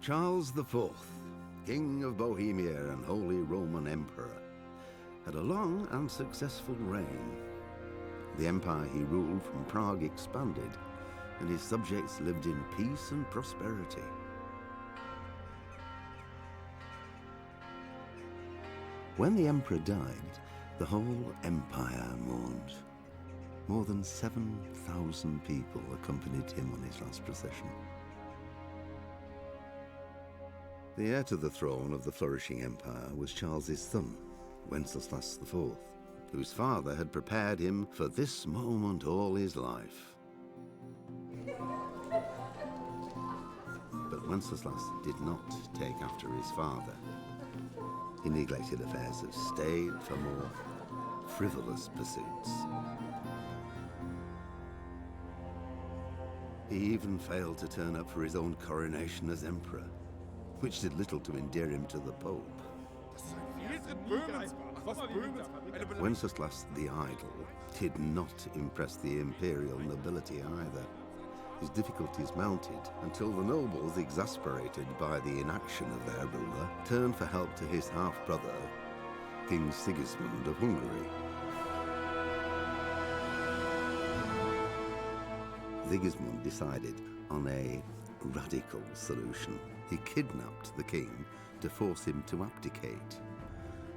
Charles IV, King of Bohemia and Holy Roman Emperor, had a long and successful reign. The empire he ruled from Prague expanded, and his subjects lived in peace and prosperity. When the emperor died, the whole empire mourned. More than 7,000 people accompanied him on his last procession. The heir to the throne of the flourishing empire was Charles's son, Wenceslas IV, whose father had prepared him for this moment all his life. But Wenceslas did not take after his father. He neglected affairs of state for more frivolous pursuits. He even failed to turn up for his own coronation as emperor, which did little to endear him to the Pope. Wenceslas the Idle did not impress the imperial nobility either. His difficulties mounted until the nobles, exasperated by the inaction of their ruler, turned for help to his half-brother, King Sigismund of Hungary. Sigismund decided on a radical solution. He kidnapped the king to force him to abdicate,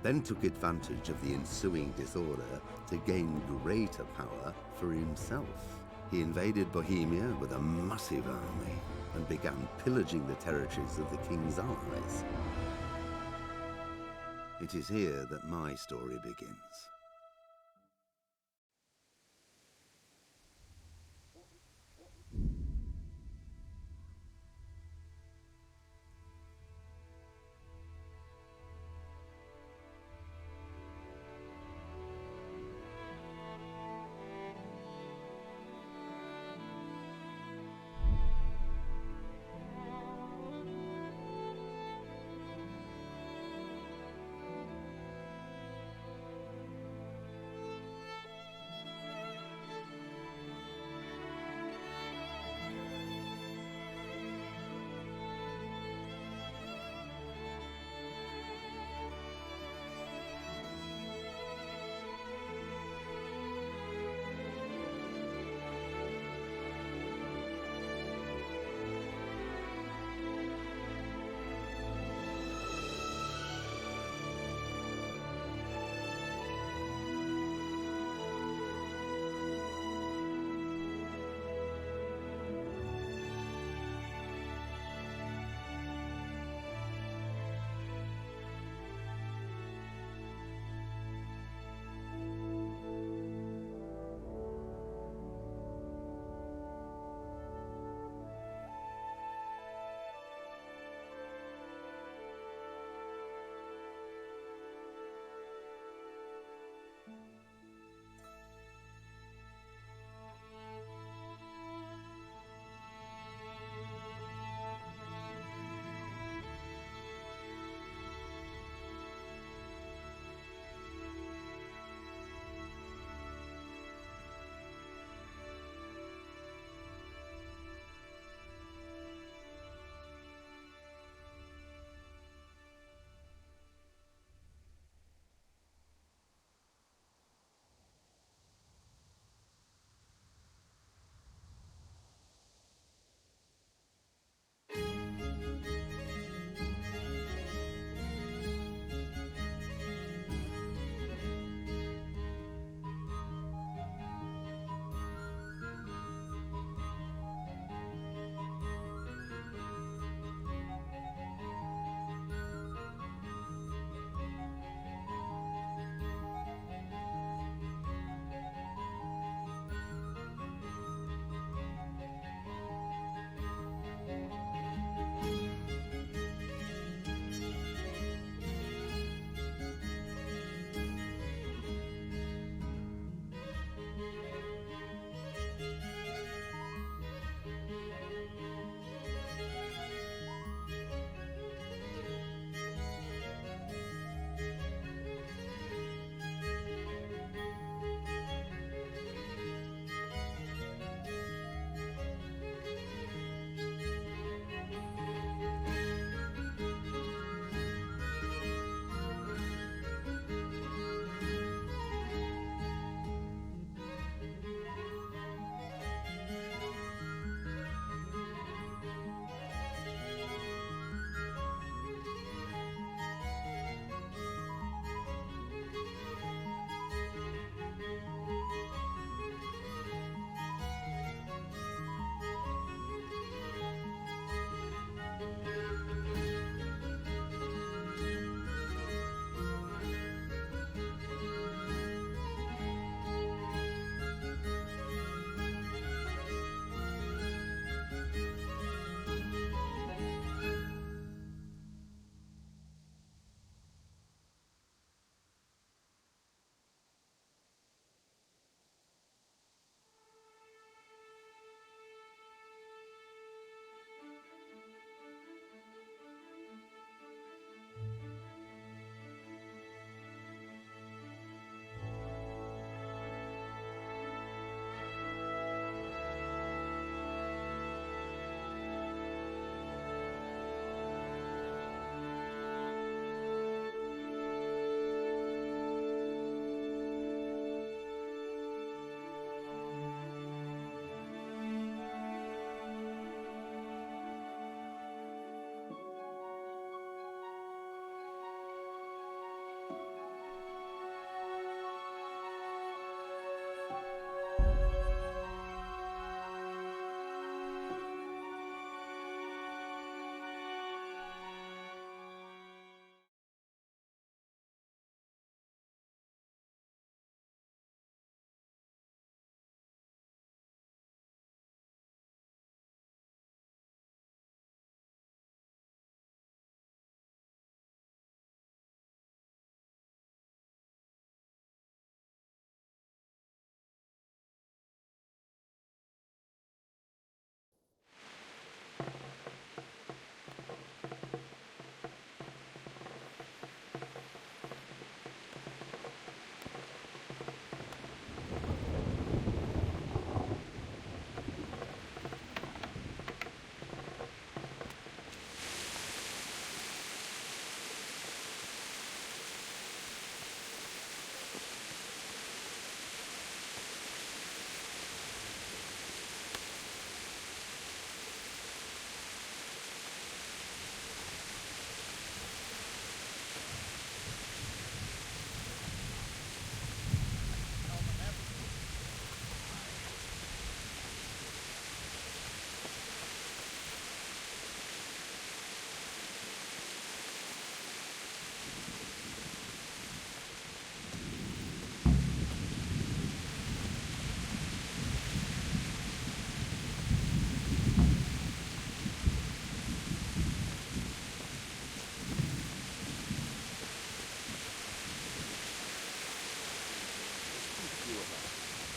then took advantage of the ensuing disorder to gain greater power for himself. He invaded Bohemia with a massive army and began pillaging the territories of the king's allies. It is here that my story begins.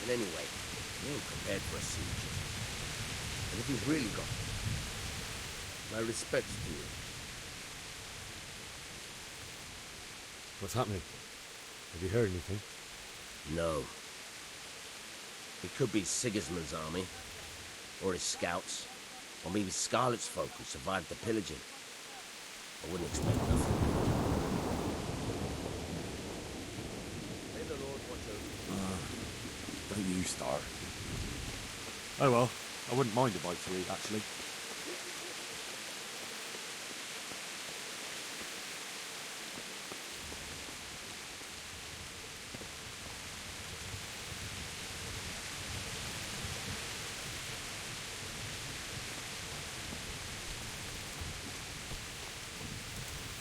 And anyway, he ain't prepared for a siege. And if he's really got it, my respects to you. What's happening? Have you heard anything? No. It could be Sigismund's army, or his scouts, or maybe Scarlet's folk who survived the pillaging. I wouldn't expect nothing. May the Lord watch over you. Don't you start. Oh well, I wouldn't mind a bite to eat, actually.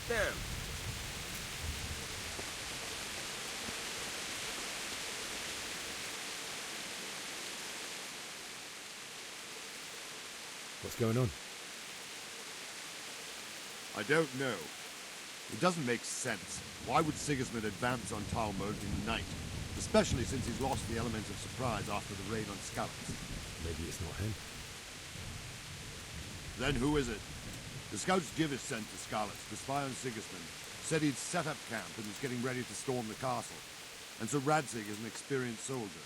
Damn. What's going on? I don't know. It doesn't make sense. Why would Sigismund advance on Talmberg in the night? Especially since he's lost the element of surprise after the raid on Skalitz. Maybe it's not him. Then who is it? The scouts Jivis sent to Skalitz to spy on Sigismund said he'd set up camp and was getting ready to storm the castle. And so Radzig is an experienced soldier.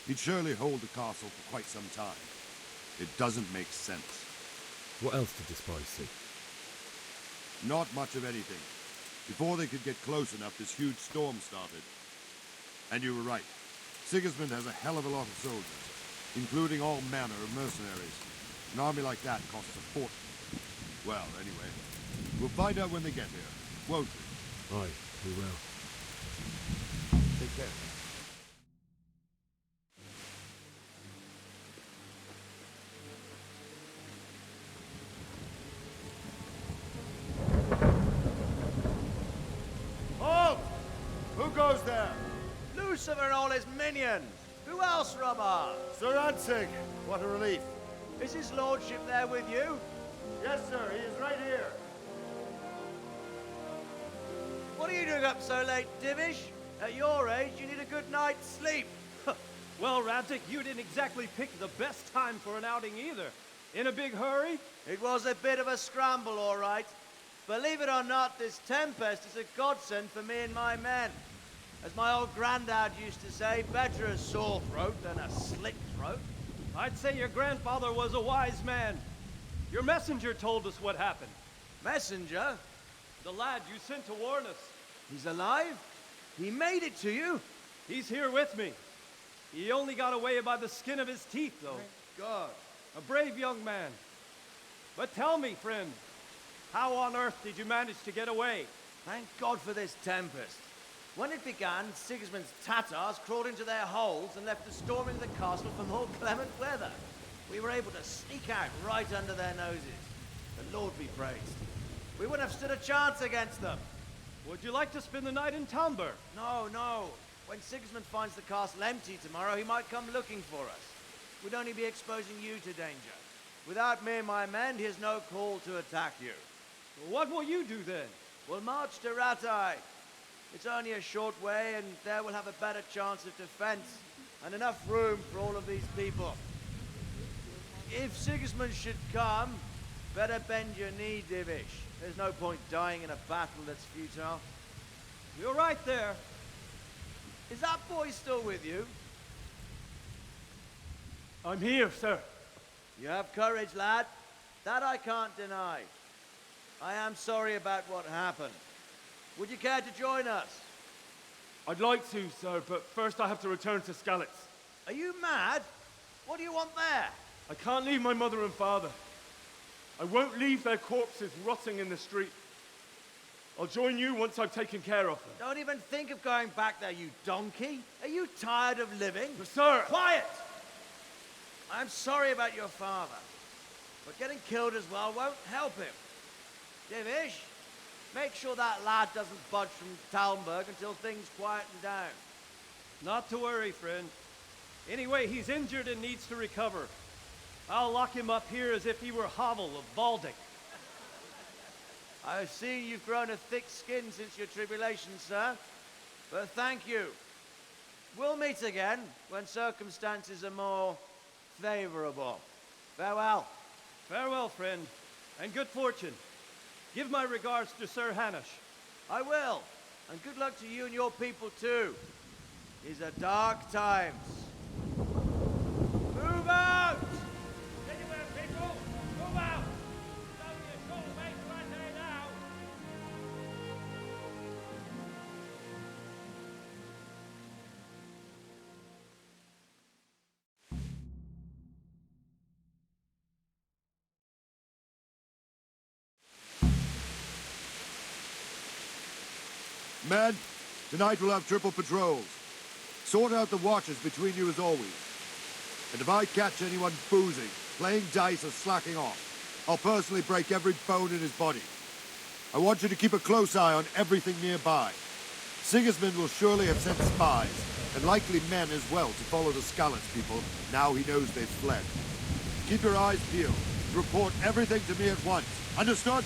He'd surely hold the castle for quite some time. It doesn't make sense. What else did the spies see? Not much of anything. Before they could get close enough, this huge storm started. And you were right. Sigismund has a hell of a lot of soldiers, including all manner of mercenaries. An army like that costs a fortune. Well, anyway, we'll find out when they get here, won't we? Aye, we will. Take care. Halt! Who goes there? Lucifer and all his minions. Who else, Robber? Sir Radzig. What a relief. Is his lordship there with you? Yes, sir. He is right here. What are you doing up so late, Divish? At your age, you need a good night's sleep. Well, Radzig, you didn't exactly pick the best time for an outing either. In a big hurry? It was a bit of a scramble, all right. Believe it or not, this tempest is a godsend for me and my men. As my old granddad used to say, better a sore throat than a slit throat. I'd say your grandfather was a wise man. Your messenger told us what happened. Messenger? The lad you sent to warn us. He's alive? He made it to you? He's here with me. He only got away by the skin of his teeth, though. Thank God. A brave young man. But tell me, friend, how on earth did you manage to get away? Thank God for this tempest. When it began, Sigismund's Tatars crawled into their holes and left the storming of the castle for more clement weather. We were able to sneak out right under their noses. The Lord be praised. We wouldn't have stood a chance against them. Would you like to spend the night in Talmberg? No, no. When Sigismund finds the castle empty tomorrow, he might come looking for us. We'd only be exposing you to danger. Without me and my men, he has no call to attack you. What will you do then? We'll march to Ratai. It's only a short way, and there we'll have a better chance of defense and enough room for all of these people. If Sigismund should come, better bend your knee, Divish. There's no point dying in a battle that's futile. You're right there. Is that boy still with you? I'm here, sir. You have courage, lad. That I can't deny. I am sorry about what happened. Would you care to join us? I'd like to, sir, but first I have to return to Skalitz. Are you mad? What do you want there? I can't leave my mother and father. I won't leave their corpses rotting in the street. I'll join you once I've taken care of them. Don't even think of going back there, you donkey. Are you tired of living? But sir! Quiet! I'm sorry about your father, but getting killed as well won't help him. Divish, make sure that lad doesn't budge from Talmberg until things quieten down. Not to worry, friend. Anyway, he's injured and needs to recover. I'll lock him up here as if he were Havel of Baldic. I've seen you've grown a thick skin since your tribulation, sir. But thank you. We'll meet again when circumstances are more favorable. Farewell. Farewell, friend, and good fortune. Give my regards to Sir Heniek. I will. And good luck to you and your people too. These are dark times. Move out! Anywhere, people! Move out! It's only a short way to Rattay now! Men, tonight we'll have triple patrols. Sort out the watches between you as always. And if I catch anyone boozing, playing dice or slacking off, I'll personally break every bone in his body. I want you to keep a close eye on everything nearby. Sigismund will surely have sent spies, and likely men as well, to follow the Skalitz people now he knows they've fled. Keep your eyes peeled. Report everything to me at once. Understood?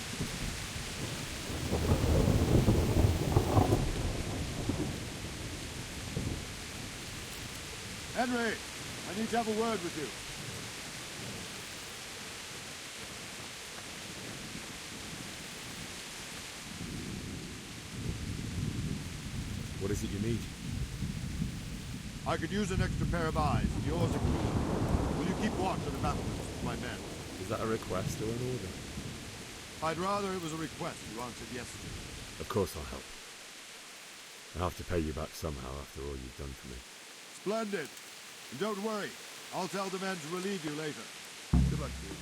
Henry, I need to have a word with you. What is it you need? I could use an extra pair of eyes, and yours included. Will you keep watch on the battlements with my men? Is that a request or an order? I'd rather it was a request you answered yes to. Of course I'll help. I'll have to pay you back somehow after all you've done for me. Splendid. And don't worry, I'll tell the men to relieve you later. Good luck to you.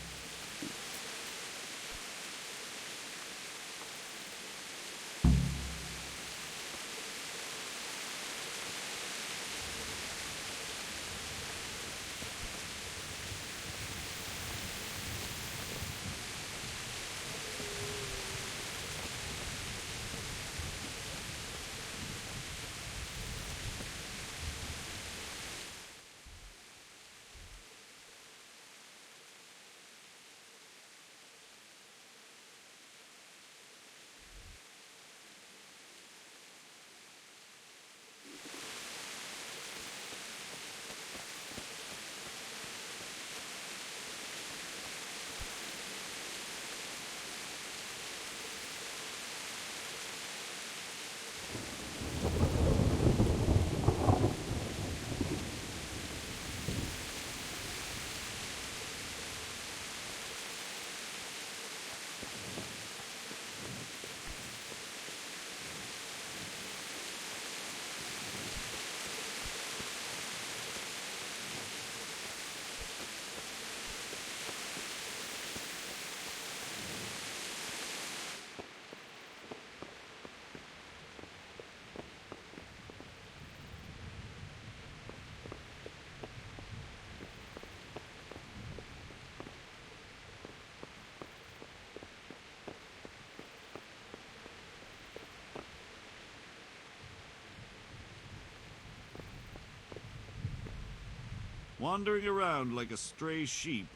Wandering around like a stray sheep.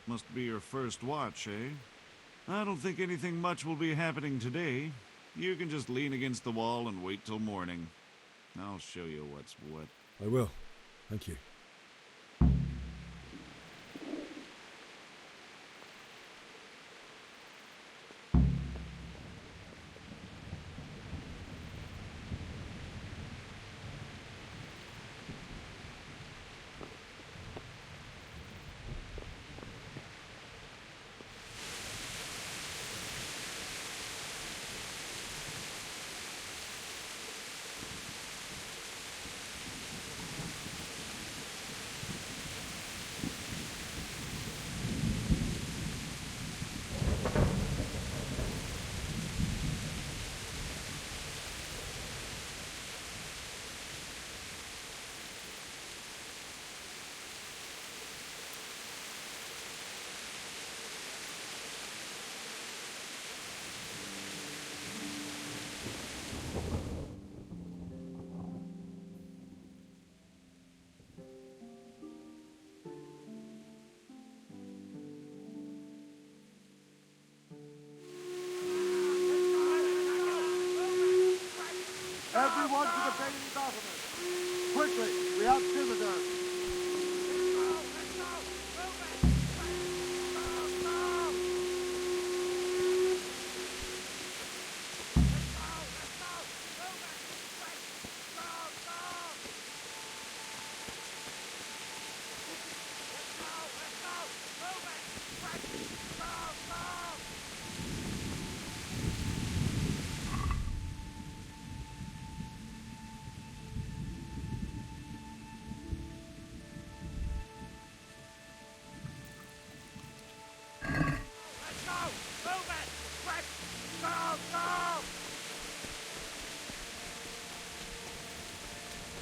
Must be your first watch, eh? I don't think anything much will be happening today. You can just lean against the wall and wait till morning. I'll show you what's what. I will. Thank you. Everyone to the main battlement. Quickly, we have visitors.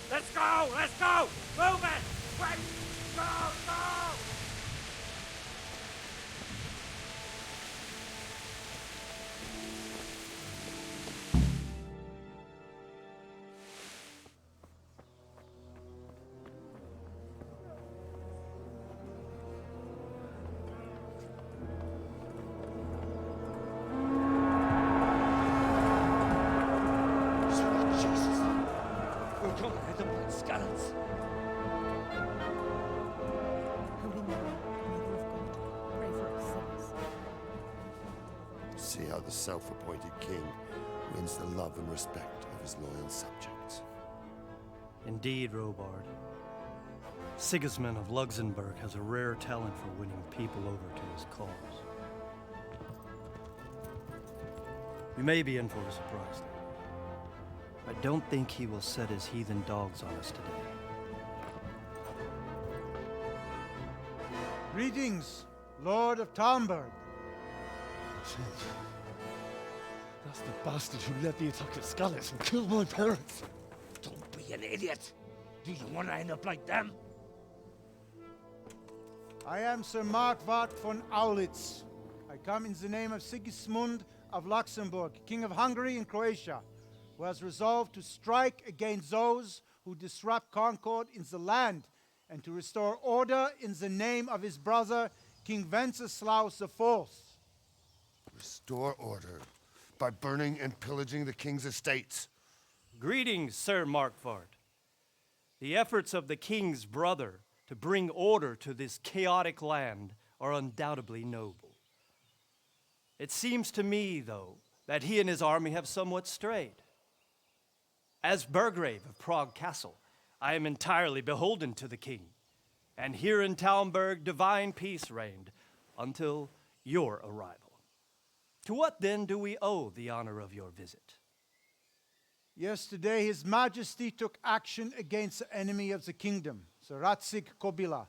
Let's go! Let's go! Move it! Quick! Go! Go! Sweet Jesus! We're gonna hit them like scallops. Holy Mary, Mother of God, pray for us sinners. See how the self-appointed king wins the love and respect of his loyal subjects. Indeed, Robard. Sigismund of Luxembourg has a rare talent for winning people over to his cause. We may be in for a surprise, though. I don't think he will set his heathen dogs on us today. Greetings, Lord of Talmberg. That's the bastard who led the attack at Scallis and killed my parents. Don't be an idiot. Do you want to end up like them? I am Sir Markwart von Aulitz. I come in the name of Sigismund of Luxembourg, King of Hungary and Croatia, who has resolved to strike against those who disrupt concord in the land and to restore order in the name of his brother, King Wenceslaus IV. Restore order by burning and pillaging the king's estates. Greetings, Sir Markwart. The efforts of the king's brother to bring order to this chaotic land are undoubtedly noble. It seems to me, though, that he and his army have somewhat strayed. As Burgrave of Prague Castle, I am entirely beholden to the king, and here in Talmberg divine peace reigned until your arrival. To what then do we owe the honor of your visit? Yesterday, His Majesty took action against the enemy of the kingdom, Sir Ratsig Kobila,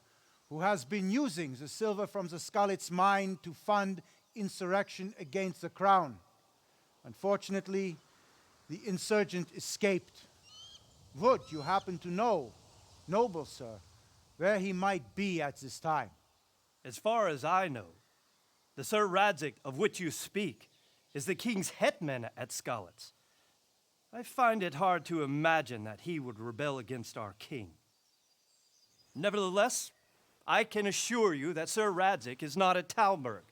who has been using the silver from the Skalitz mine to fund insurrection against the crown. Unfortunately, the insurgent escaped. Would you happen to know, noble sir, where he might be at this time? As far as I know, the Sir Radzik of which you speak is the king's hetman at Skalitz. I find it hard to imagine that he would rebel against our king. Nevertheless, I can assure you that Sir Radzik is not at Talmberg.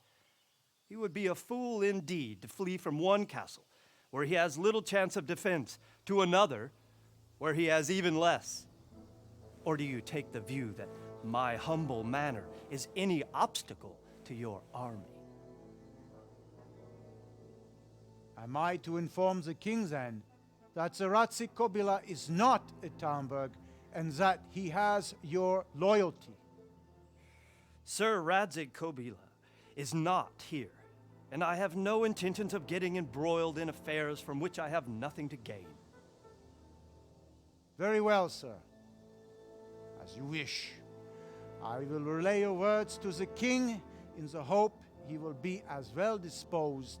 He would be a fool indeed to flee from one castle, where he has little chance of defense, to another, where he has even less. Or do you take the view that my humble manner is any obstacle to your army? Am I to inform the king then that Sir Ratsig Kobila is not at Talmberg and that he has your loyalty? Sir Radzik Kobila is not here, and I have no intentions of getting embroiled in affairs from which I have nothing to gain. Very well, sir. As you wish. I will relay your words to the king in the hope he will be as well disposed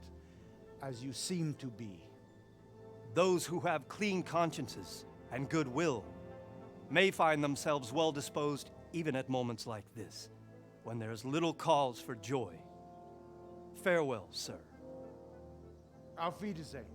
as you seem to be. Those who have clean consciences and goodwill may find themselves well disposed even at moments like this, when there is little cause for joy. Farewell, sir. Auf Wiedersehen.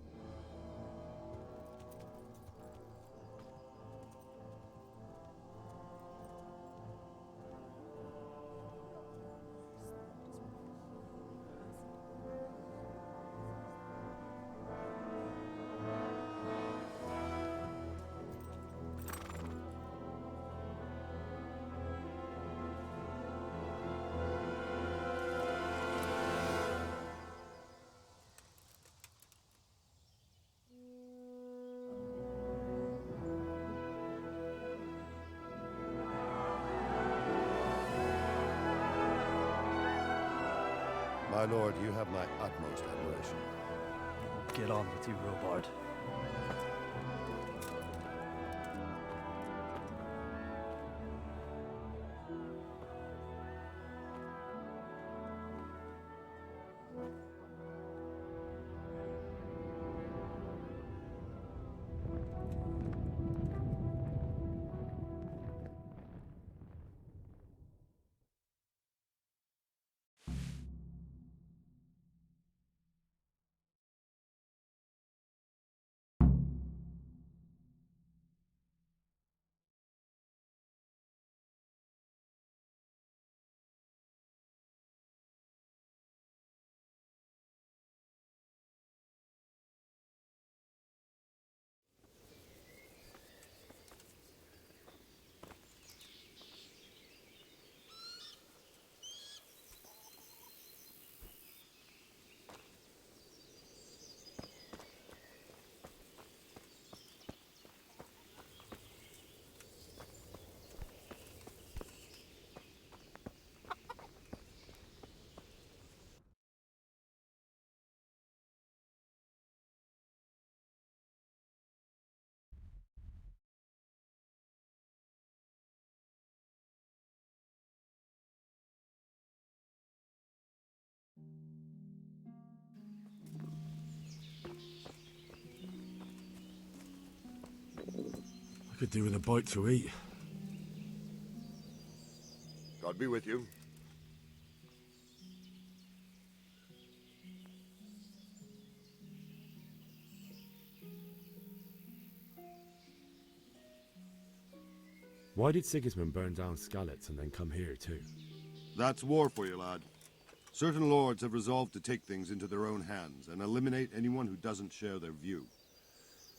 lord, you have my utmost admiration. Get on with you, Robard. I could do with a bite to eat. God be with you. Why did Sigismund burn down Skalitz and then come here too? That's war for you, lad. Certain lords have resolved to take things into their own hands and eliminate anyone who doesn't share their view.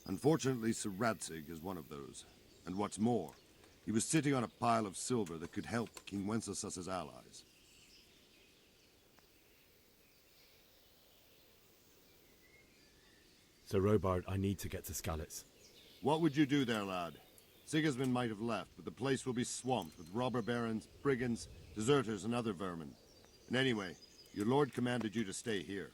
Unfortunately, Sir Radzig is one of those. And what's more, he was sitting on a pile of silver that could help King Wenceslas's allies. So Robard, I need to get to Skalitz. What would you do there, lad? Sigismund might have left, but the place will be swamped with robber barons, brigands, deserters, and other vermin. And anyway, your lord commanded you to stay here.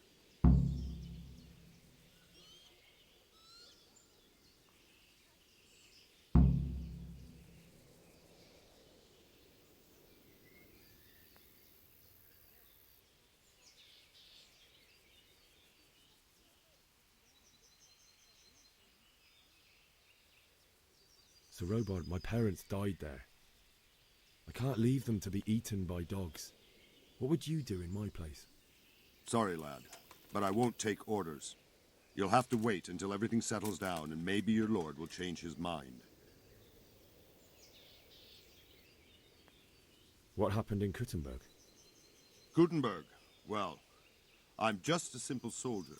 So Robard, my parents died there. I can't leave them to be eaten by dogs. What would you do in my place? Sorry, lad, but I won't take orders. You'll have to wait until everything settles down, and maybe your lord will change his mind. What happened in Kuttenberg? Gutenberg, well, I'm just a simple soldier,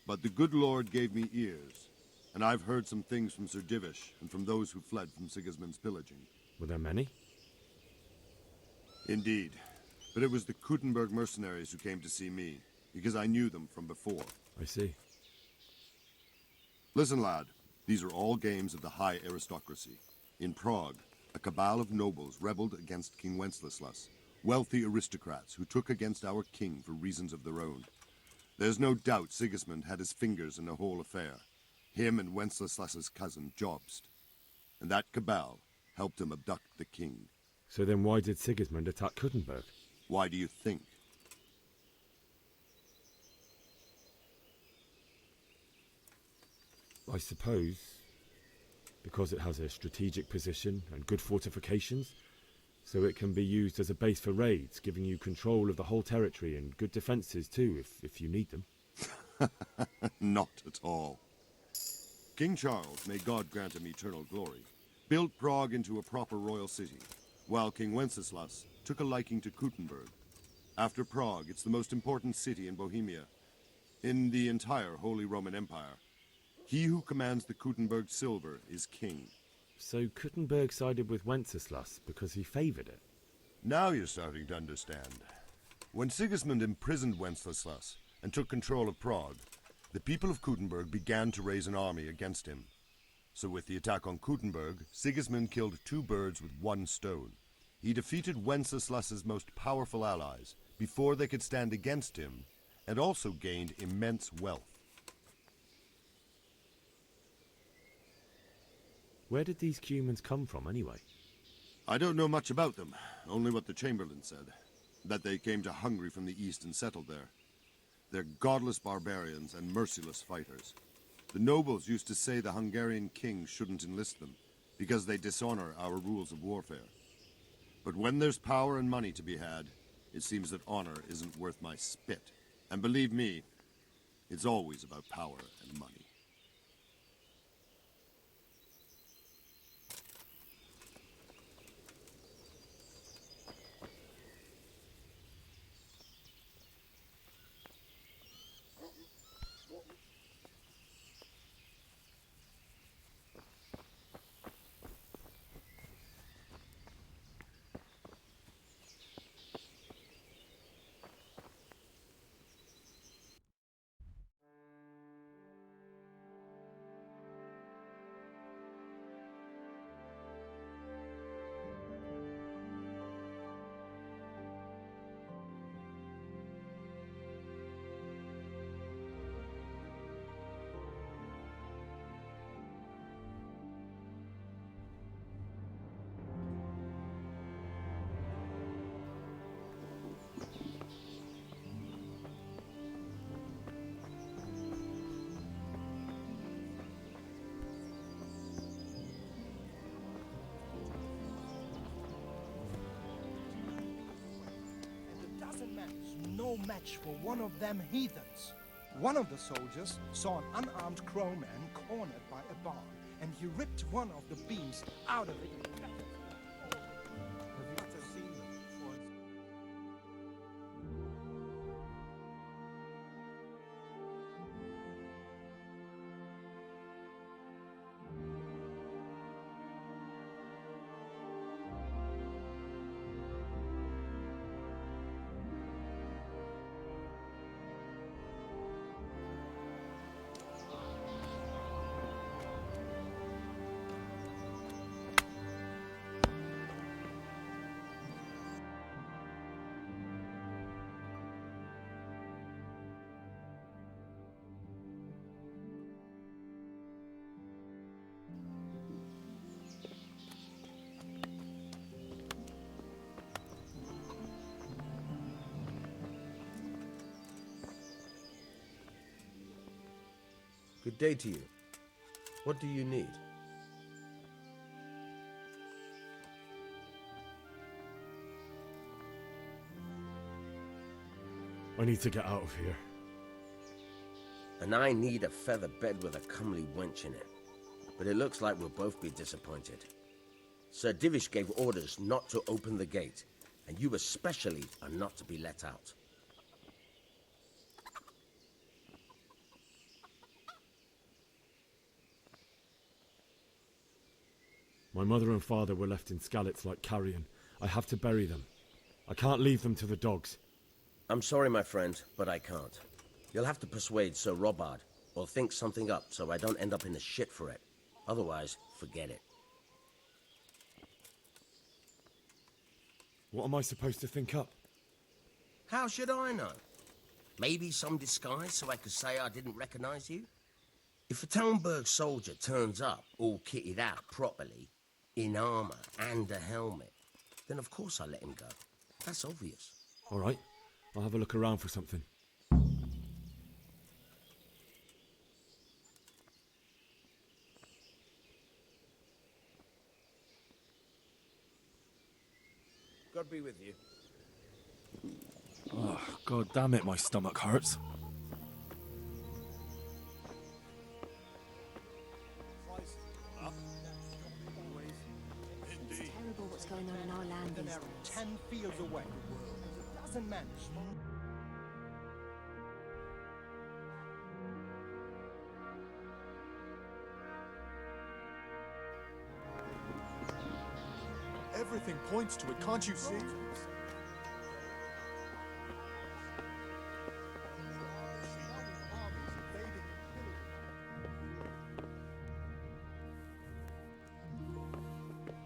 but the good lord gave me ears, and I've heard some things from Sir Divish and from those who fled from Sigismund's pillaging. Were there many? Indeed, but it was the Kuttenberg mercenaries who came to see me, because I knew them from before. I see. Listen, lad, these are all games of the high aristocracy. In Prague, a cabal of nobles rebelled against King Wenceslas, wealthy aristocrats who took against our king for reasons of their own. There's no doubt Sigismund had his fingers in the whole affair. Him and Wenceslas's cousin, Jobst. And that cabal helped him abduct the king. So then why did Sigismund attack Kuttenberg? Why do you think? I suppose because it has a strategic position and good fortifications, so it can be used as a base for raids, giving you control of the whole territory and good defences too, if you need them. Not at all. King Charles, may God grant him eternal glory, built Prague into a proper royal city, while King Wenceslas took a liking to Kuttenberg. After Prague, it's the most important city in Bohemia, in the entire Holy Roman Empire. He who commands the Kuttenberg silver is king. So Kuttenberg sided with Wenceslas because he favoured it? Now you're starting to understand. When Sigismund imprisoned Wenceslas and took control of Prague, the people of Kuttenberg began to raise an army against him. So with the attack on Kuttenberg, Sigismund killed two birds with one stone. He defeated Wenceslas's most powerful allies before they could stand against him, and also gained immense wealth. Where did these humans come from, anyway? I don't know much about them, only what the Chamberlain said. That they came to Hungary from the east and settled there. They're godless barbarians and merciless fighters. The nobles used to say the Hungarian king shouldn't enlist them, because they dishonor our rules of warfare. But when there's power and money to be had, it seems that honor isn't worth my spit. And believe me, it's always about power and money. No match for one of them heathens. One of the soldiers saw an unarmed crowman cornered by a barn, and he ripped one of the beams out of it and cut it. Have you ever seen them? Good day to you. What do you need? I need to get out of here. And I need a feather bed with a comely wench in it. But it looks like we'll both be disappointed. Sir Divish gave orders not to open the gate, and you especially are not to be let out. My mother and father were left in Skalitz like carrion. I have to bury them. I can't leave them to the dogs. I'm sorry, my friend, but I can't. You'll have to persuade Sir Robard, or think something up so I don't end up in the shit for it. Otherwise, forget it. What am I supposed to think up? How should I know? Maybe some disguise so I could say I didn't recognize you? If a Talmberg soldier turns up, all kitted out properly, in armor and a helmet, then of course I let him go. That's obvious. All right, I'll have a look around for something. God be with you. Oh, God damn it, my stomach hurts. It's terrible what's going on in our land these days. 10 fields away. There's a dozen men. Everything points to it, can't you see?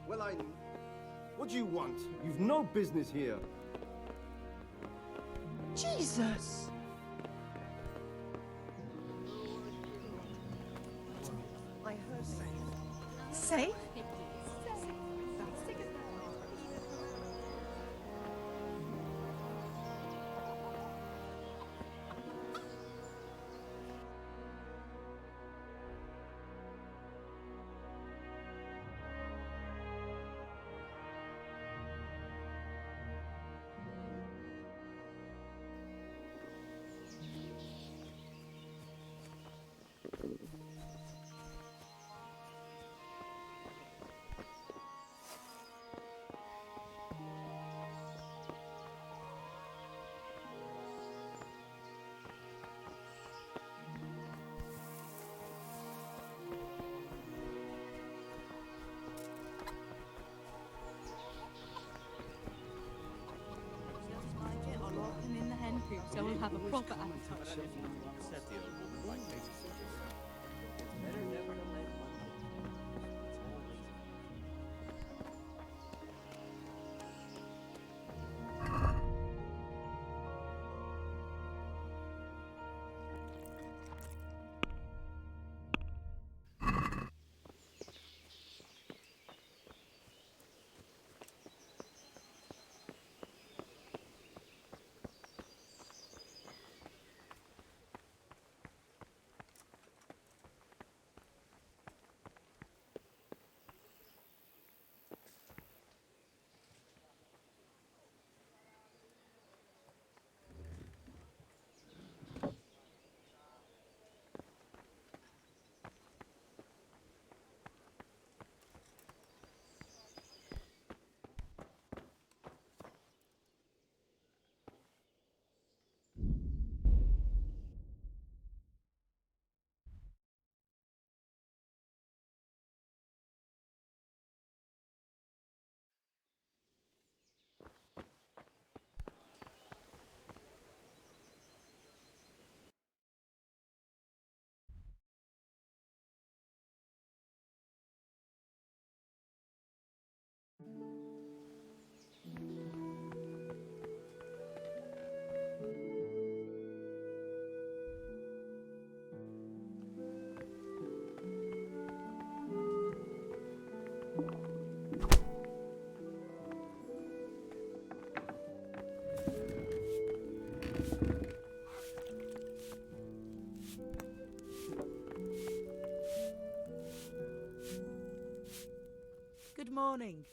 Well, what do you want? You've no business here. Jesus! Safe? In the hen coop, so we'll have a proper appetite. Good morning.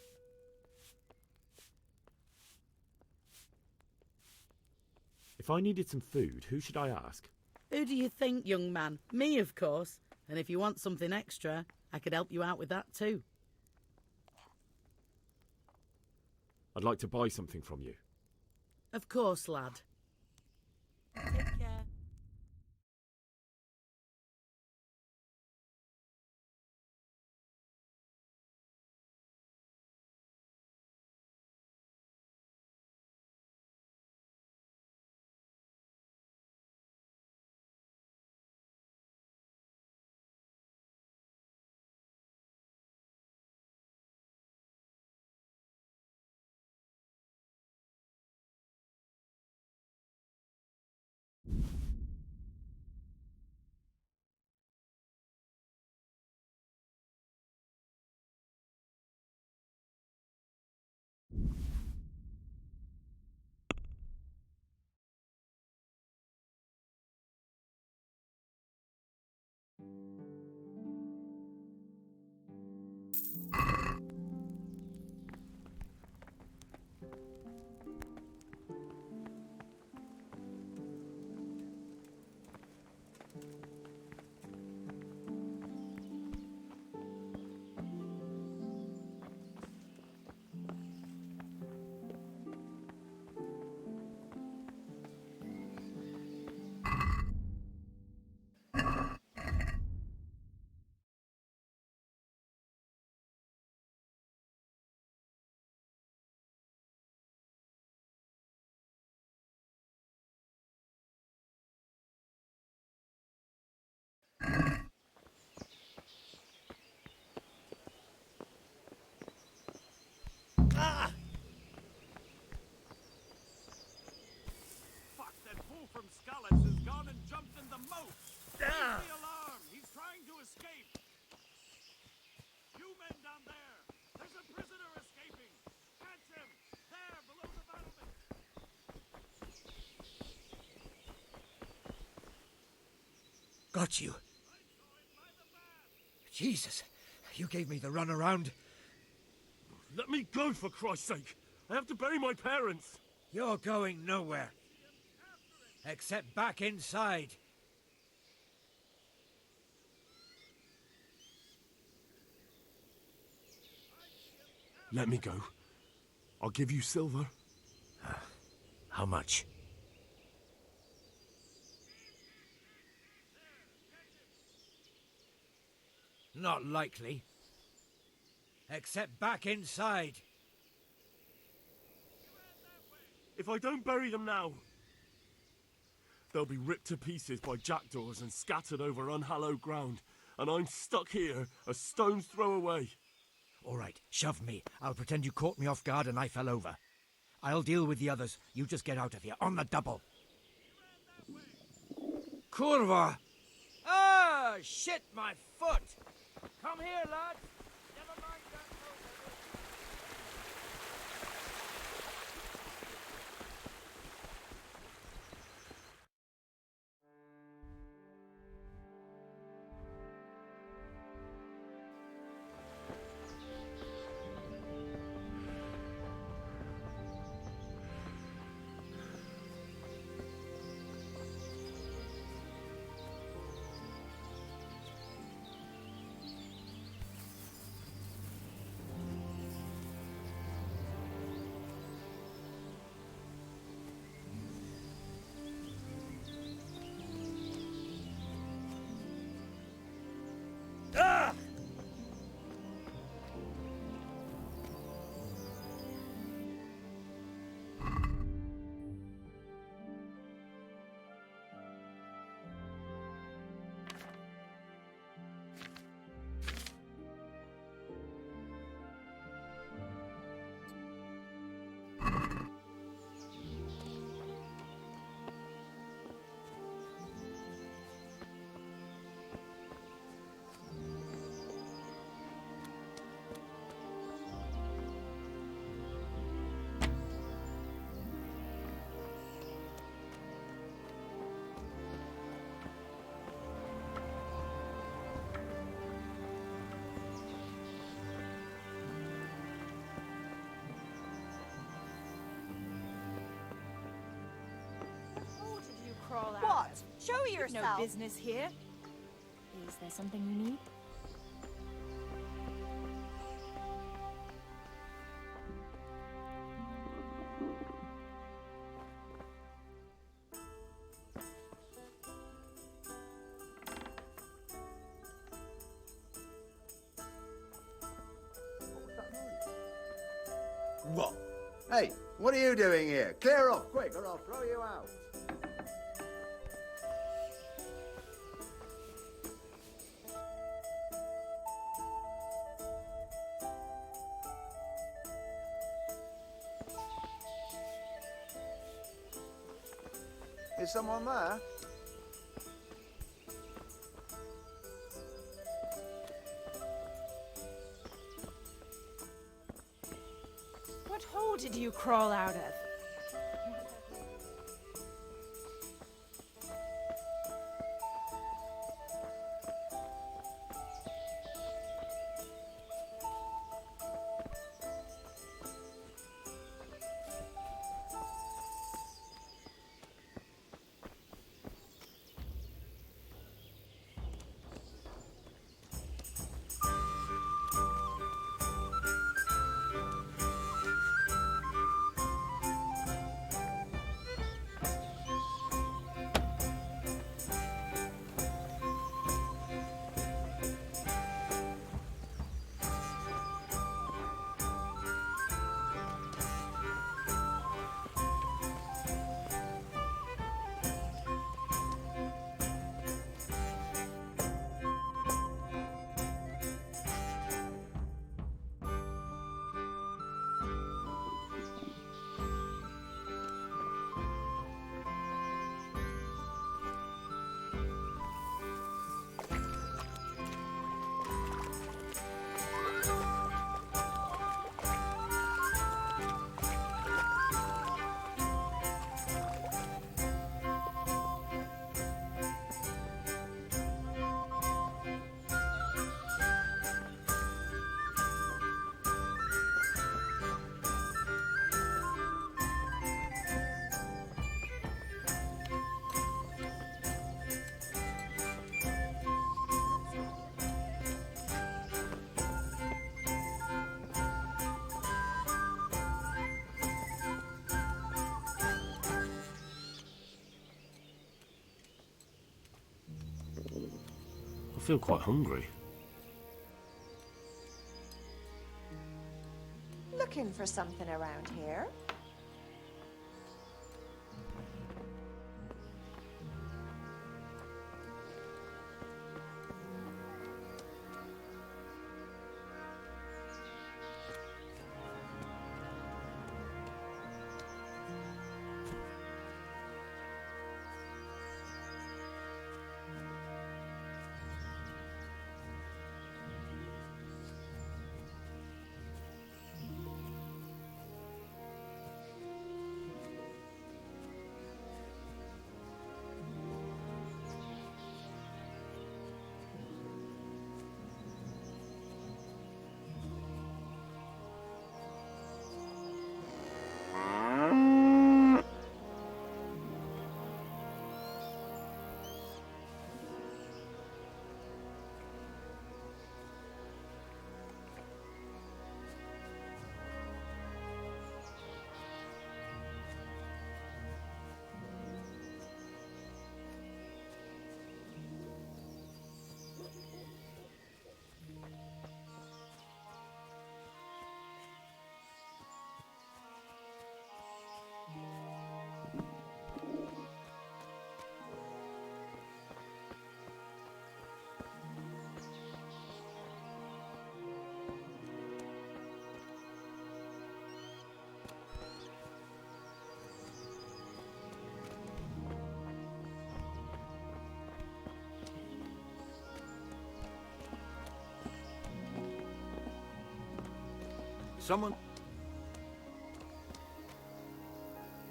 If I needed some food, who should I ask? Who do you think, young man? Me, of course. And if you want something extra, I could help you out with that too. I'd like to buy something from you. Of course, lad. Take care. Got you. Jesus, you gave me the runaround. Let me go, for Christ's sake! I have to bury my parents! You're going nowhere. Except back inside. Let me go. I'll give you silver. How much? Not likely. Except back inside. If I don't bury them now, they'll be ripped to pieces by jackdaws and scattered over unhallowed ground, and I'm stuck here a stone's throw away. All right, shove me. I'll pretend you caught me off guard and I fell over. I'll deal with the others. You just get out of here, on the double. Kurva! Ah, shit, my foot! Come here, lads! Never mind that. Crawl out What? of. Show yourself. No business here. Is there something you need? What? Hey, what are you doing here? Clear off, quick, or I'll throw you out. Is someone there? What hole did you crawl out of? feel quite hungry. Looking for something around here? Someone...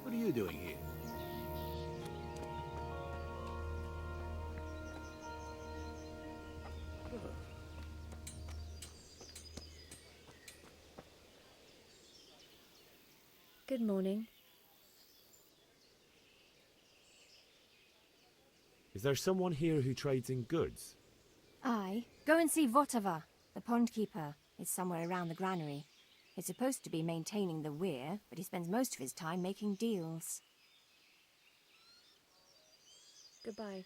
What are you doing here? Good morning. Is there someone here who trades in goods? Aye. Go and see Votava, the pond keeper. It's somewhere around the granary. He's supposed to be maintaining the weir, but he spends most of his time making deals. Goodbye.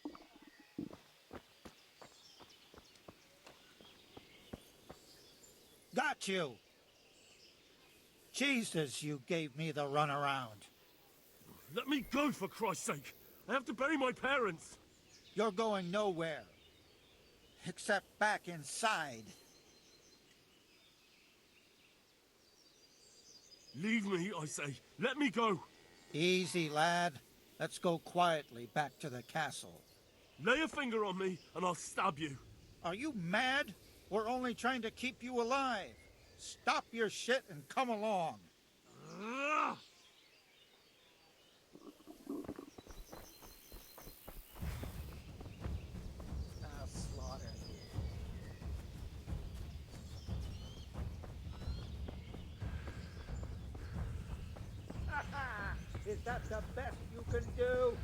Got you! Jesus, you gave me the runaround. Let me go, for Christ's sake! I have to bury my parents! You're going nowhere. Except back inside. Leave me, I say. Let me go. Easy, lad. Let's go quietly back to the castle. Lay a finger on me, and I'll stab you. Are you mad? We're only trying to keep you alive. Stop your shit and come along. Slaughter. Is that the best you can do?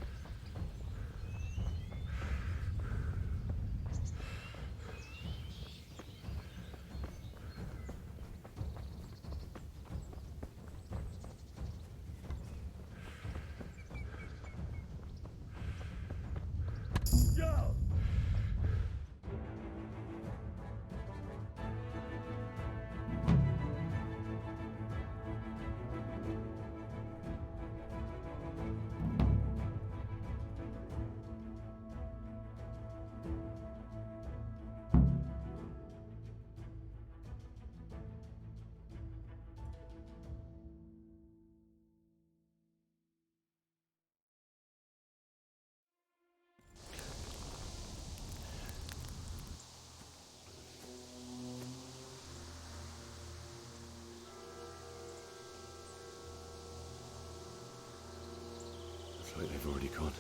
Looks like they've already gone.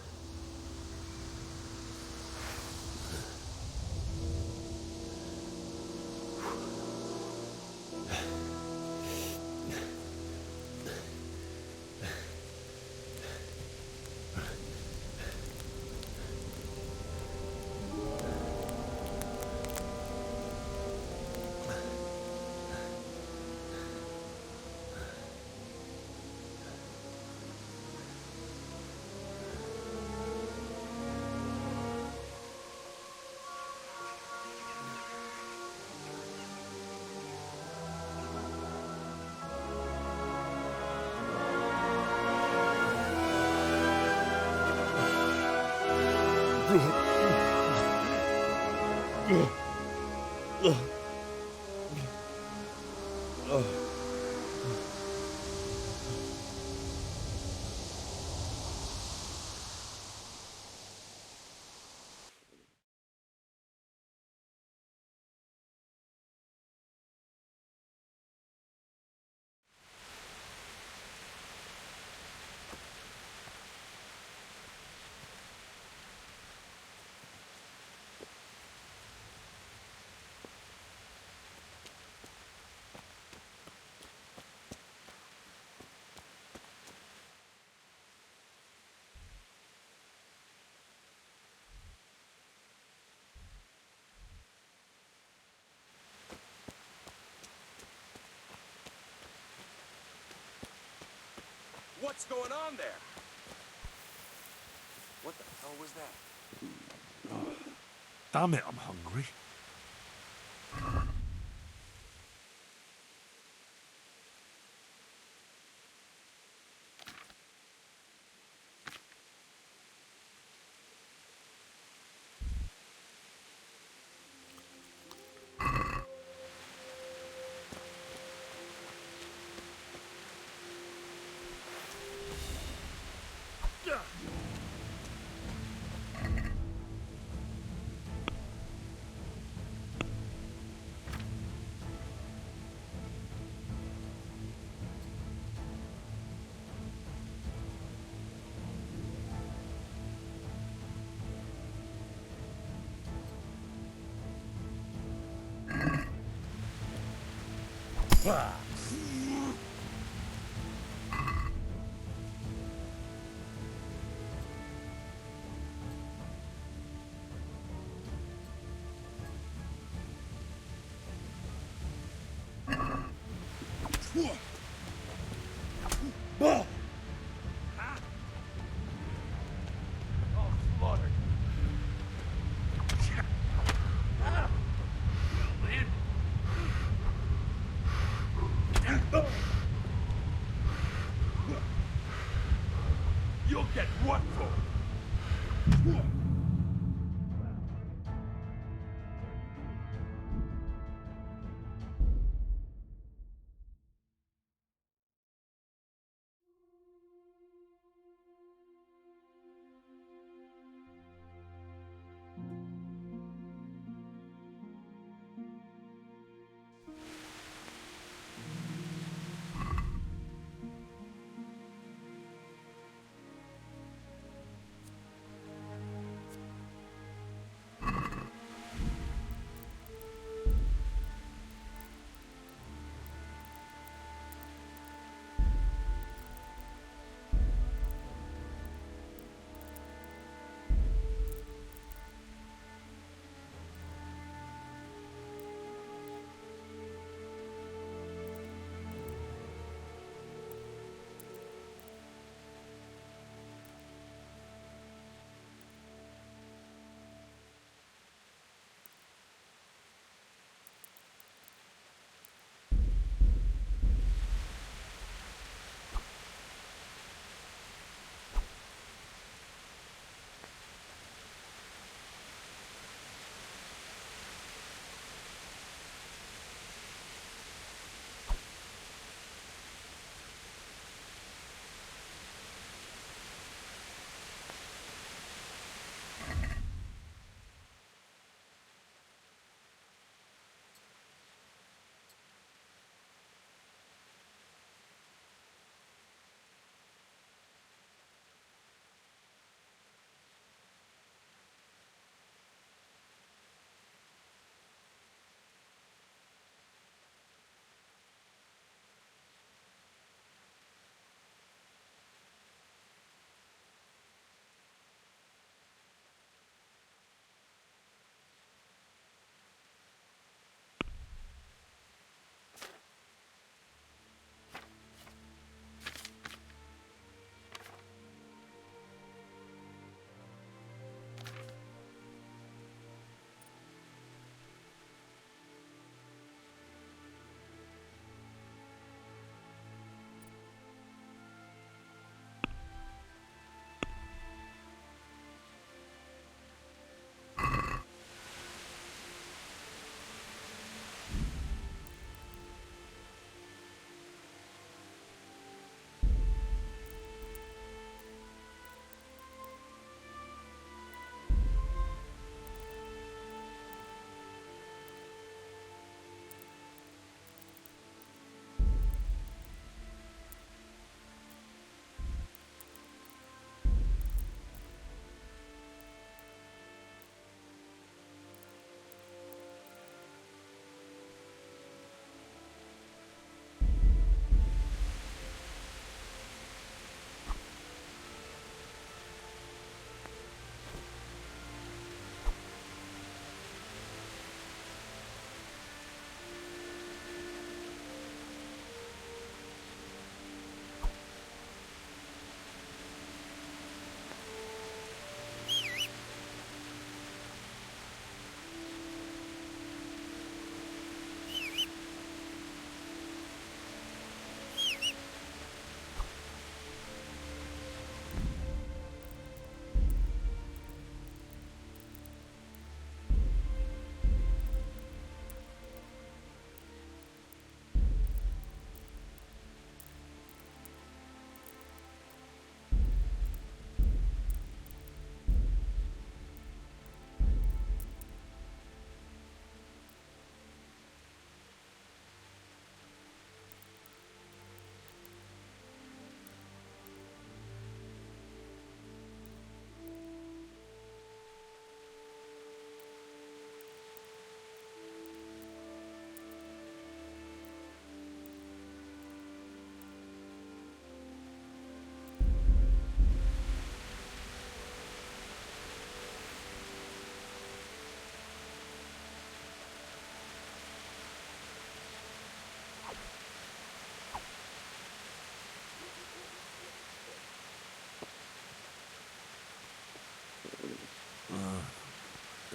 What's going on there? What the hell was that? Damn it, I'm hungry. You'll get what for?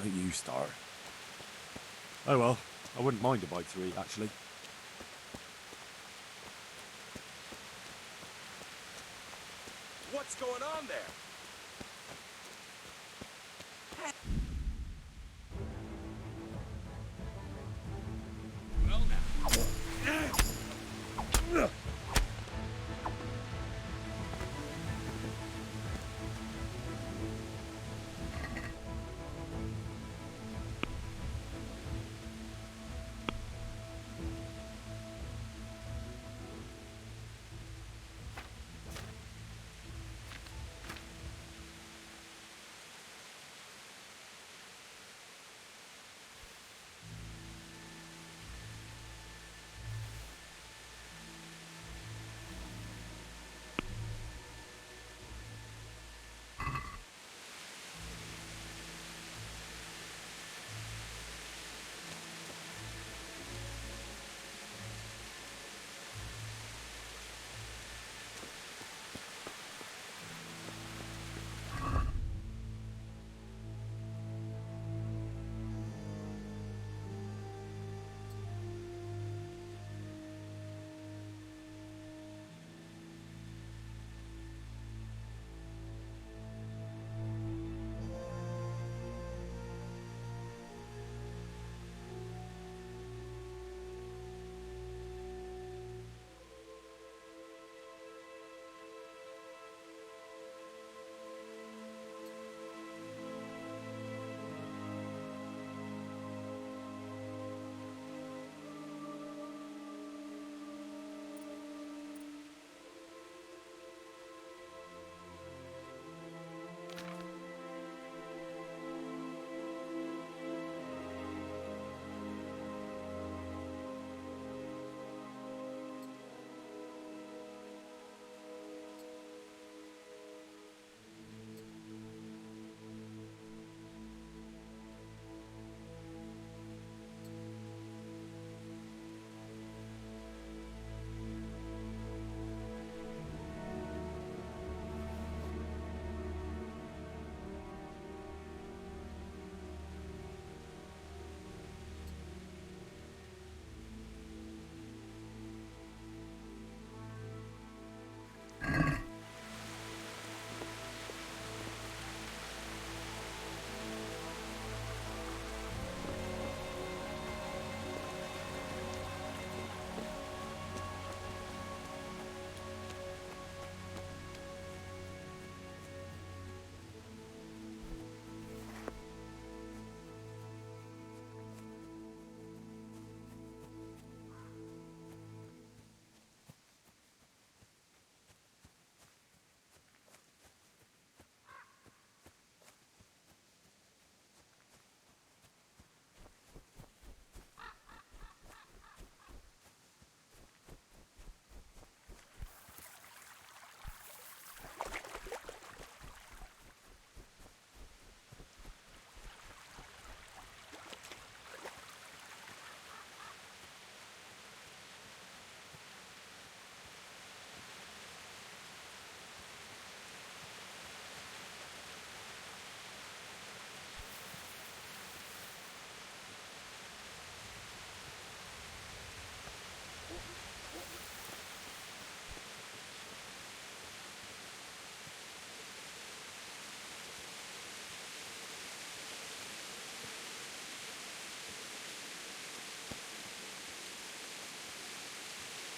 don't you start. Oh well, I wouldn't mind a bite to eat, actually. What's going on there? Well now.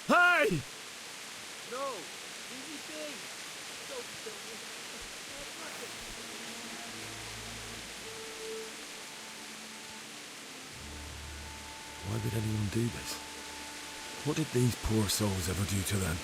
Hey! No, easy thing. Don't kill me. Why would anyone do this? What did these poor souls ever do to them?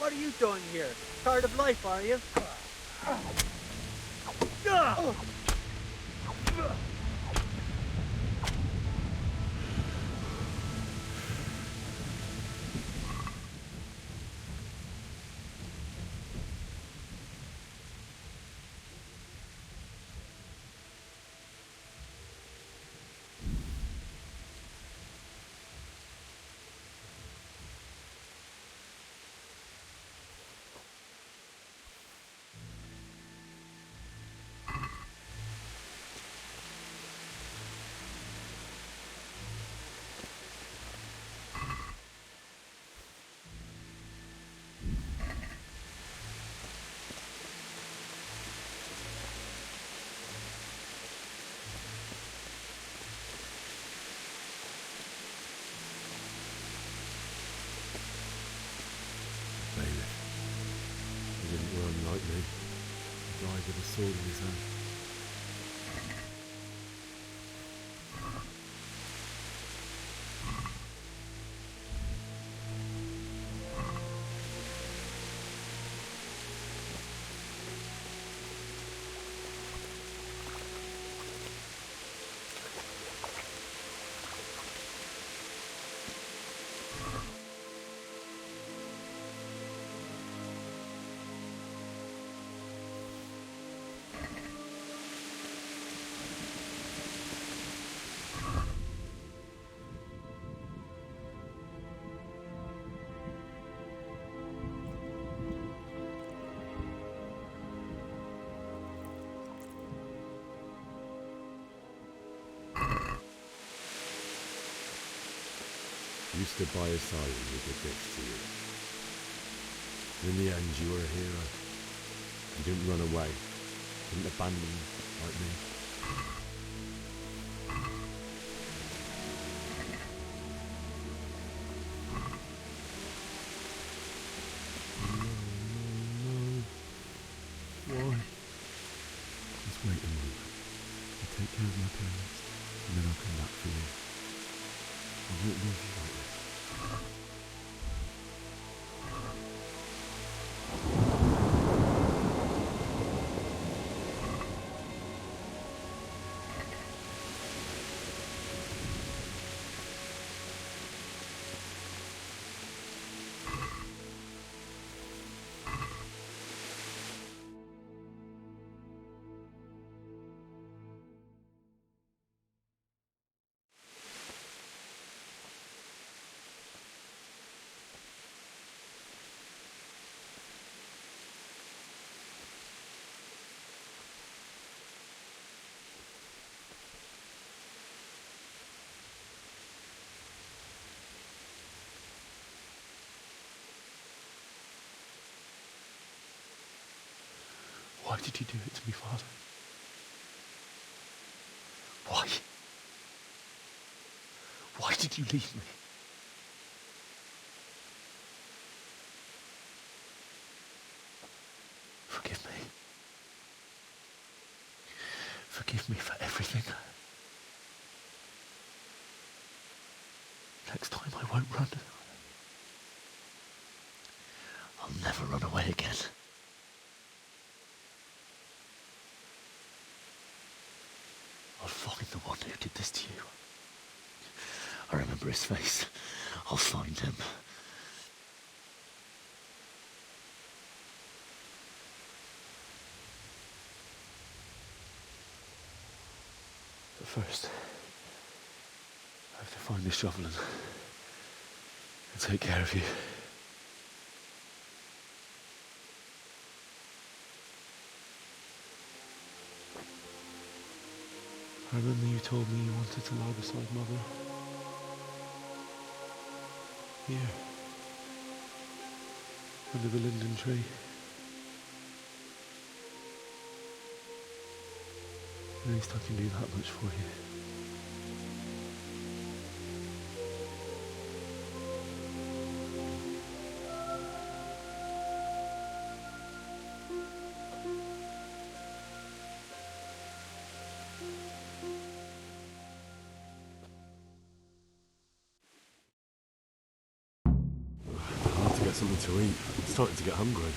What are you doing here? Tired of life, are you? He didn't run like me. He died with a sword in his hand. You stood by his side and he did this to you. In the end, you were a hero. You didn't run away. You didn't abandon like me. No. Why? Just wait a moment. I'll take care of my parents, and then I'll come back for you. I won't leave you like this. Why did you do it to me, Father? Why? Why did you leave me? Forgive me. Forgive me for everything. Next time I won't run. I'll never run away again. I'll find the one who did this to you. I remember his face. I'll find him. But first, I have to find this shovel and take care of you. I remember you told me you wanted to lie beside Mother. Here. Under the linden tree. At least I can do that much for you. get something to eat. I'm starting to get hungry.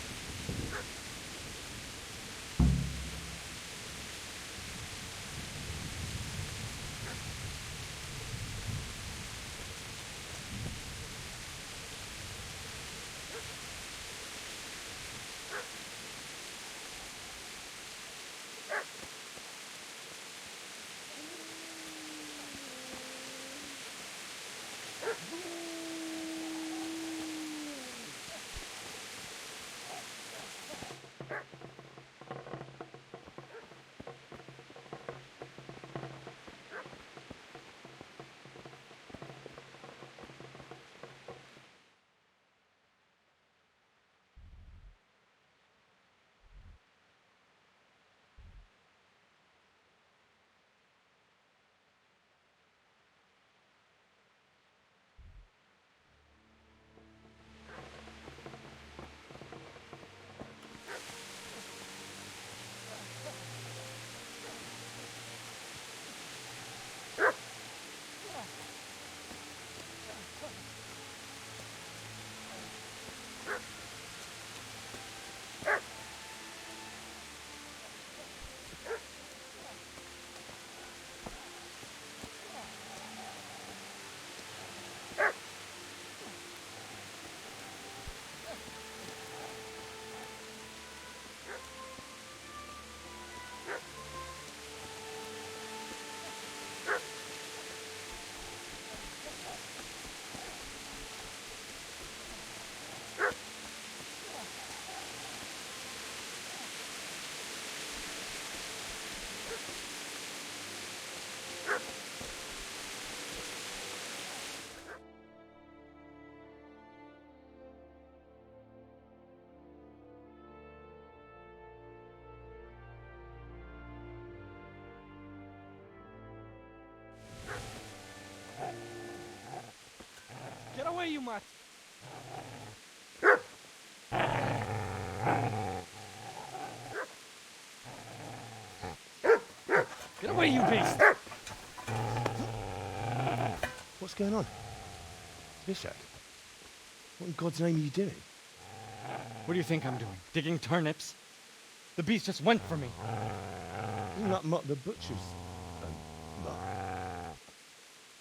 Get away, you mutt! Get away, you beast! What's going on? Bishop? What in God's name are you doing? What do you think I'm doing? Digging turnips? The beast just went for me. Isn't that Mutt the butcher's? Mutt?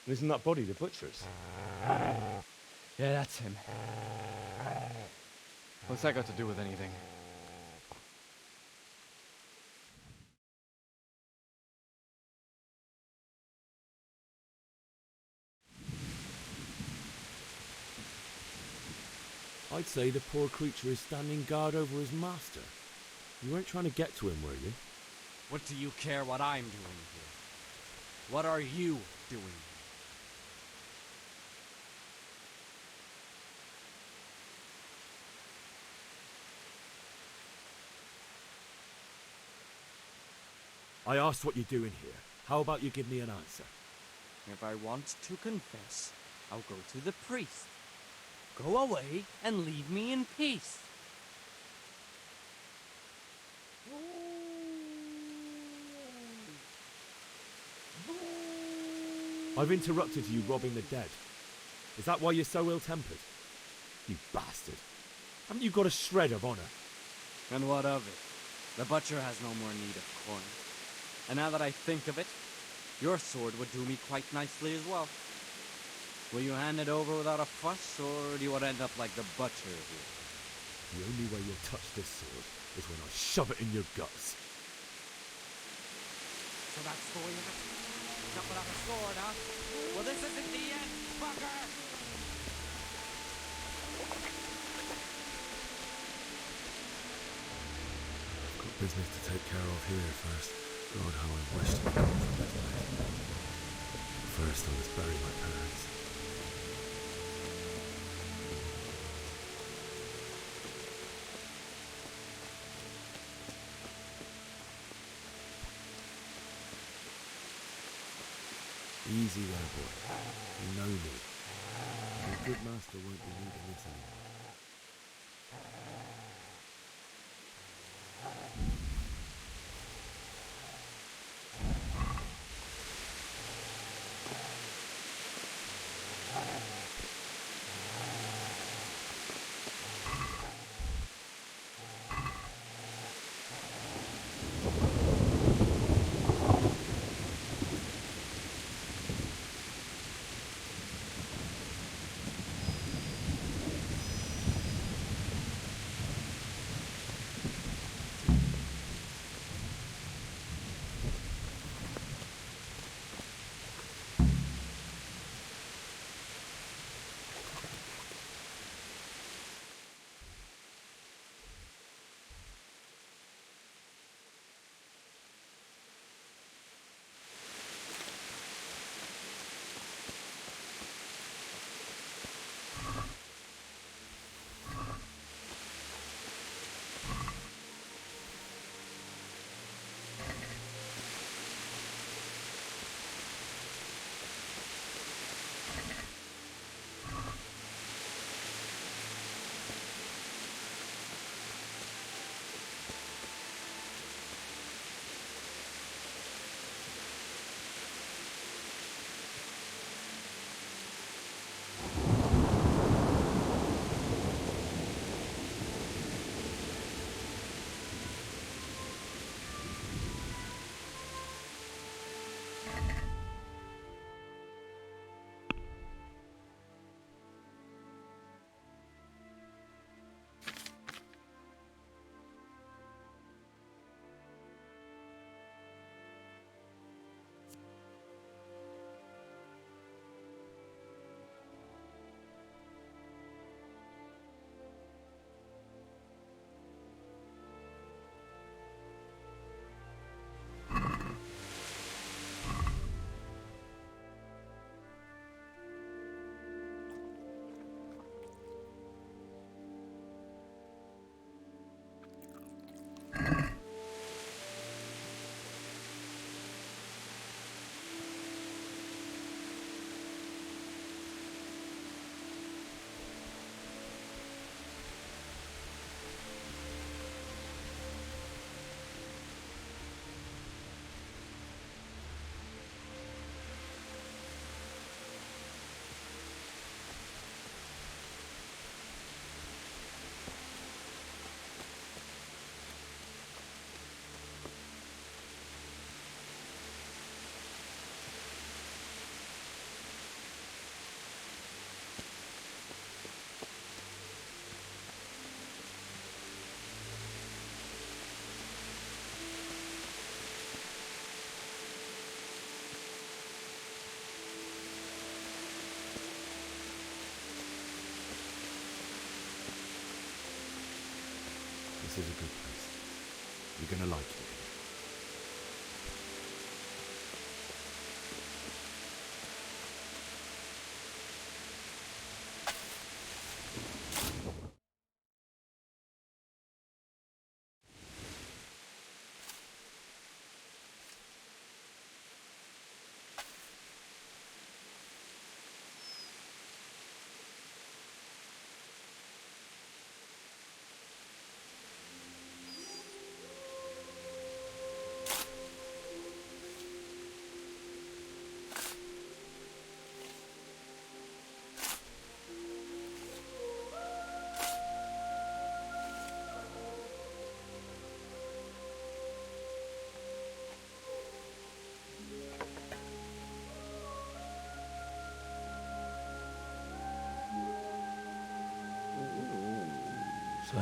And isn't that body the butcher's? Yeah, that's him. What's that got to do with anything? I'd say the poor creature is standing guard over his master. You weren't trying to get to him, were you? What do you care what I'm doing here? What are you doing here? I asked what you're doing here. How about you give me an answer? If I want to confess, I'll go to the priest. Go away and leave me in peace. I've interrupted you robbing the dead. Is that why you're so ill-tempered? You bastard. Haven't you got a shred of honor? And what of it? The butcher has no more need of corn. And now that I think of it, your sword would do me quite nicely as well. Will you hand it over without a fuss, or do you want to end up like the butcher here? The only way you'll touch this sword is when I shove it in your guts. So that's the way of it? Not without a sword, huh? Well, this isn't the end, fucker! Got business to take care of here first. God, how I wish to come from this place. First, I must bury my parents. Easy there, boy. You know me. Your good master won't be needing this anymore. This is a good place. You're gonna like it. So,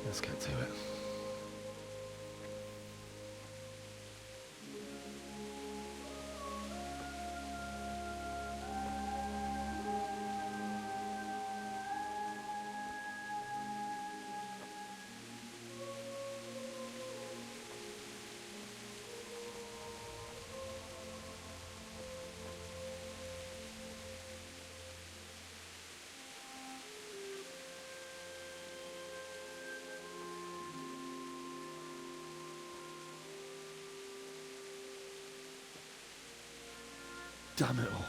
let's get to it. Damn it all.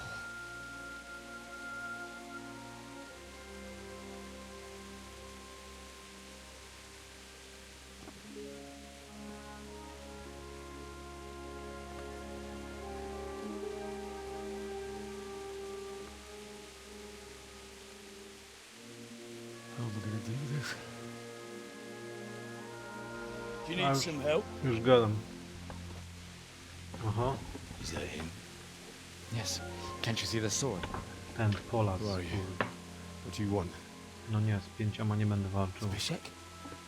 How am I gonna do this? Do you need some help? Już gadam. Aha. Is that him? Yes. Can't you see the sword? Ten Polak. Who are you? What do you want? No nie, z 5 nie będę walczył. Zbyszek?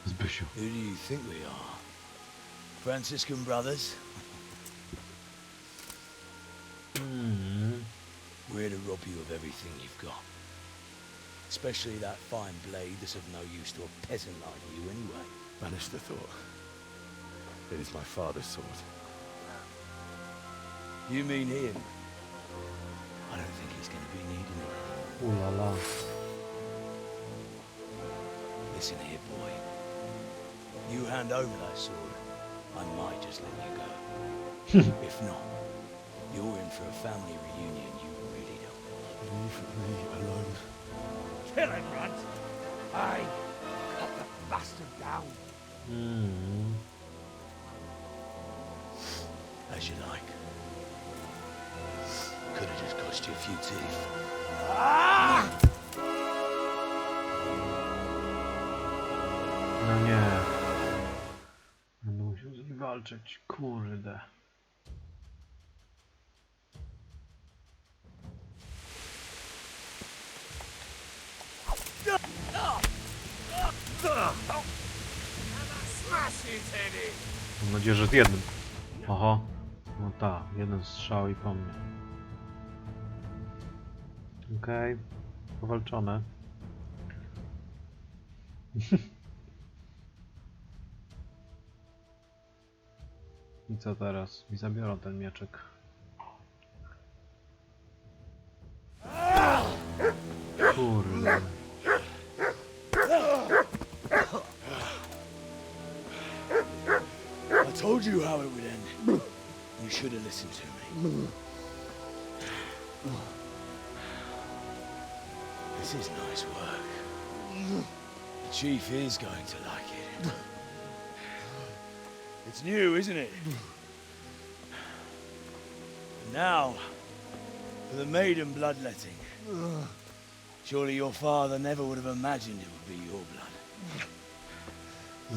Zbysiu. Who do you think we are? Franciscan brothers? We're here to rob you of everything you've got. Especially that fine blade that's of no use to a peasant like you anyway. Banish the thought. It is my father's sword. You mean him? I don't think he's going to be needing it. Ooh la la. Listen here, boy. You hand over that sword, I might just let you go. If not, you're in for a family reunion you really don't want. Leave me alone. Kill him, Runt! Aye, cut the bastard down. As you like. Could have just cost you a few teeth. No nie. Będę musiał z nim walczyć. Kurde. Mam nadzieję, że z jednym. Oho. No tak, jeden strzał i po mnie. Okej. Powalczone. I co teraz? Mi zabiorą ten mieczek. Kurde. I told you how it would end. You should have listened to me. This is nice work. The chief is going to like it. It's new, isn't it? Now, for the maiden bloodletting. Surely your father never would have imagined it would be your blood.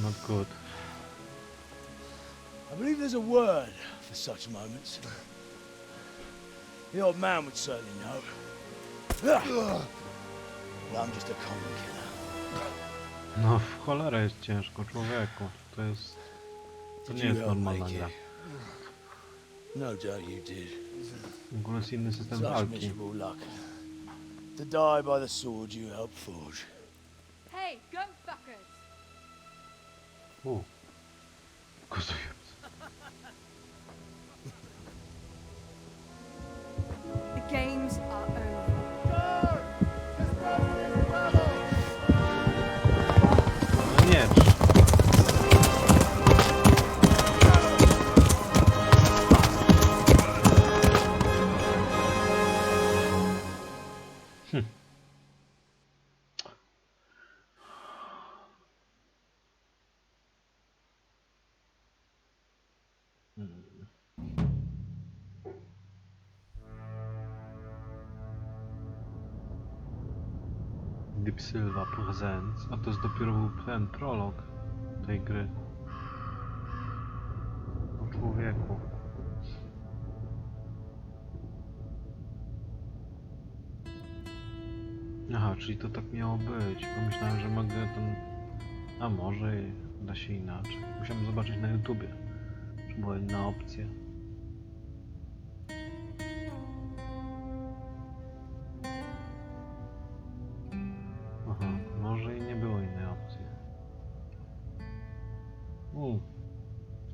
Not good. I believe there's a word for such moments. The old man would certainly know. But I'm just a common killer. No w cholerę jest ciężko, człowieku. To nie jest normalna gra. No doubt you did. W ogóle jest inny system Such walki. miserable luck. To die by the sword you helped forge. Hey, gun fuckers! Kozując. The games are over. No nie. Deep Silva Presents, a to jest dopiero był ten prolog tej gry. O człowieku. Aha, czyli to tak miało być. Pomyślałem, że mogę ten... A może i da się inaczej. Musiałem zobaczyć na YouTubie, czy była inna opcja. Aha, może i nie było innej opcji.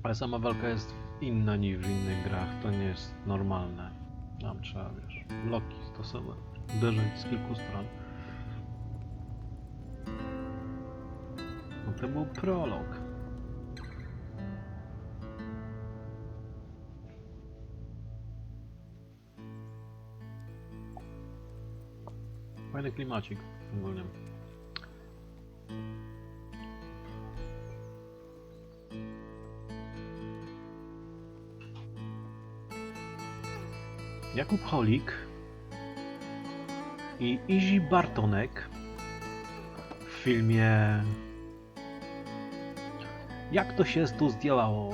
Ale sama walka jest inna niż w innych grach, to nie jest normalne. Tam trzeba, wiesz, bloki stosować, uderzać z kilku stron. No to był prolog. Fajny klimacik ogólnie. Jakub Holik i Izzy Bartonek w filmie Jak to się tu zdziałało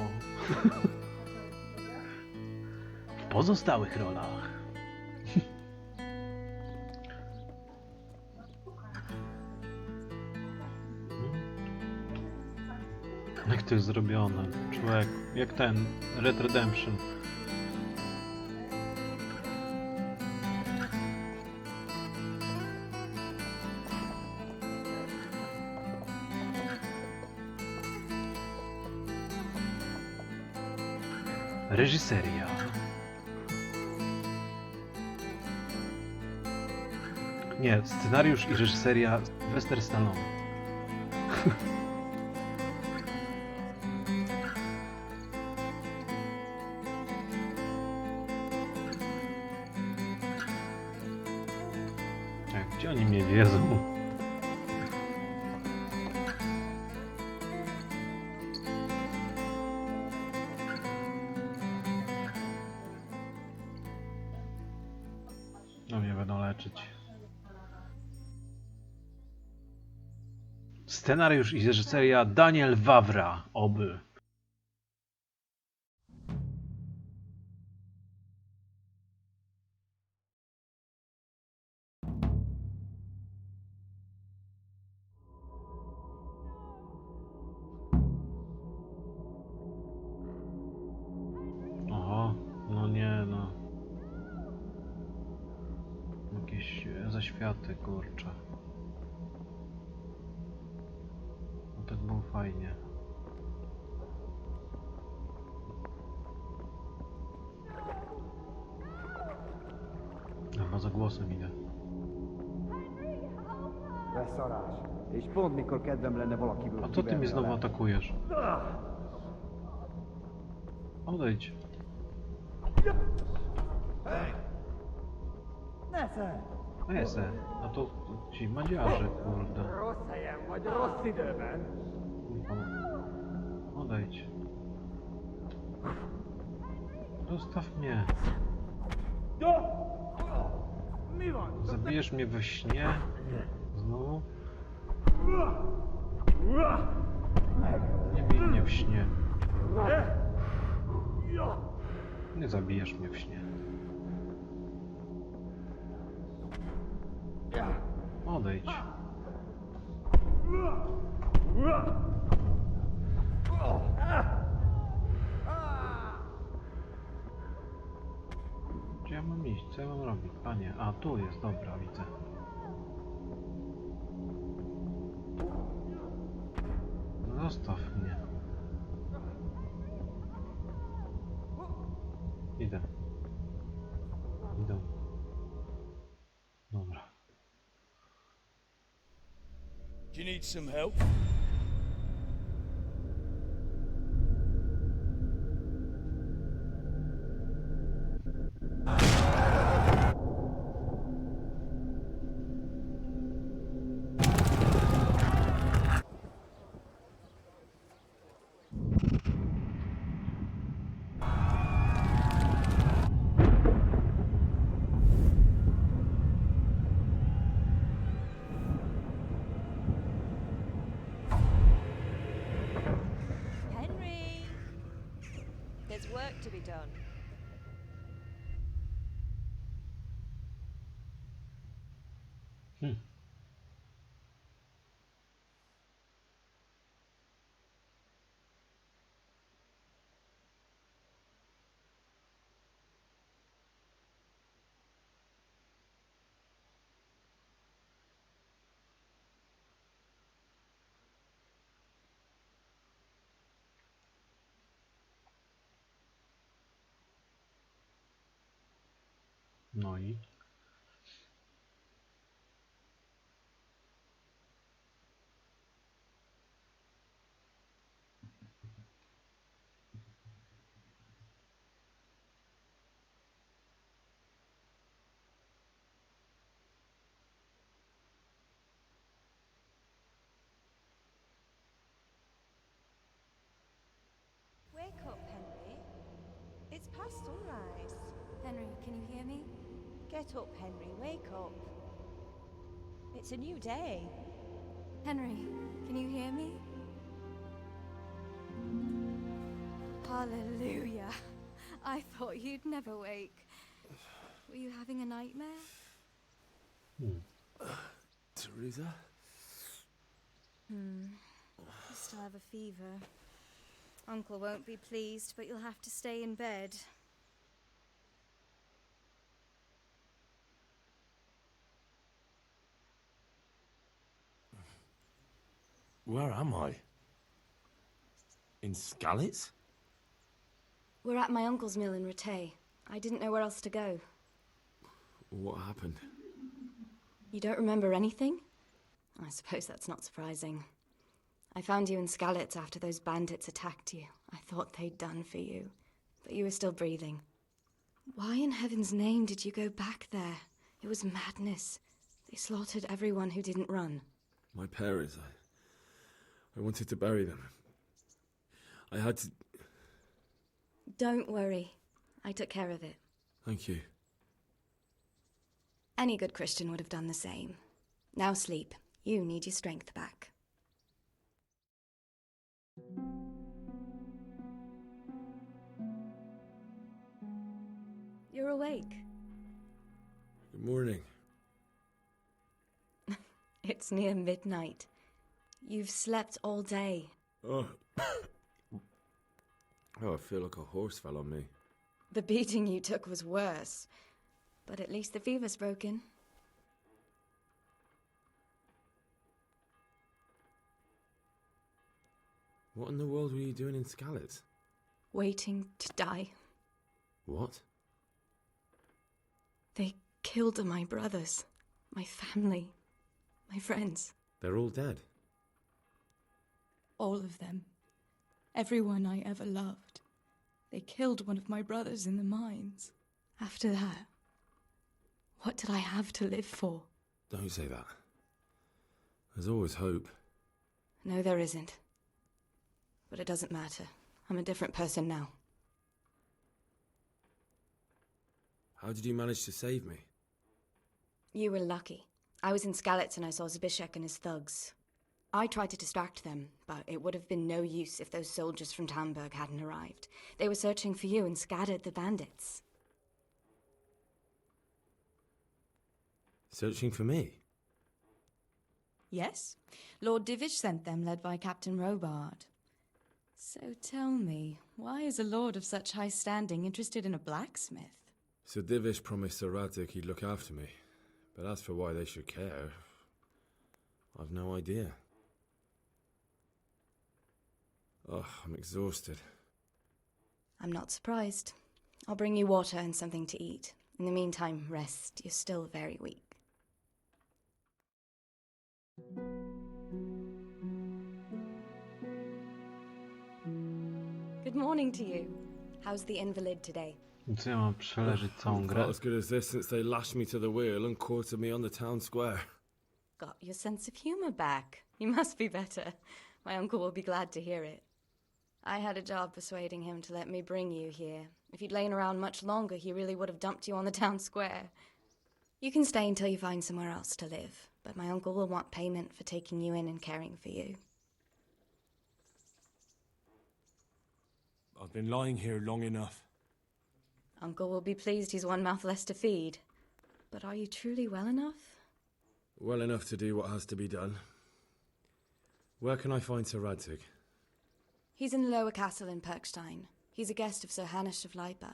w pozostałych rolach. Jak to jest zrobione, człowiek, jak ten Red Redemption. Reżyseria. Nie, scenariusz i reżyseria Sylvester Stallone. Gdzie oni mnie wiedzą? No mnie będą leczyć. Scenariusz i reżyseria Daniel Wawra, oby. Oho, no nie no. Jakieś zaświaty, kurczę. No tak było fajnie. Chyba za głosem idę. A co ty mnie znowu atakujesz? Odejdź. Nese, a to ci madziarze, kurde. Odejdź. Zostaw mnie. Zabijesz mnie we śnie? Znowu? Nie bij mnie w śnie. Nie zabijesz mnie w śnie. Odejdź. ja mam robić? Panie, a tu jest, dobra, widzę. Zostaw mnie. Idę. Idę. Dobra. Do you need some help? Henry! There's work to be done. No i... Wake up, Henry. It's past sunrise. Henry, can you hear me? Get up, Henry. Wake up. It's a new day. Henry, can you hear me? Hallelujah. I thought you'd never wake. Were you having a nightmare? Teresa? You still have a fever. Uncle won't be pleased, but you'll have to stay in bed. Where am I? In Skalitz? We're at my uncle's mill in Rattay. I didn't know where else to go. What happened? You don't remember anything? I suppose that's not surprising. I found you in Skalitz after those bandits attacked you. I thought they'd done for you, but you were still breathing. Why in heaven's name did you go back there? It was madness. They slaughtered everyone who didn't run. My parents, I wanted to bury them. I had to... Don't worry. I took care of it. Thank you. Any good Christian would have done the same. Now sleep. You need your strength back. You're awake. Good morning. It's near midnight. You've slept all day. Oh. Oh, I feel like a horse fell on me. The beating you took was worse. But at least the fever's broken. What in the world were you doing in Skalitz? Waiting to die. What? They killed my brothers, my family, my friends. They're all dead. All of them. Everyone I ever loved. They killed one of my brothers in the mines. After that, what did I have to live for? Don't say that. There's always hope. No, there isn't. But it doesn't matter. I'm a different person now. How did you manage to save me? You were lucky. I was in Skalitz and I saw Zbyszek and his thugs. I tried to distract them, but it would have been no use if those soldiers from Tamburg hadn't arrived. They were searching for you and scattered the bandits. Searching for me? Yes. Lord Divish sent them, led by Captain Robard. So tell me, why is a lord of such high standing interested in a blacksmith? Sir Divish promised Sir Radzik he'd look after me, but as for why they should care, I've no idea. Oh, I'm exhausted. I'm not surprised. I'll bring you water and something to eat. In the meantime, rest. You're still very weak. Good morning to you. How's the invalid today? Co ja mam przeleżeć całą grę? Felt as good as this since they lashed me to the wheel and quartered me on the town square. Got your sense of humor back. You must be better. My uncle will be glad to hear it. I had a job persuading him to let me bring you here. If you'd lain around much longer, he really would have dumped you on the town square. You can stay until you find somewhere else to live, but my uncle will want payment for taking you in and caring for you. I've been lying here long enough. Uncle will be pleased he's one mouth less to feed. But are you truly well enough? Well enough to do what has to be done. Where can I find Sir Radzik? He's in the lower castle in Perkstein. He's a guest of Sir Heniek of Leipa.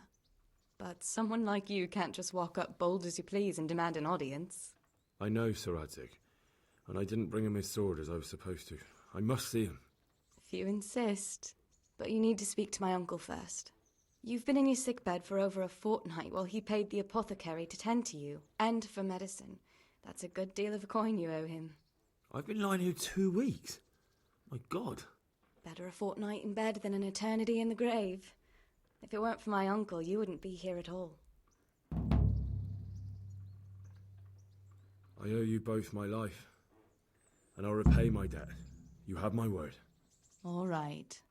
But someone like you can't just walk up bold as you please and demand an audience. I know Sir Radzik, and I didn't bring him his sword as I was supposed to. I must see him. If you insist. But you need to speak to my uncle first. You've been in your sickbed for over a fortnight while he paid the apothecary to tend to you, and for medicine. That's a good deal of coin you owe him. I've been lying here 2 weeks. My God. Better a fortnight in bed than an eternity in the grave. If it weren't for my uncle, you wouldn't be here at all. I owe you both my life, and I'll repay my debt. You have my word. All right.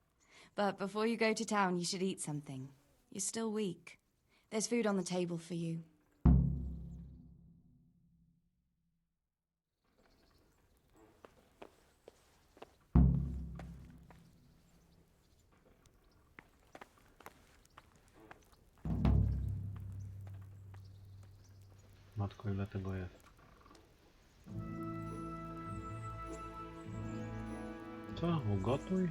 But before you go to town, you should eat something. You're still weak. There's food on the table for you. Matko, ile tego jest? Co? Ugotuj?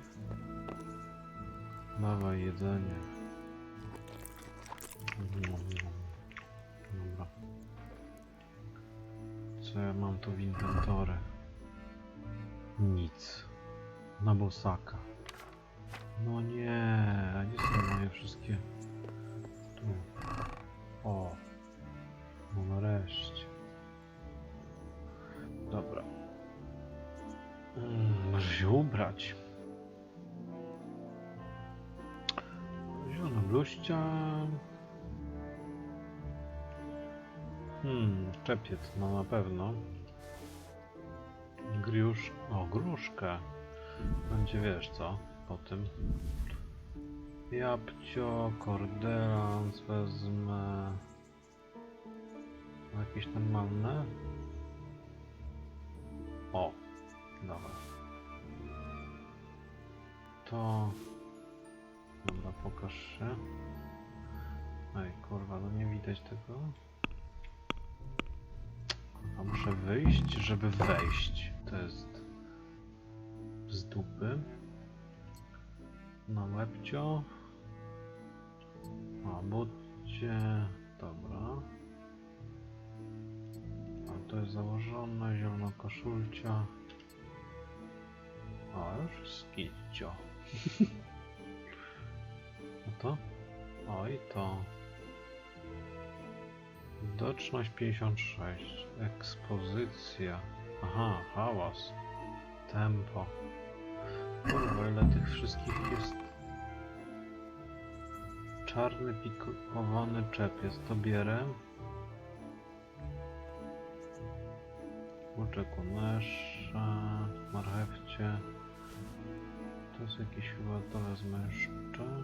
Dawaj jedzenie. Dobra. Co ja mam tu w inwentory? Nic. Na bosaka. No nie, a gdzie są moje wszystkie? Tu. O. No nareszcie. Dobra. Może się ubrać. Zielona bluźcia. Czepiec, no na pewno. Gruszkę. Będzie, wiesz co, po tym. Jabłcio, kordelans wezmę. Jakieś tam manne? O, dobra. To... Dobra, pokaż się. Ej, kurwa, no nie widać tego. Kurwa, muszę wyjść, żeby wejść. To jest... z dupy. Na łebcio. A, bucie... Dobra. A to jest założone, zielona koszulcia. O, już skidcio. A to? O, i to. Widoczność 56. Ekspozycja. Aha, hałas. Tempo. Kurwa, ile tych wszystkich jest. Czarny pikowany czepiec. To bierę. Łuczek unesza. Marchewcie. To jest jakiś chyba, to wezmę jeszcze.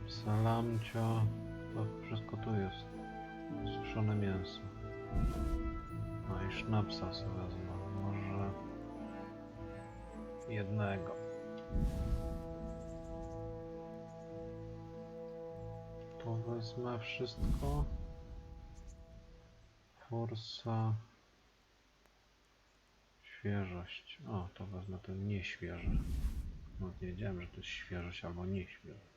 Salamcio. To wszystko tu jest. Suszone mięso. No i sznapsa sobie wezmę. Może jednego. To wezmę wszystko. Forsa. Świeżość. O, to wezmę ten nieświeży. No nie wiedziałem, że to jest świeżość albo nieświeży.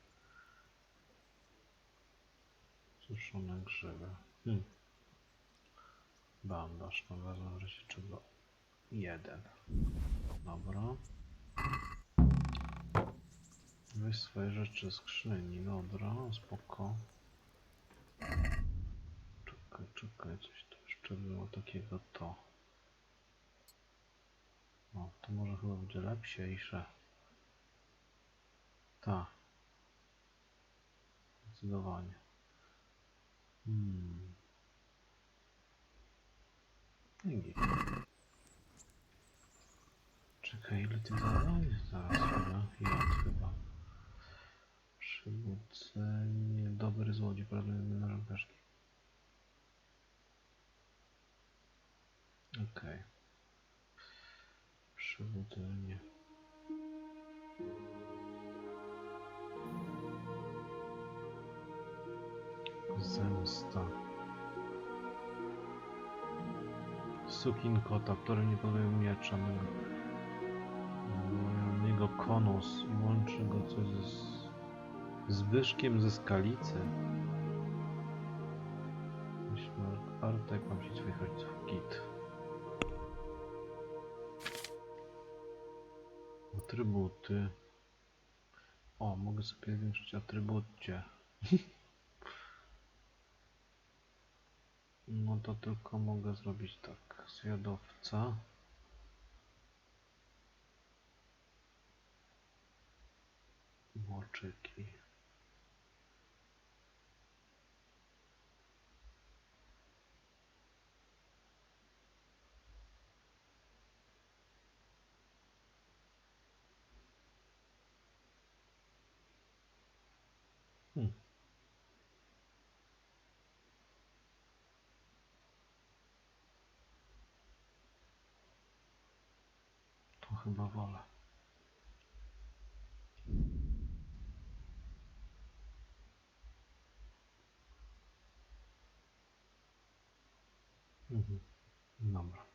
Suszone grzyby. Bandaż, no wezmę w razie czego. 1. Dobra. Weź swoje rzeczy z skrzyni, dobra, spoko. Czekaj, coś tu jeszcze było takiego to. O, to może chyba będzie lepsiejsze. Tak. Zdecydowanie. Czekaj, ile tych zadań? Zaraz chwilę. Chyba. Przybudzenie. Dobry złodziej. Pracujemy na rąbeczki. Okej. Przybudzenie. Zemsta. Sukin kota, który nie podaje miecza. Jego konus i łączy go coś z Zbyszkiem ze Skalicy. Myślę, Artek mam się swoich rodziców. Git. Atrybuty. O, mogę sobie zwiększyć atrybucie. No to tylko mogę zrobić tak. Zwiadowca. Moczyki. To chyba wolę. Dobra.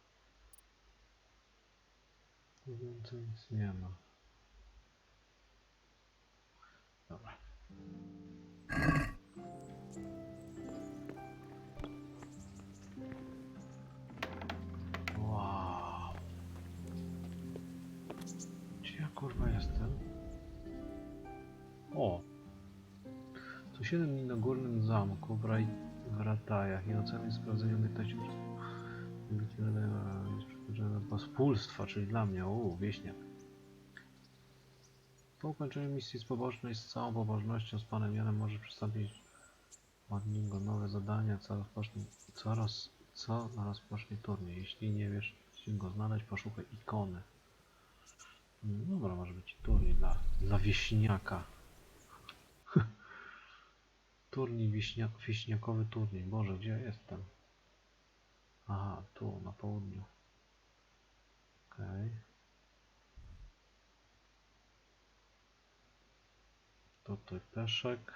Więcej nic nie ma. Dobra. Wow. Gdzie ja kurwa jestem? O! Co 7 dni na górnym zamku w Ratajach i ocenę sprawdzenia umiejętności pospólstwa, czyli dla mnie, wieśniak. Po ukończeniu misji z pobocznej z całą pobożnością z Panem Janem może przystąpić od niego nowe zadania, co rozpocznie turniej. Jeśli nie wiesz, gdzie go znaleźć, poszukaj ikony. Dobra, może być turniej dla wieśniaka. Turniej wieśniakowy turniej. Boże, gdzie ja jestem? Aha, tu, na południu. Okej. Tutaj peszek.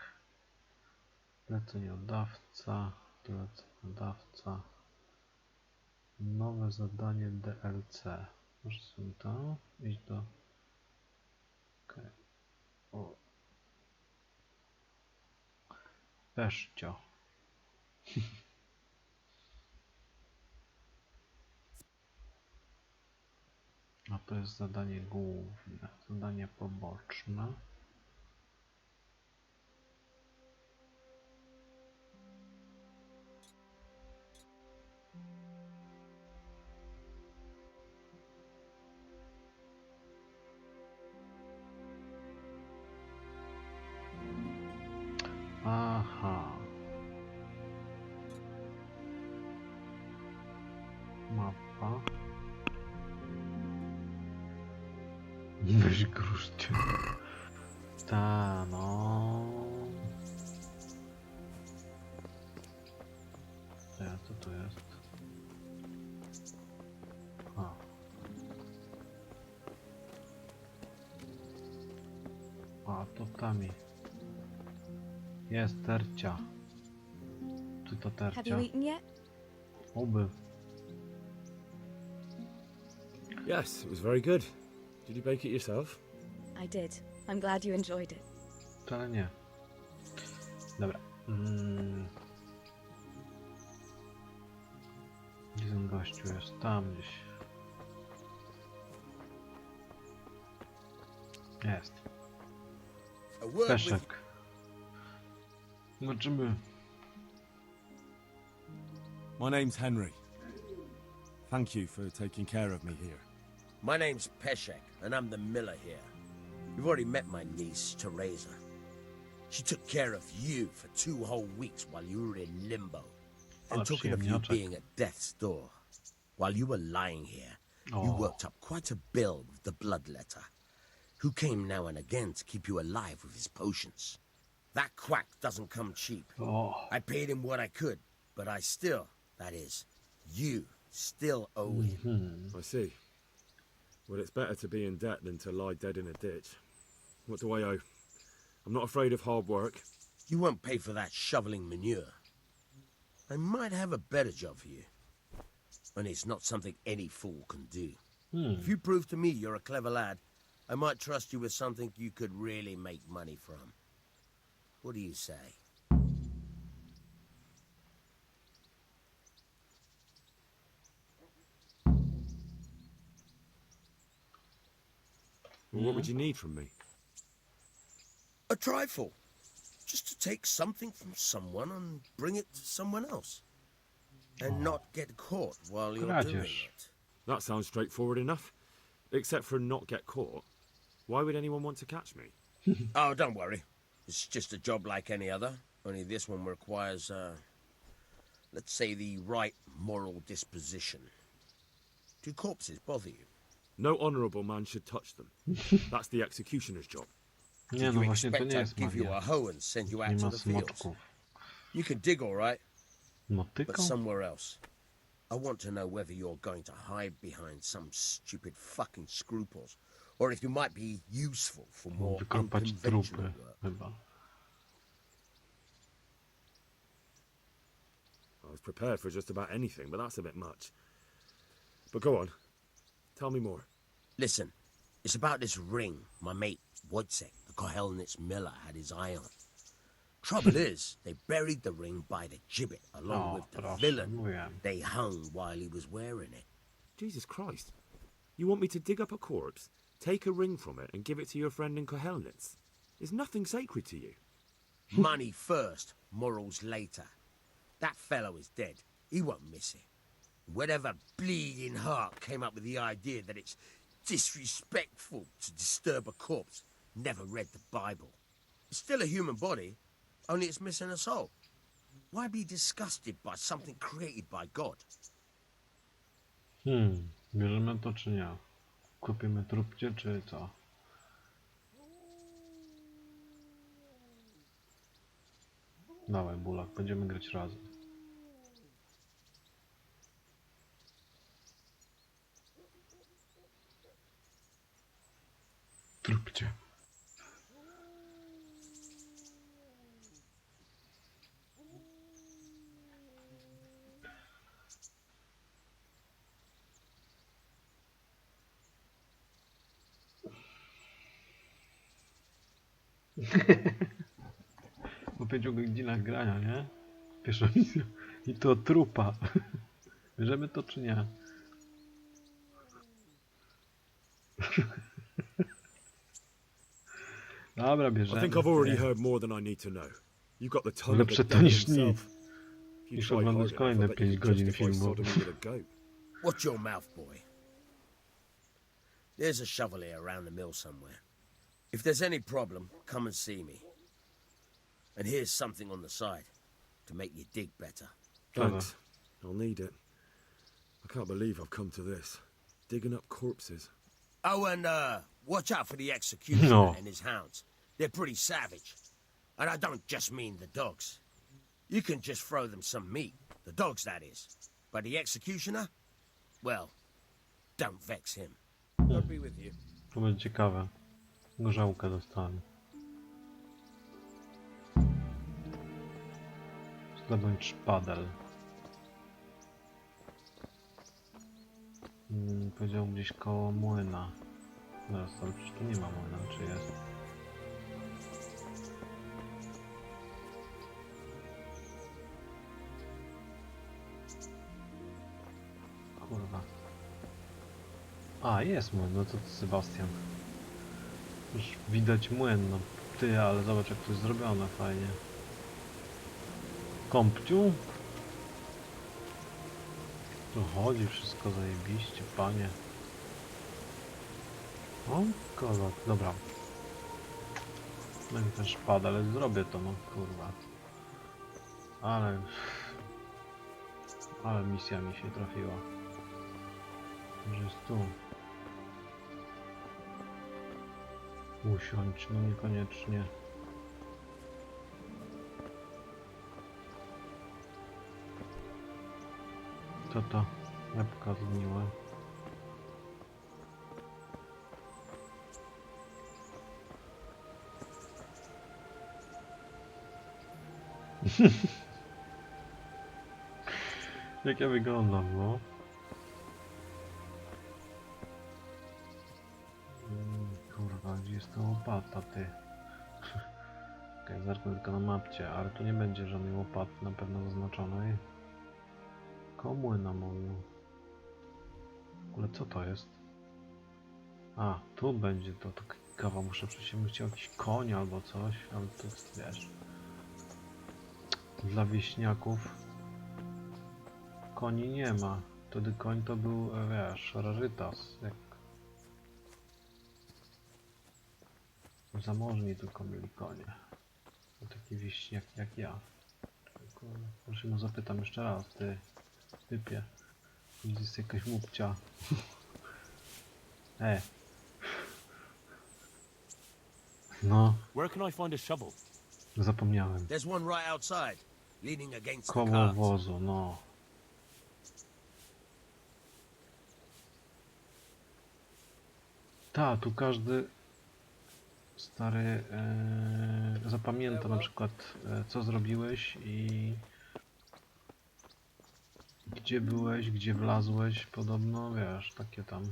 Leceniodawca. Leceniodawca. Nowe zadanie DLC. Może sobie to iść do... Okej. O. Peszcio. A to jest zadanie główne. Zadanie poboczne. Aha. Mapa. Weź gruszcie. Ta, no. Co to jest? A to tami. Jest tercia. Czy to tercia? Have you eaten yet? Oby. Yes, it was very good. Did you bake it yourself? I did. I'm glad you enjoyed it. Wcale nie. Dobra. gościu jest? Tam gdzieś. Jest. Peszek. Zobaczymy. My name's Henry. Thank you for taking care of me here. My name's Peshek, and I'm the miller here. You've already met my niece, Teresa. She took care of you for 2 whole weeks while you were in limbo. And talking of you being at death's door, while you were lying here, you worked up quite a bill with the bloodletter, who came now and again to keep you alive with his potions. That quack doesn't come cheap. I paid him what I could, but I still, that is, you still owe him. I see. Well, it's better to be in debt than to lie dead in a ditch. What do I owe? I'm not afraid of hard work. You won't pay for that shoveling manure. I might have a better job for you. And it's not something any fool can do. If you prove to me you're a clever lad, I might trust you with something you could really make money from. What do you say? Well, what would you need from me? A trifle. Just to take something from someone and bring it to someone else. And not get caught while you're doing it. That sounds straightforward enough. Except for not get caught. Why would anyone want to catch me? Oh, don't worry. It's just a job like any other. Only this one requires, let's say, the right moral disposition. Do corpses bother you? No honourable man should touch them. That's the executioner's job. Do you expect I'd give you a hoe and send you out to the fields? You can dig all right, but somewhere else. I want to know whether you're going to hide behind some stupid fucking scruples, or if you might be useful for more unconventional work. I was prepared for just about anything, but that's a bit much. But go on. Tell me more. Listen, it's about this ring my mate Wojciech, the Kohelnitz miller, had his eye on. Trouble is, they buried the ring by the gibbet along with the villain they hung while he was wearing it. Jesus Christ. You want me to dig up a corpse, take a ring from it, and give it to your friend in Kohelnitz? Is nothing sacred to you? Money first, morals later. That fellow is dead. He won't miss it. Whatever bleeding heart came up with the idea that it's disrespectful to disturb a corpse never read the Bible. It's still a human body, only it's missing a soul. Why be disgusted by something created by God? Bierzemy to czy nie? Kupimy trupcie czy co? Dawaj, Bulak, będziemy grać razem. Trupcie. Po 5 godzinach grania, nie? Pierwsza misja. I to trupa. Bierzemy to czy nie? Dobra, bierzemy. I think I've already heard more than I need to know. You got the tongue of the Lepsze to devil niż nic. himself. Niż oglądać kolejne 5 godzin filmu. Watch your mouth, boy. There's a shovel here around the mill somewhere. If there's any problem, come and see me. And here's something on the side to make you dig better. Thanks. I'll need it. I can't believe I've come to this. Digging up corpses. Oh, and watch out for the executioner and his hounds. They're pretty savage. And I don't just mean the dogs. You can just throw them some meat. The dogs, that is. But the executioner? Well, don't vex him. I'll be with you. To będzie ciekawe. Gorzałkę dostałem. Zdobądź szpadel. Powiedział gdzieś koło młyna. Zaraz, ale przecież tu nie ma młyna, czy jest? kurwa. A, jest młyn, no to Sebastian. Już widać młyn, no ty, ale zobacz jak to jest zrobione fajnie. Kompciu? Tu chodzi wszystko zajebiście, panie. O, kolor, dobra. No i ten szpad, ale zrobię to, no kurwa. Ale misja mi się trafiła. Że jest tu. Usiądź, no niekoniecznie. Co to? Jabłka zgniłe. Jak ja wyglądam, no? Kurwa, gdzie jest ta łopata, ty? Okej, zerknę tylko na mapcie, ale tu nie będzie żadnej łopaty na pewno zaznaczonej. Komu na mówił? W ogóle co to jest? A, tu będzie to kawa, muszę przecież chciał jakiś koń albo coś, ale to jest, wiesz... Dla wieśniaków koni nie ma. Wtedy koń to był, wiesz, rarytas. Jak zamożni tylko mieli konie. To taki wieśniak jak ja. Może mu zapytam jeszcze raz, ty typie. Jest jakaś łupcia. No. Where can I find a shovel? Zapomniałem. There's one right outside, leaning against the Koło cart. wozu, no. Ta, tu każdy stary zapamięta na przykład co zrobiłeś i gdzie byłeś, gdzie wlazłeś, podobno, wiesz, takie tam.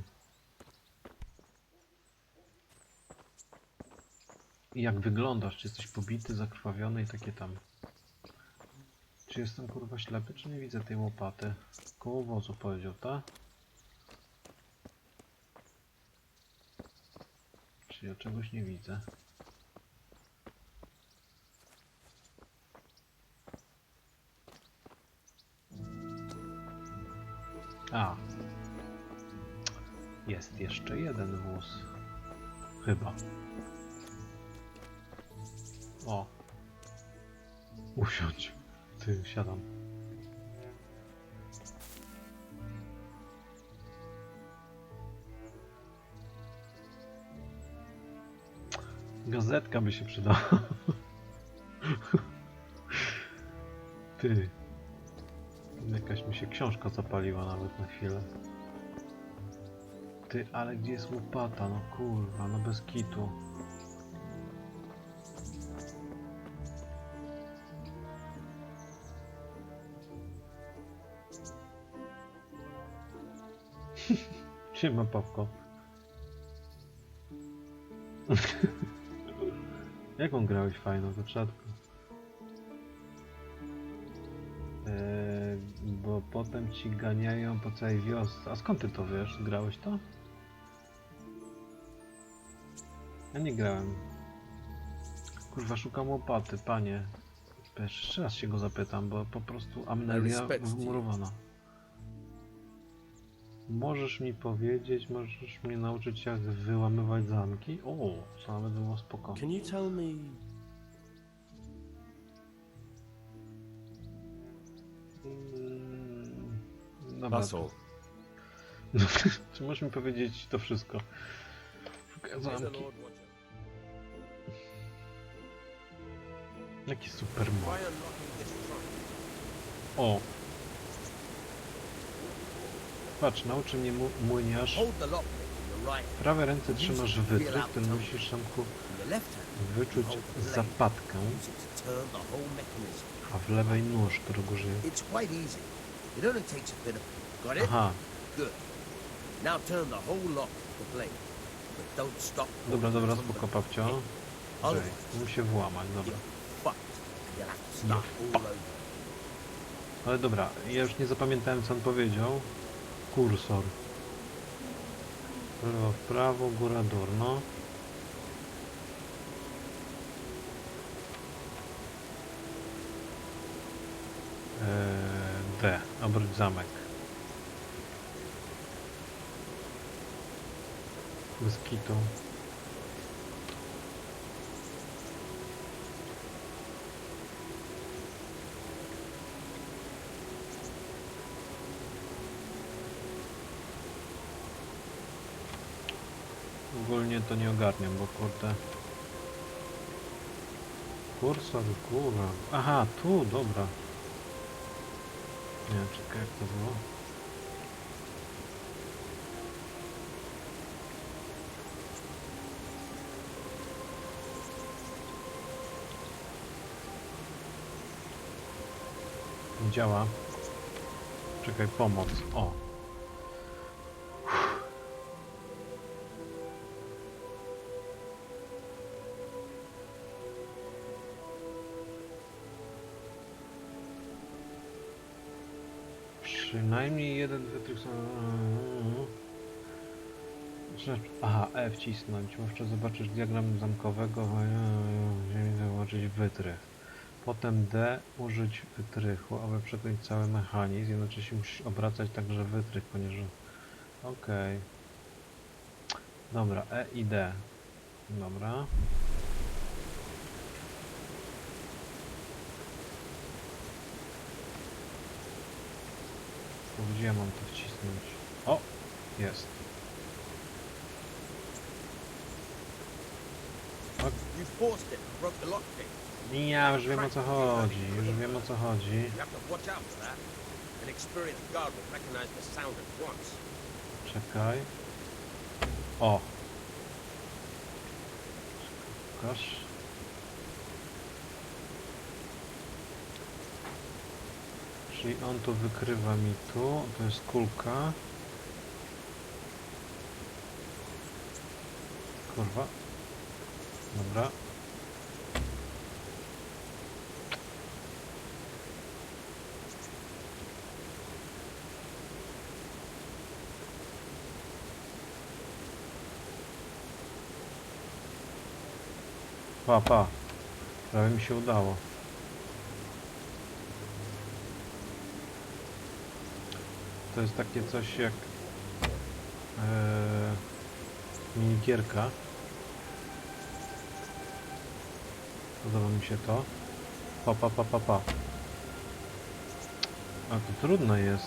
I jak wyglądasz, czy jesteś pobity, zakrwawiony i takie tam. Czy jestem kurwa ślepy, czy nie widzę tej łopaty? Koło wozu powiedział, tak? Czy ja czegoś nie widzę? A. Jest jeszcze jeden wóz. Chyba. O. Usiądź. Ty, siadam. Gazetka by się przydała. Ty. Jakaś mi się książka zapaliła nawet na chwilę. Ty, ale gdzie jest łopata? No kurwa, no bez kitu. Siema, Pawko. Jaką grałeś fajną, to czatko? Bo potem ci ganiają po całej wiosce. A skąd ty to wiesz? Grałeś to? Ja nie grałem. Kurwa, szukam łopaty, panie. Jeszcze raz się go zapytam, bo po prostu amnezja wmurowana. Możesz mi powiedzieć, możesz mnie nauczyć jak wyłamywać zamki? O, co nawet było spoko. Can you tell me... Dobra. Czy możesz mi powiedzieć to wszystko? Szukaj zamki. Jaki super mod. O! Patrz, nauczy mnie młyniarz. W prawej ręce trzymasz wytrych, ten musisz samku wyczuć zapadkę, a w lewej nóż, którego użyję. Aha. Dobra, dobra, spoko, papcio. Muszę się włamać, dobra. Ale dobra, ja już nie zapamiętałem, co on powiedział. kursor? Lewo, w prawo, góra, dół, no. D. Obróć zamek. Bez kitu. Ogólnie to nie ogarniam, bo kurde... Kursor, góra... Aha, tu, dobra. Nie, czekaj, jak to było? Nie działa. Czekaj, pomoc. O. Przynajmniej jeden wytrych... Aha, E wcisnąć. Muszę zobaczyć diagram zamkowego. Zobaczyć wytrych. Potem D użyć wytrychu, aby przekręcić cały mechanizm. Jednocześnie musisz obracać także wytrych, ponieważ... Okej. Dobra, E i D. Dobra. Gdzie ja mam to wcisnąć? O! Jest. Tak. Nie, już wiem o co chodzi. Już wiem o co chodzi. Czekaj. O! Pokaż. Czyli on tu wykrywa mi tu, to jest kulka. Kurwa. Dobra. Pa. Prawie mi się udało. To jest takie coś jak minigierka. Podoba mi się to. Pa. A to trudne jest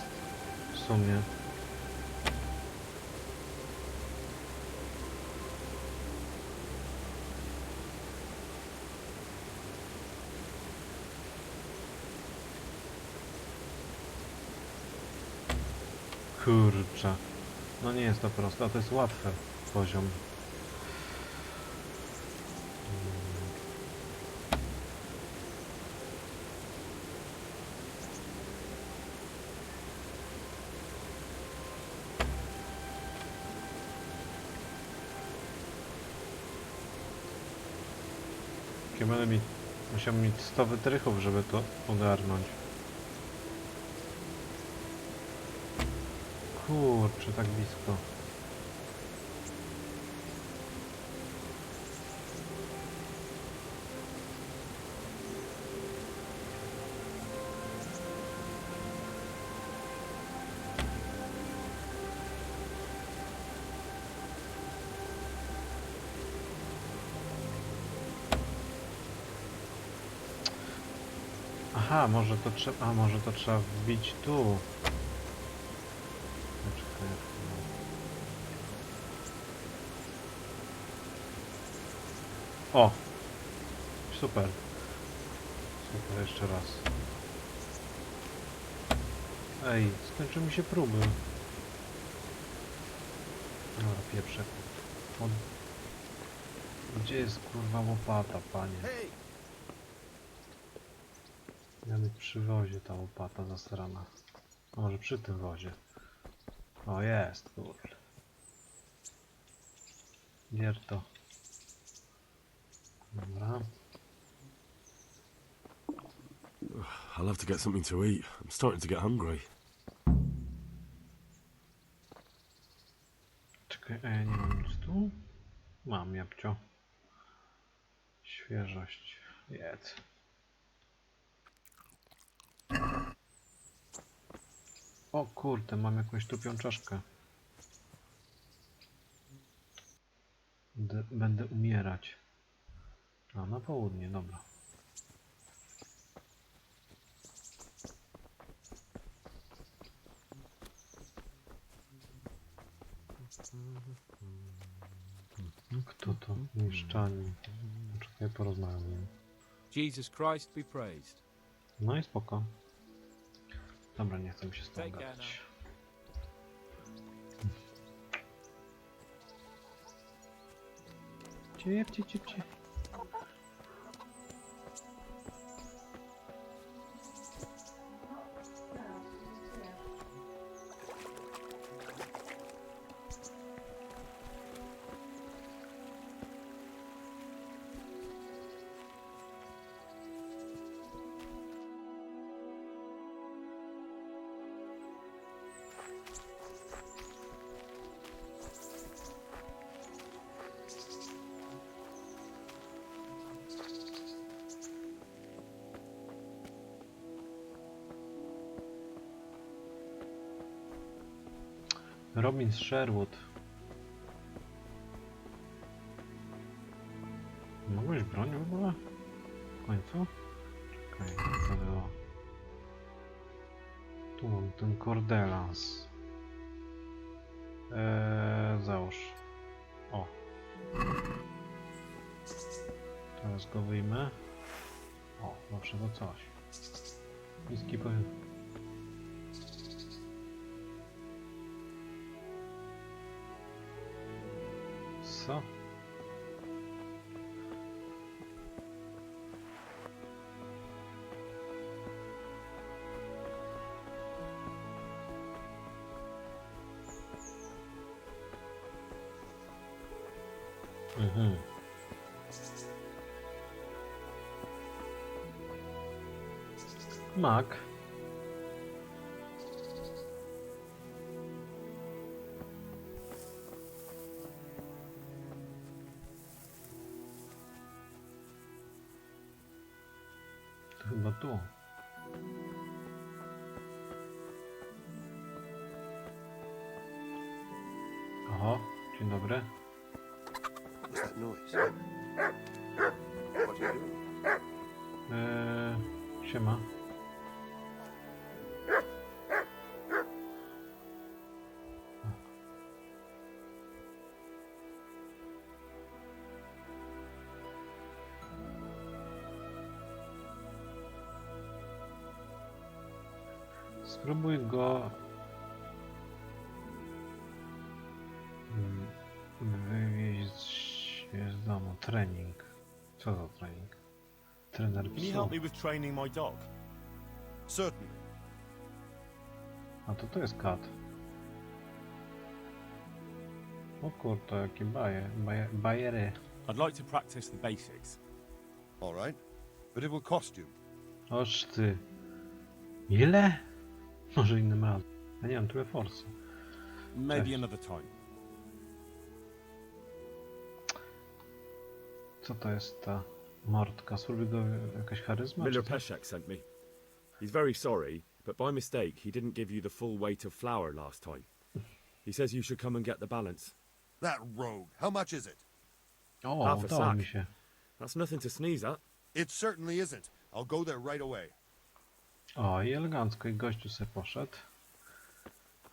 w sumie. Kurczę. No nie jest to proste, a to jest łatwy poziom. Musiał mieć 100 wytrychów, żeby to ogarnąć. Kurczę, tak blisko. Aha, może to trzeba... A, może to trzeba wbić tu. Poczekaj, o! Super. Super, jeszcze raz. Ej, skończy mi się próby. Dobra, pieprzę. Gdzie jest kurwa łopata, panie? Miała być przy wozie ta łopata zasrana. Może przy tym wozie. O, jest, kurde. Bier to. Dobra. I'll have to get something to eat. I'm starting to get hungry. nie mam nic tu. Mam jabłcio. Świeżość. Jedz. O kurde, mam jakąś tupią czaszkę. Będę umierać. A, na południe, dobra. Kto to? Mieszczanie. Czekaj, porozmawiam z nim. Jesus Christ be praised. No i spoko. Dobra, nie chcę mi się z tą gadać. Ciep. Robin z Sherwood. Mogłeś broń w ogóle? W końcu? Czekaj, co to było? Tu mam ten kordelans. Załóż. O. Teraz go wyjmę. O, zawsze to coś. Niski powiem. Co? Mak. To chyba tu. Oho, dzień dobry. What's that noise? What are you doing? Siema. Spróbuj go wywieźć z domu. Trening. Co za trening? Trener Can you help psu. me with training my dog? Certainly. A to jest kat. O kurde, jakie bajery. I'd like to practice the basics. All right, but it will cost you. Oż ty. Ile? Może innym razem. Ja nie mam tyle forsy. Maybe another time. Co to jest ta mordka? Spróbuj go jakaś charyzma? Miller Peszek sent me. He's very sorry, but by mistake he didn't give you the full weight of flour last time. He says you should come and get the balance. That rogue. How much is it? O, Half a udało sack. mi się. That's nothing to sneeze at. It certainly isn't. I'll go there right away. O, i elegancko, i gościu se poszedł.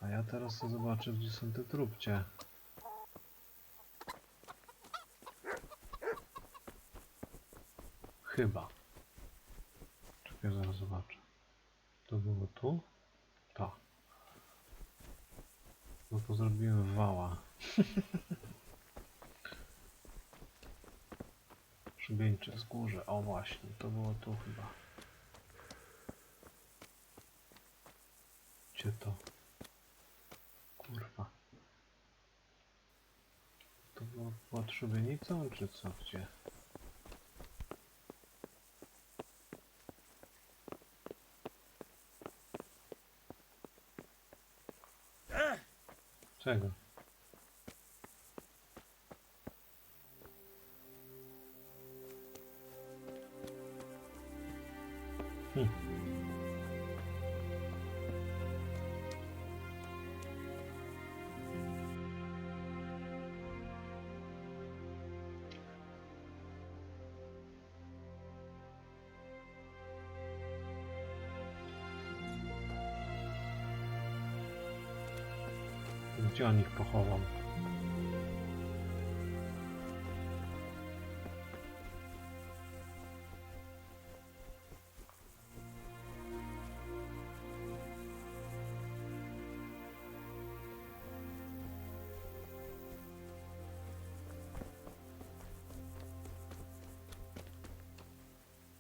A ja teraz chcę zobaczyć, gdzie są te trupcie. Chyba. Czekaj, zaraz zobaczę. To było tu? To. No to zrobiłem wała. Szubieńcze wzgórze. O właśnie, to było tu chyba. Gdzie to? Kurwa. To było pod szubienicą, czy co? Gdzie? Czego? Gdzie on ich pochował?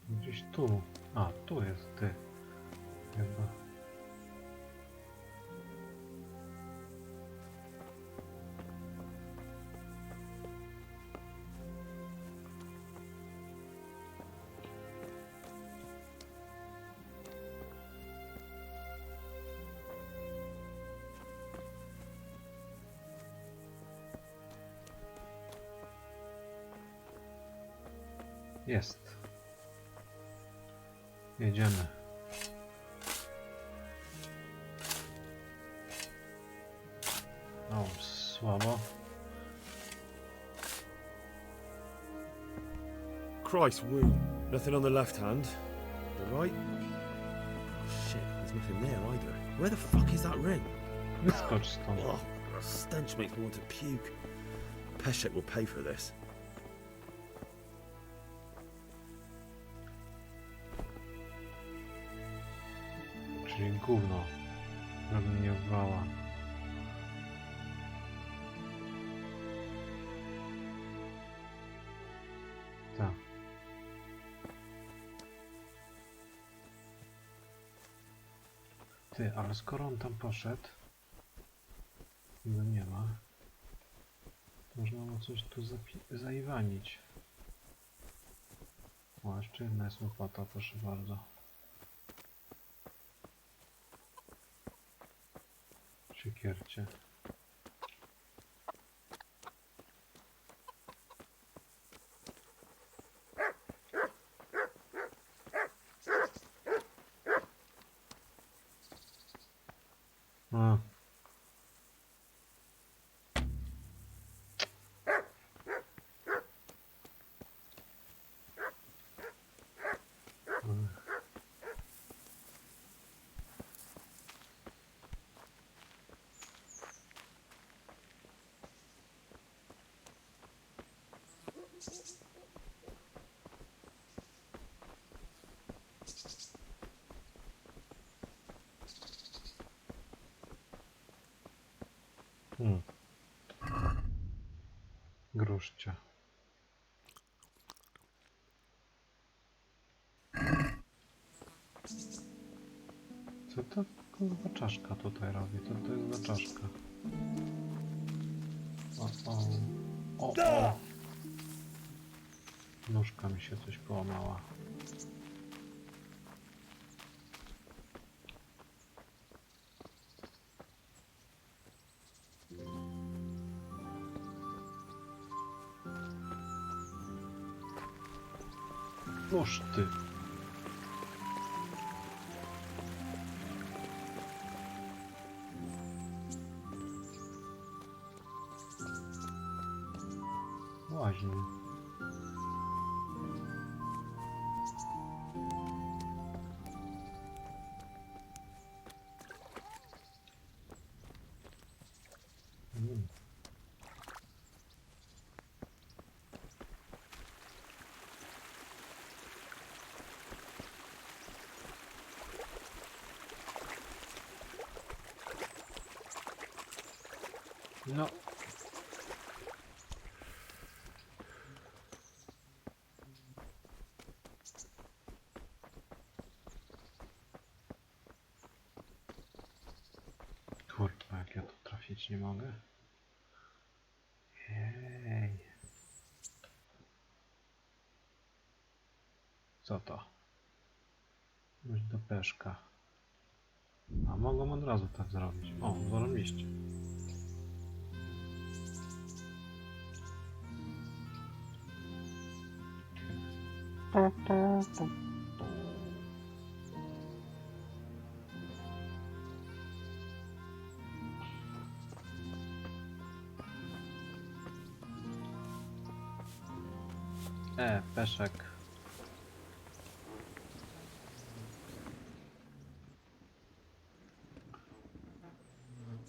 Gdzieś tu. A, tu jest ty. Chyba. Jest. Jedziemy. O, słabo. Christ, woo. Nothing on the left hand. The right? Oh, shit, there's nothing there either. Where the fuck is that ring? Wyskocz stąd. Oh, the stench makes me want to puke. Peszek will pay for this. Czyli gówno. Żeby mnie wwała. Tak. Ty, ale skoro on tam poszedł, go nie ma, to można mu coś tu zaiwanić. O, jeszcze jedna jest łopata, proszę bardzo. Siekiercie. A. Gruszcie. Co to kurwa czaszka tutaj robi? Co to jest za czaszka? O. Nóżka mi się coś połamała. Noż ty. Łaźnie. No. Kurwa, jak ja tu trafić nie mogę. Jej. Co to? Już do peszka. A mogą od razu tak zrobić. O, zarobiście. Peszek.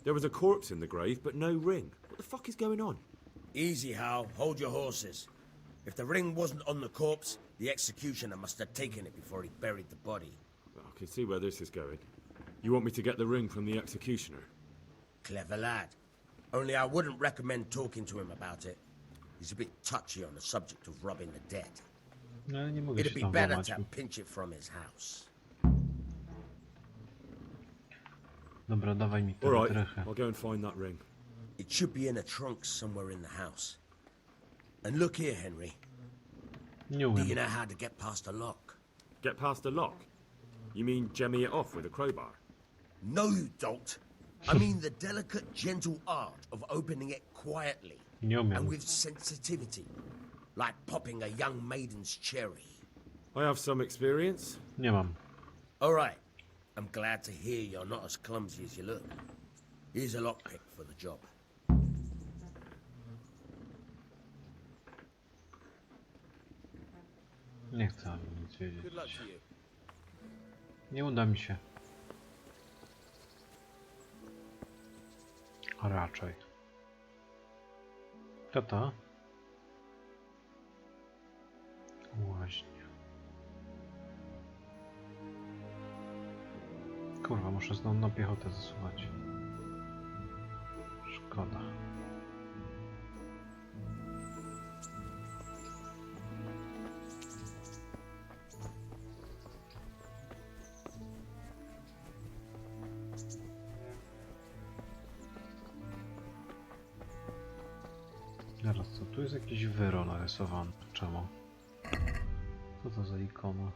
There was a corpse in the grave, but no ring. What the fuck is going on? Easy, Hal. Hold your horses. If the ring wasn't on the corpse, the executioner must have taken it before he buried the body. I can see where this is going. You want me to get the ring from the executioner? Clever lad. Only I wouldn't recommend talking to him about it. He's a bit touchy on the subject of robbing the dead. No, nie mogę It'd się be tam better włamać. to pinch it from his house. Dobra, dawaj mi tę Alright, drechę. I'll go and find that ring. It should be in a trunk somewhere in the house. And look here, Henry. Nie Do umiem. you know how to get past a lock? Get past a lock? You mean jemmy it off with a crowbar? No, you don't. I mean the delicate, gentle art of opening it quietly. Nie umiem. And with sensitivity. Like popping a young maiden's cherry. I have some experience. Nie mam. All right. I'm glad to hear you're not as clumsy as you look. Here's a lockpick for the job. Nie chcę o nim nic wiedzieć. Good luck to you. Nie uda mi się. A raczej. Kto to? Łaźnie. Kurwa, muszę znowu na piechotę zasuwać. Szkoda. Zaraz, co? Tu jest jakiś wyro narysowany. Czemu? Co to za ikona?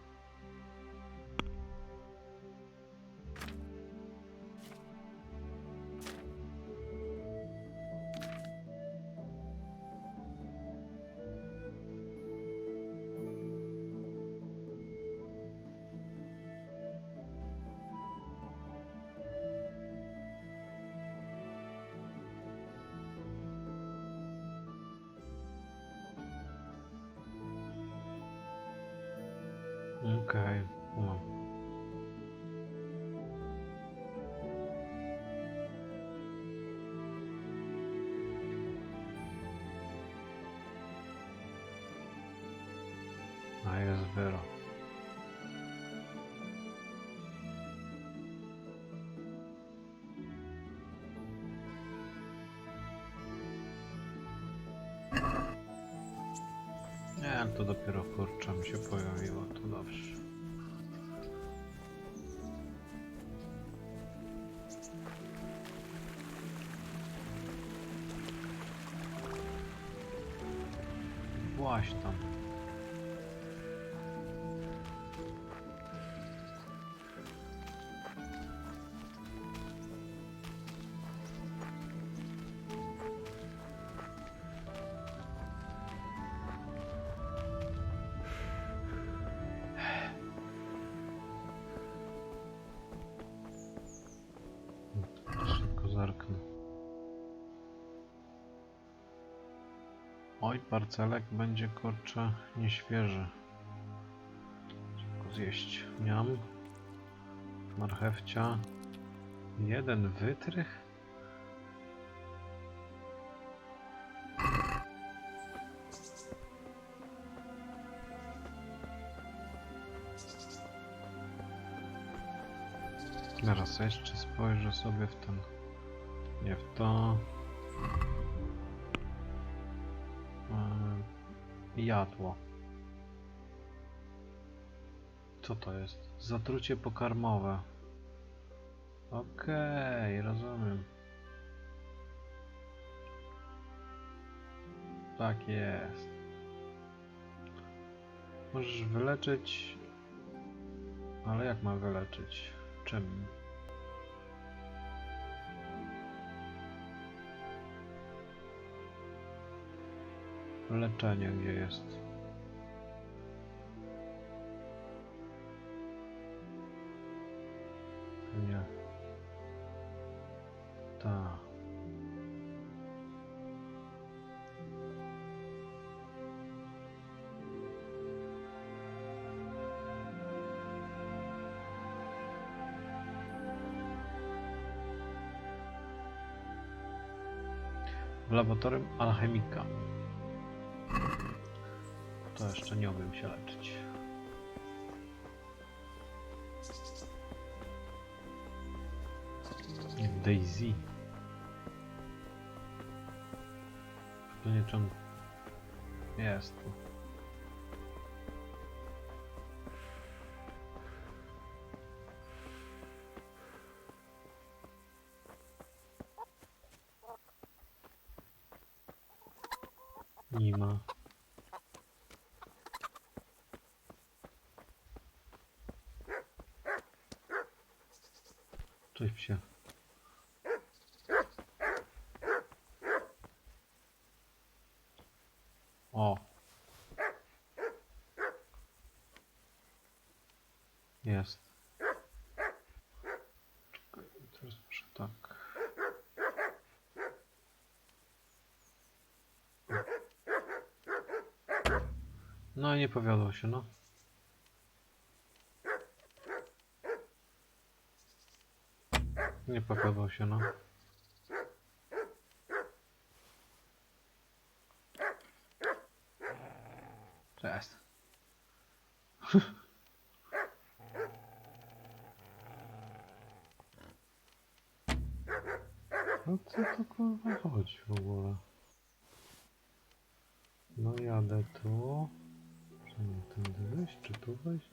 Okej, no. A jest wyro. Nie, to dopiero kurczę mi się pojawiło, to dobrze. Właśnie tam. Szybko zerknę. Oj, parcelek będzie kurczę nieświeży. Szybko zjeść. Miam. Marchewcia. Jeden wytrych. Zaraz jeszcze spojrzę sobie w ten... Nie w to... Jadło. Co to jest? Zatrucie pokarmowe. Okej, rozumiem. Tak jest. Możesz wyleczyć... Ale jak mam wyleczyć? Czym? Leczenie gdzie jest? Nie. Ta. W laboratorium alchemika. To jeszcze nie umiem się leczyć. Daisy. To nie czym jest tu. Nie ma. Cześć psie. O. Jest. Czekaj, teraz muszę tak. No i nie powiodło się, no. Nie powiodło się, no. Cześć. No co to kurwa chodzi w ogóle? No jadę tu. Czy nie tędy wejść, czy tu wejść?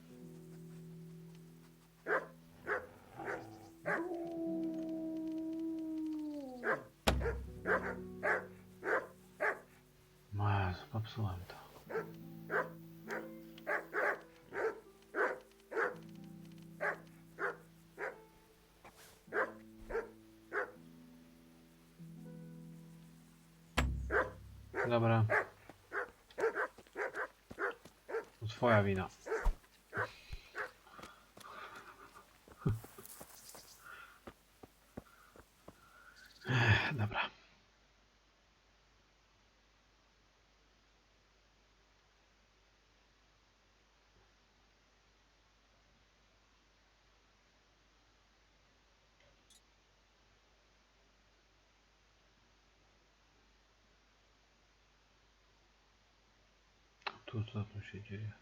Jezu, popsułem to. Dobra. To twoja wina. Dobra. Tu co tu się dzieje?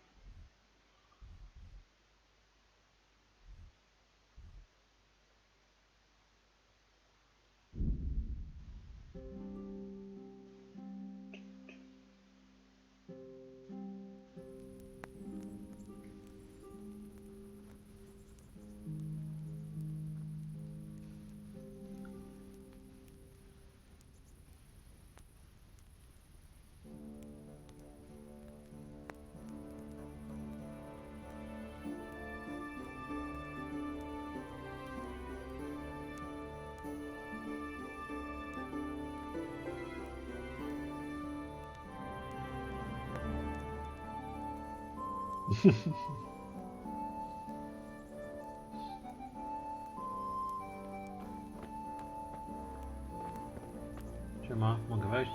Siema, mogę wejść?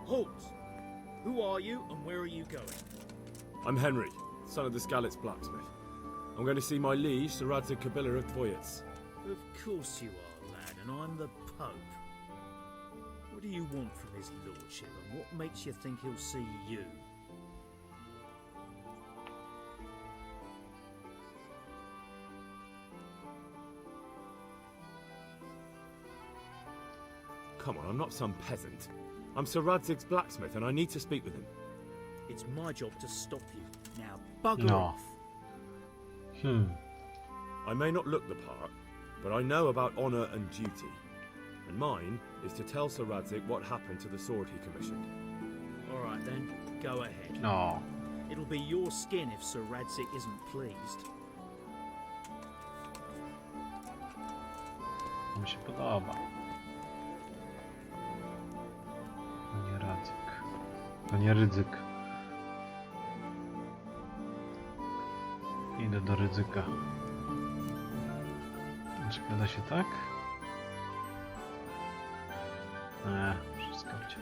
Halt! Who are you and where are you going? I'm Henry, son of the Skalitz blacksmith. I'm going to see my liege, Sir Radzig Kabila of Dvoyets. Of course you are, lad, and I'm the Pope. What do you want from his lordship, and what makes you think he'll see you? Come on, I'm not some peasant. I'm Sir Radzig's blacksmith and I need to speak with him. It's my job to stop you. Now, bugger off. I may not look the part, but I know about honour and duty. And mine is to tell Sir Radzig what happened to the sword he commissioned. All right then, go ahead. No. It'll be your skin if Sir Radzig isn't pleased. Mi się podoba. Panie Radzyk. Panie Rydzyk. Idę do Rydzyka. Czekaj, da się tak? Wszystko gdzie.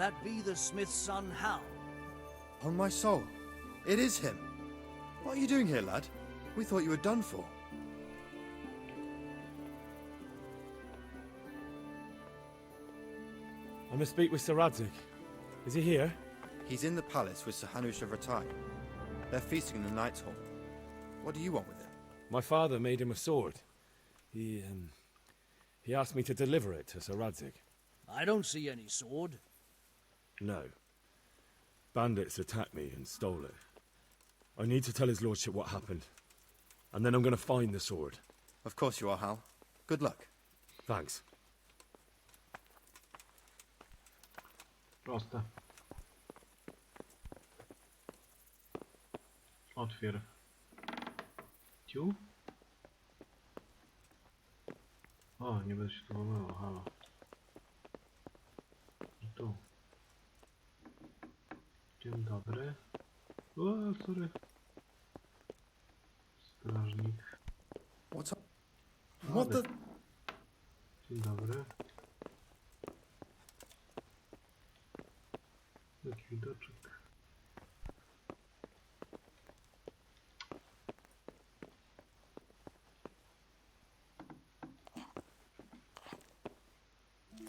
that be the smith's son, Hal? On my soul, it is him. What are you doing here, lad? We thought you were done for. I must speak with Sir Radzig. Is he here? He's in the palace with Sir Hanush of Rattay. They're feasting in the Knight's Hall. What do you want with him? My father made him a sword. He asked me to deliver it to Sir Radzig. I don't see any sword. No. Bandits attacked me and stole it. I need to tell his lordship what happened. And then I'm going to find the sword. Of course you are, Hal. Good luck. Thanks. Proste. Otwier. Ciu? O, nie będę się tu pomyłał, halo. Tu. Dzień dobry. O, sorry. Strażnik. What the... Dzień dobry. Jaki widoczek.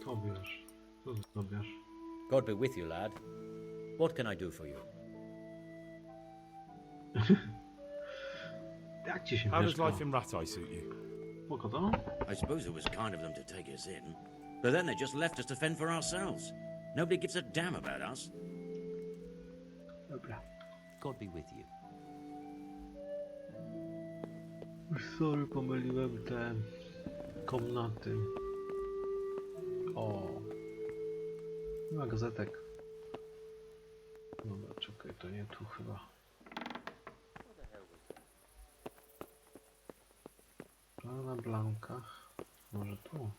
Tobiasz. Co to Tobiasz? God be with you, lad. What can I do for you? Jak ci się How does mieszka? life in Rattay suit you? Spoko to? I suppose it was kind of them to take us in. But then they just left us to fend for ourselves. Nobody gives a damn about us. Dobra. God be with you. Sorry, pomyliłem te komnaty. O. Nie ma gazetek. Dobra, czekaj, to nie tu chyba. A na blankach. Może tu.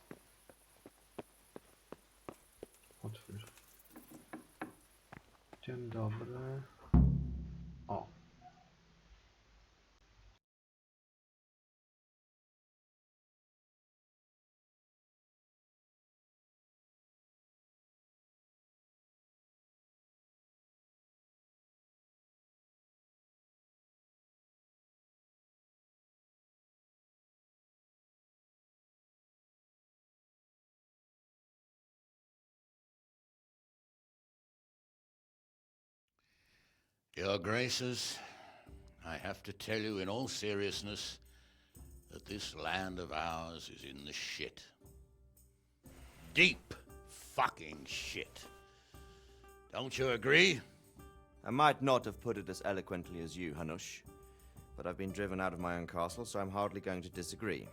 Otwórz. Dzień dobry. O. Your Graces, I have to tell you in all seriousness that this land of ours is in the shit. Deep fucking shit. Don't you agree? I might not have put it as eloquently as you, Hanush, but I've been driven out of my own castle, so I'm hardly going to disagree.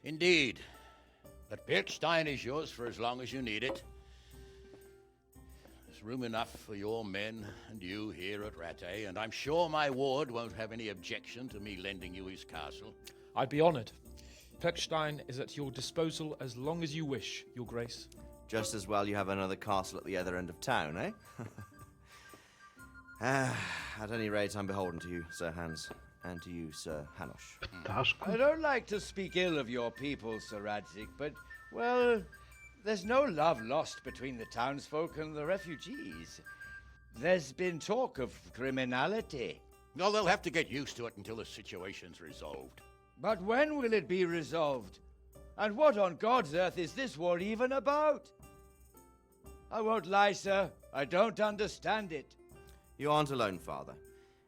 Indeed. But Birkstein is yours for as long as you need it. There's room enough for your men and you here at Rattay, and I'm sure my ward won't have any objection to me lending you his castle. I'd be honored. Pechstein is at your disposal as long as you wish, Your Grace. Just as well you have another castle at the other end of town, eh? At any rate, I'm beholden to you, Sir Hans, and to you, Sir Hanush. I don't like to speak ill of your people, Sir Radzig, but, well, there's no love lost between the townsfolk and the refugees. There's been talk of criminality. No, they'll have to get used to it until the situation's resolved. But when will it be resolved? And what on God's earth is this war even about? I won't lie, sir. I don't understand it. You aren't alone, Father.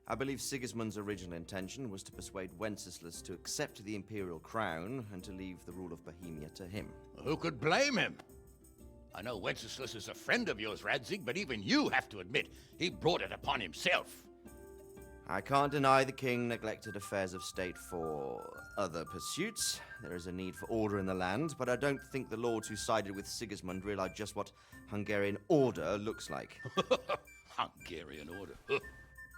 I believe Sigismund's original intention was to persuade Wenceslas to accept the imperial crown and to leave the rule of Bohemia to him. Who could blame him? I know Wenceslas is a friend of yours, Radzig, but even you have to admit he brought it upon himself. I can't deny the king neglected affairs of state for other pursuits. There is a need for order in the land, but I don't think the lords who sided with Sigismund realized just what Hungarian order looks like. Hungarian order.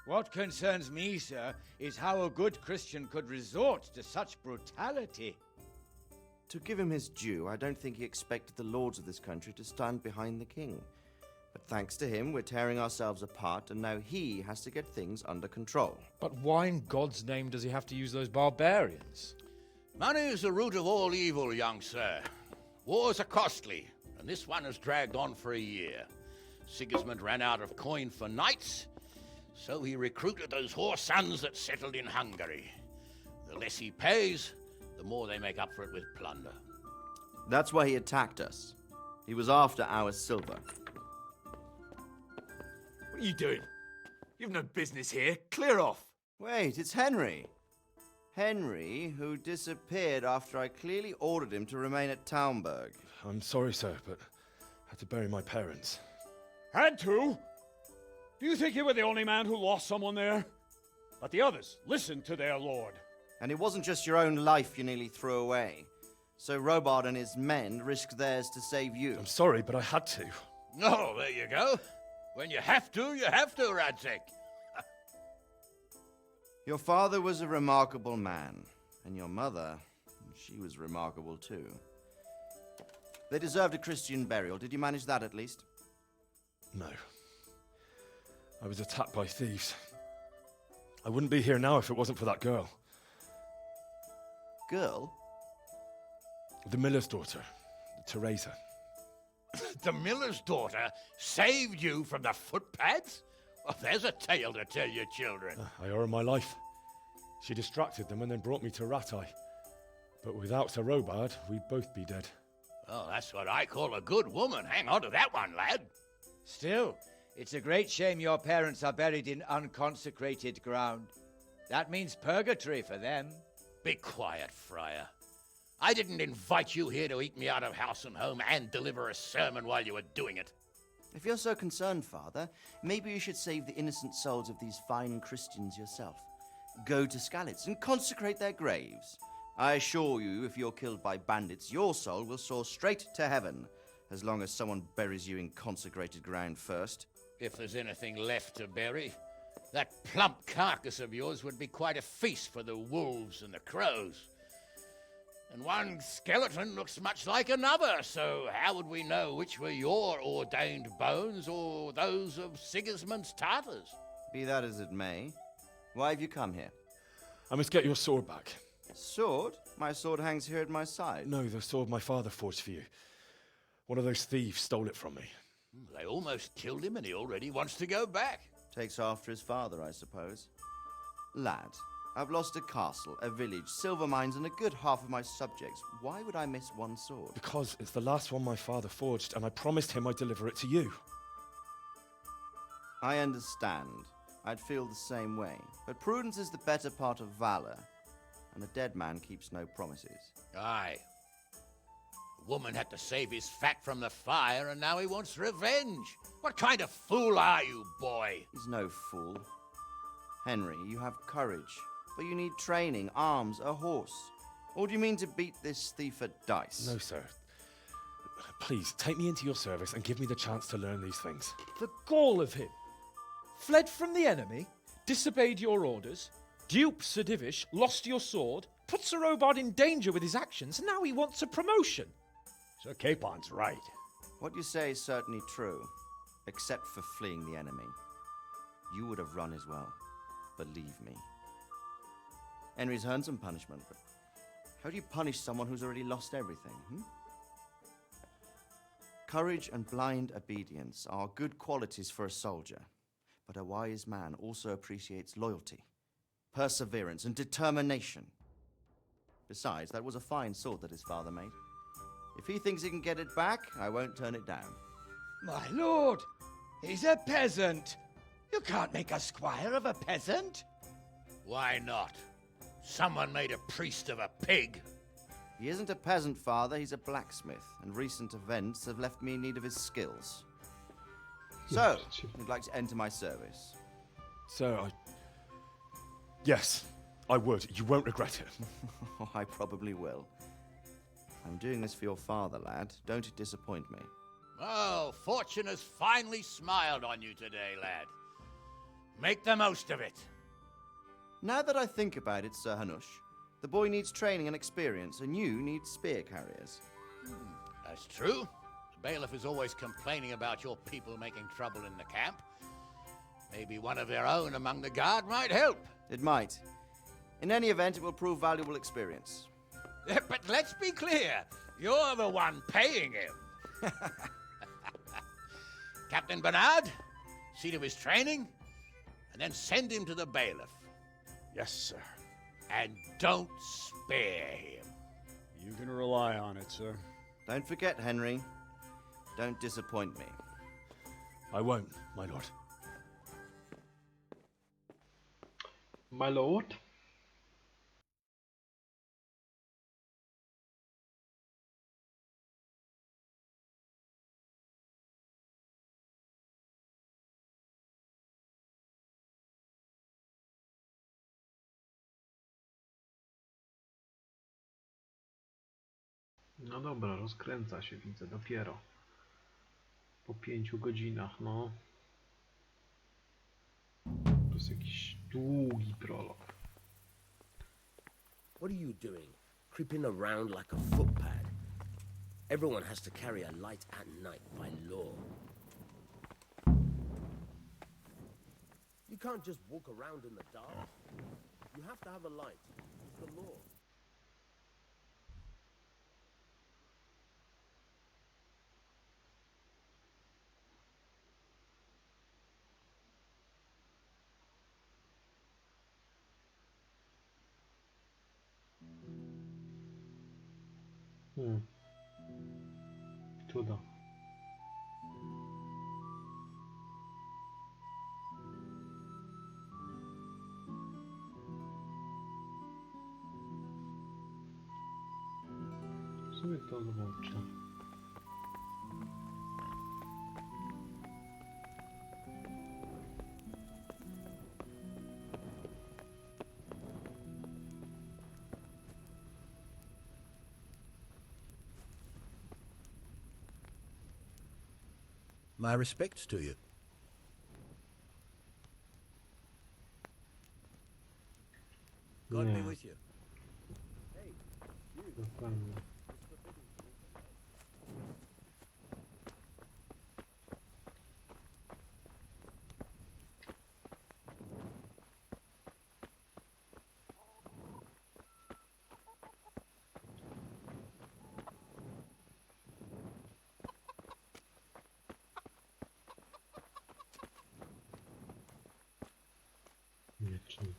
What concerns me, sir, is how a good Christian could resort to such brutality. To give him his due, I don't think he expected the lords of this country to stand behind the king. But thanks to him, we're tearing ourselves apart, and now he has to get things under control. But why in God's name does he have to use those barbarians? Money is the root of all evil, young sir. Wars are costly, and this one has dragged on for a year. Sigismund ran out of coin for knights, so he recruited those whore sons that settled in Hungary. The less he pays, the more they make up for it with plunder. That's why he attacked us. He was after our silver. What are you doing? You've no business here. Clear off. Wait, it's Henry. Henry, who disappeared after I clearly ordered him to remain at Townburg. I'm sorry, sir, but I had to bury my parents. Had to? Do you think you were the only man who lost someone there? But the others listened to their lord. And it wasn't just your own life you nearly threw away. So Robard and his men risked theirs to save you. I'm sorry, but I had to. Oh, there you go. When you have to, Radzig. Your father was a remarkable man, and your mother, she was remarkable too. They deserved a Christian burial. Did you manage that at least? No. I was attacked by thieves. I wouldn't be here now if it wasn't for that girl. Girl? The miller's daughter, Teresa. The miller's daughter saved you from the footpads? Well, there's a tale to tell your children. I owe her my life. She distracted them and then brought me to Ratai. But without Sir Robard, we'd both be dead. Oh, that's what I call a good woman. Hang on to that one, lad. Still, it's a great shame your parents are buried in unconsecrated ground. That means purgatory for them. Be quiet, Friar. I didn't invite you here to eat me out of house and home and deliver a sermon while you were doing it. If you're so concerned, Father, maybe you should save the innocent souls of these fine Christians yourself. Go to Skalitz and consecrate their graves. I assure you, if you're killed by bandits, your soul will soar straight to heaven, as long as someone buries you in consecrated ground first. If there's anything left to bury, that plump carcass of yours would be quite a feast for the wolves and the crows. And one skeleton looks much like another, so how would we know which were your ordained bones or those of Sigismund's Tartars? Be that as it may, why have you come here? I must get your sword back. Sword? My sword hangs here at my side. No, the sword my father forged for you. One of those thieves stole it from me. They almost killed him and he already wants to go back. Takes after his father, I suppose. Lad, I've lost a castle, a village, silver mines, and a good half of my subjects. Why would I miss one sword? Because it's the last one my father forged, and I promised him I'd deliver it to you. I understand. I'd feel the same way. But prudence is the better part of valor, and a dead man keeps no promises. Aye. The woman had to save his fat from the fire, and now he wants revenge. What kind of fool are you, boy? He's no fool. Henry, you have courage, but you need training, arms, a horse. Or do you mean to beat this thief at dice? No, sir. Please, take me into your service and give me the chance to learn these things. The gall of him. Fled from the enemy, disobeyed your orders, duped Sir Divish, lost your sword, put Sir Robard in danger with his actions, and now he wants a promotion. Sir Capon's right. What you say is certainly true, except for fleeing the enemy. You would have run as well, believe me. Henry's earned some punishment, but how do you punish someone who's already lost everything, Courage and blind obedience are good qualities for a soldier, but a wise man also appreciates loyalty, perseverance, and determination. Besides, that was a fine sword that his father made. If he thinks he can get it back, I won't turn it down. My lord, he's a peasant. You can't make a squire of a peasant. Why not? Someone made a priest of a pig. He isn't a peasant, Father, he's a blacksmith, and recent events have left me in need of his skills. So, you'd like to enter my service? Sir, Yes, I would. You won't regret it. I probably will. I'm doing this for your father, lad. Don't it disappoint me. Oh, fortune has finally smiled on you today, lad. Make the most of it. Now that I think about it, Sir Hanush, the boy needs training and experience, and you need spear carriers. That's true. The bailiff is always complaining about your people making trouble in the camp. Maybe one of their own among the guard might help. It might. In any event, it will prove valuable experience. But let's be clear. You're the one paying him. Captain Bernard, see to his training, and then send him to the bailiff. Yes, sir. And don't spare him. You can rely on it, sir. Don't forget, Henry. Don't disappoint me. I won't, my lord. My lord? No dobra, rozkręca się, widzę, dopiero. Po 5 godzinach, no. To jest jakiś długi prolog. What are you doing? Creeping around like a footpad? Everyone has to carry a light at night by law. You can't just walk around in the dark. You have to have a light. It's the law. Cudo. W sumie to zobaczę. My respects to you. God be with you. Dokładnie. Wiecznie.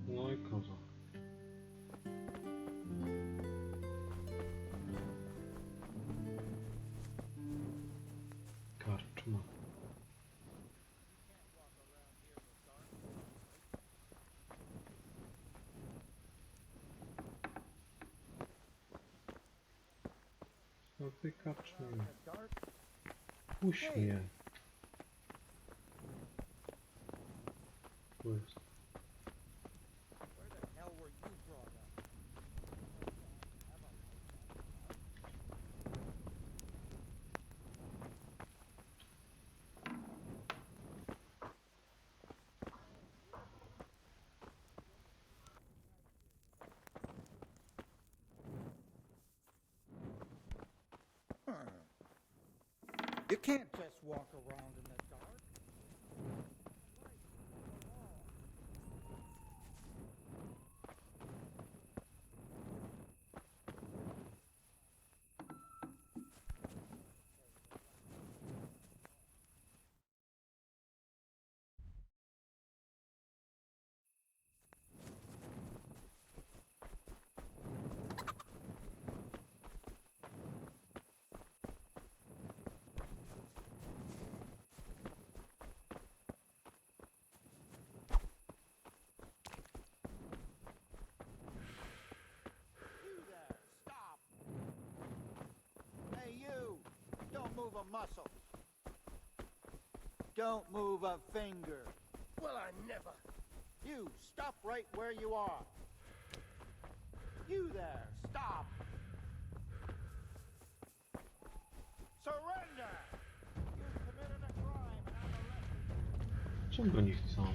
No i kozo. Karczma. No ty karczmy. Puść mnie. Tu jest. You can't just walk around in the dark. Move a muscle. Don't move a finger. Well, I never. You stop right where you are. there! Stop! Surrender! You've committed a crime and I'm arrested. Czego oni chcą?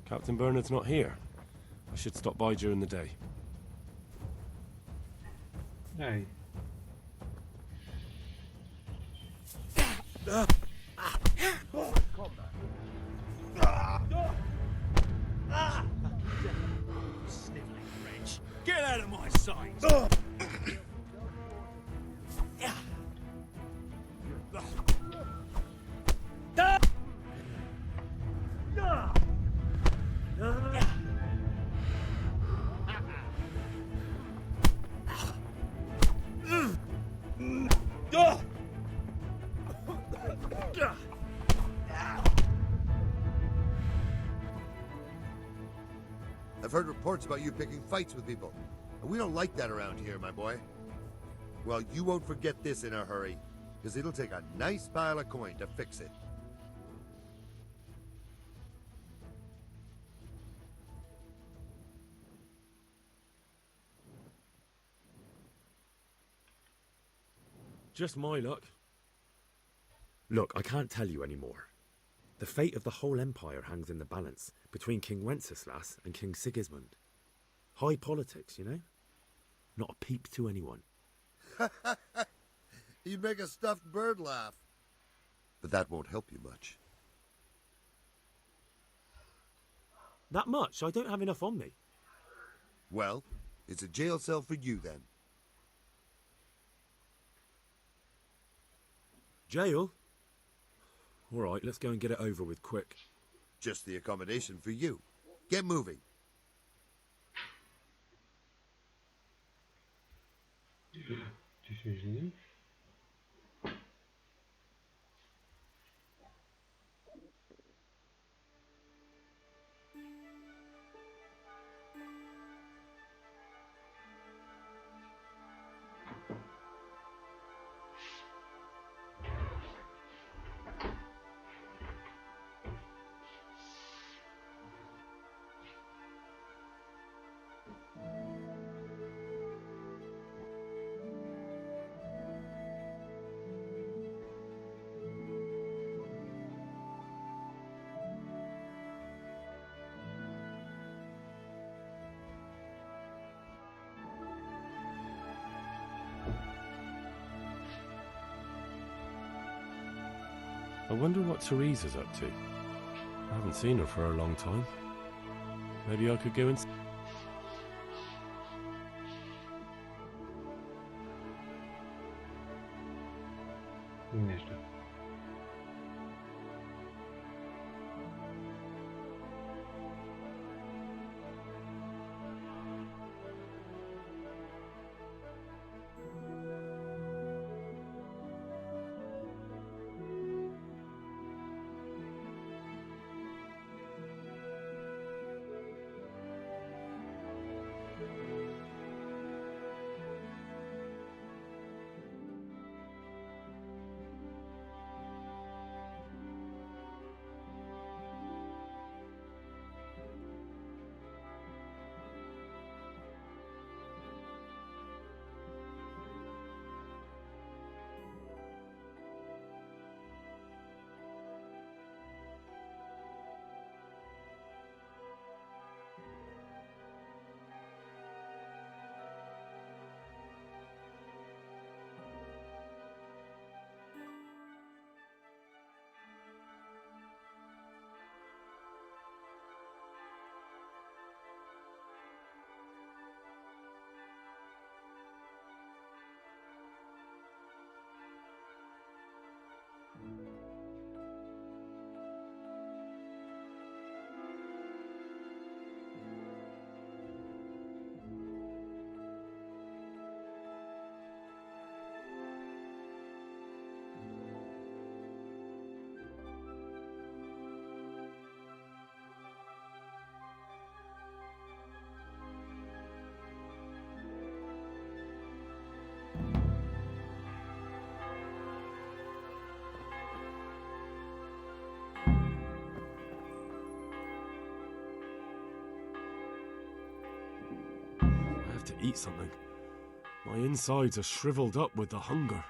Captain Bernard's not here. I should stop by during the day. Ej. Sniveling wretch. Get out of my sight! I've heard reports about you picking fights with people, and we don't like that around here, my boy. Well, you won't forget this in a hurry, because it'll take a nice pile of coin to fix it. Just my luck. Look, I can't tell you anymore. The fate of the whole empire hangs in the balance between King Wenceslas and King Sigismund. High politics, you know? Not a peep to anyone. You make a stuffed bird laugh. But that won't help you much. That much? I don't have enough on me. Well, it's a jail cell for you then. Jail? All right, let's go and get it over with quick. Just the accommodation for you. Get moving. I wonder what Teresa's up to. I haven't seen her for a long time. Maybe I could go and... Nieźle. eat something. My insides are shriveled up with the hunger.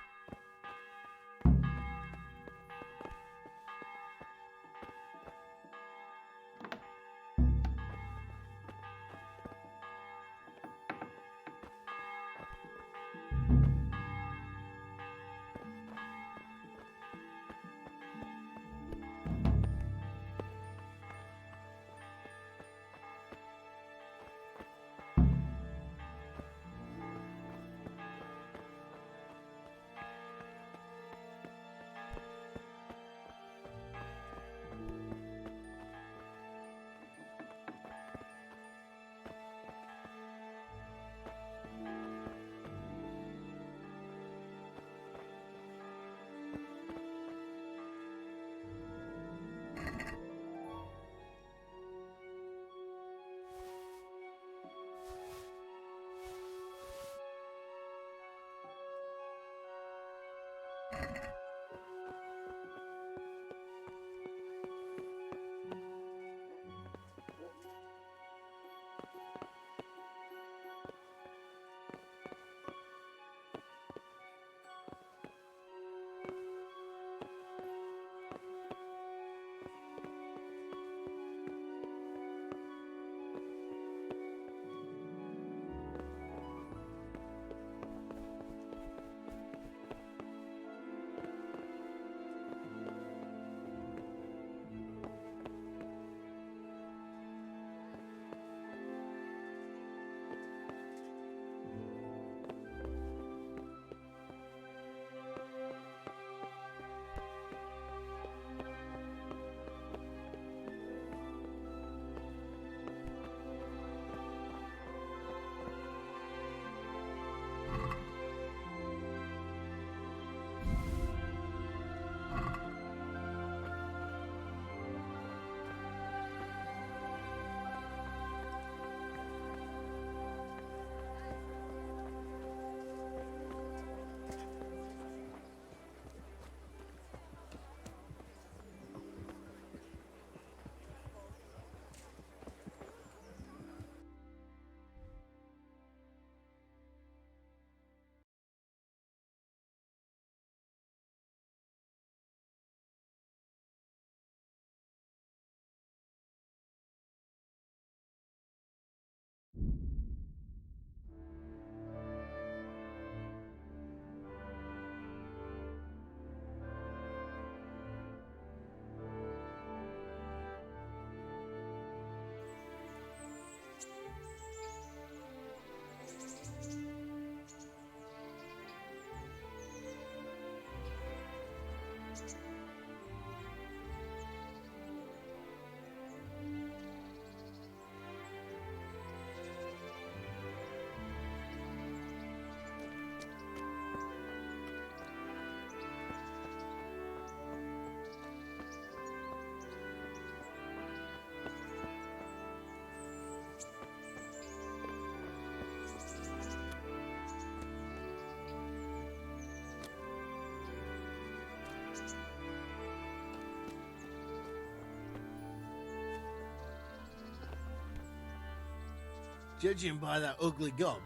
Judging by that ugly gob,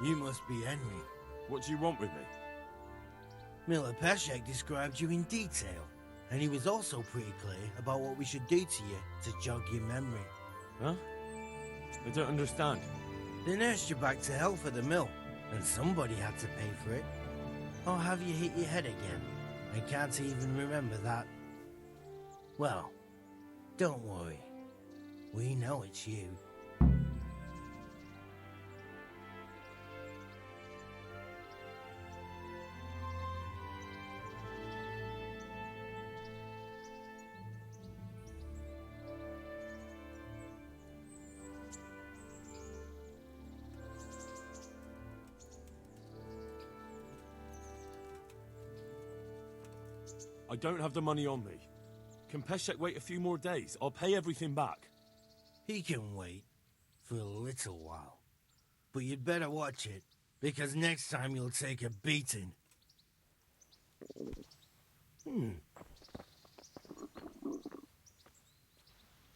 you must be Henry. What do you want with me? Miller Peshek described you in detail, and he was also pretty clear about what we should do to you to jog your memory. Huh? I don't understand. They nursed you back to health at the mill, and somebody had to pay for it. Or have you hit your head again and can't even remember that? Well, don't worry. We know it's you. I don't have the money on me. Can Peshek wait a few more days? I'll pay everything back. He can wait for a little while. But you'd better watch it, because next time you'll take a beating.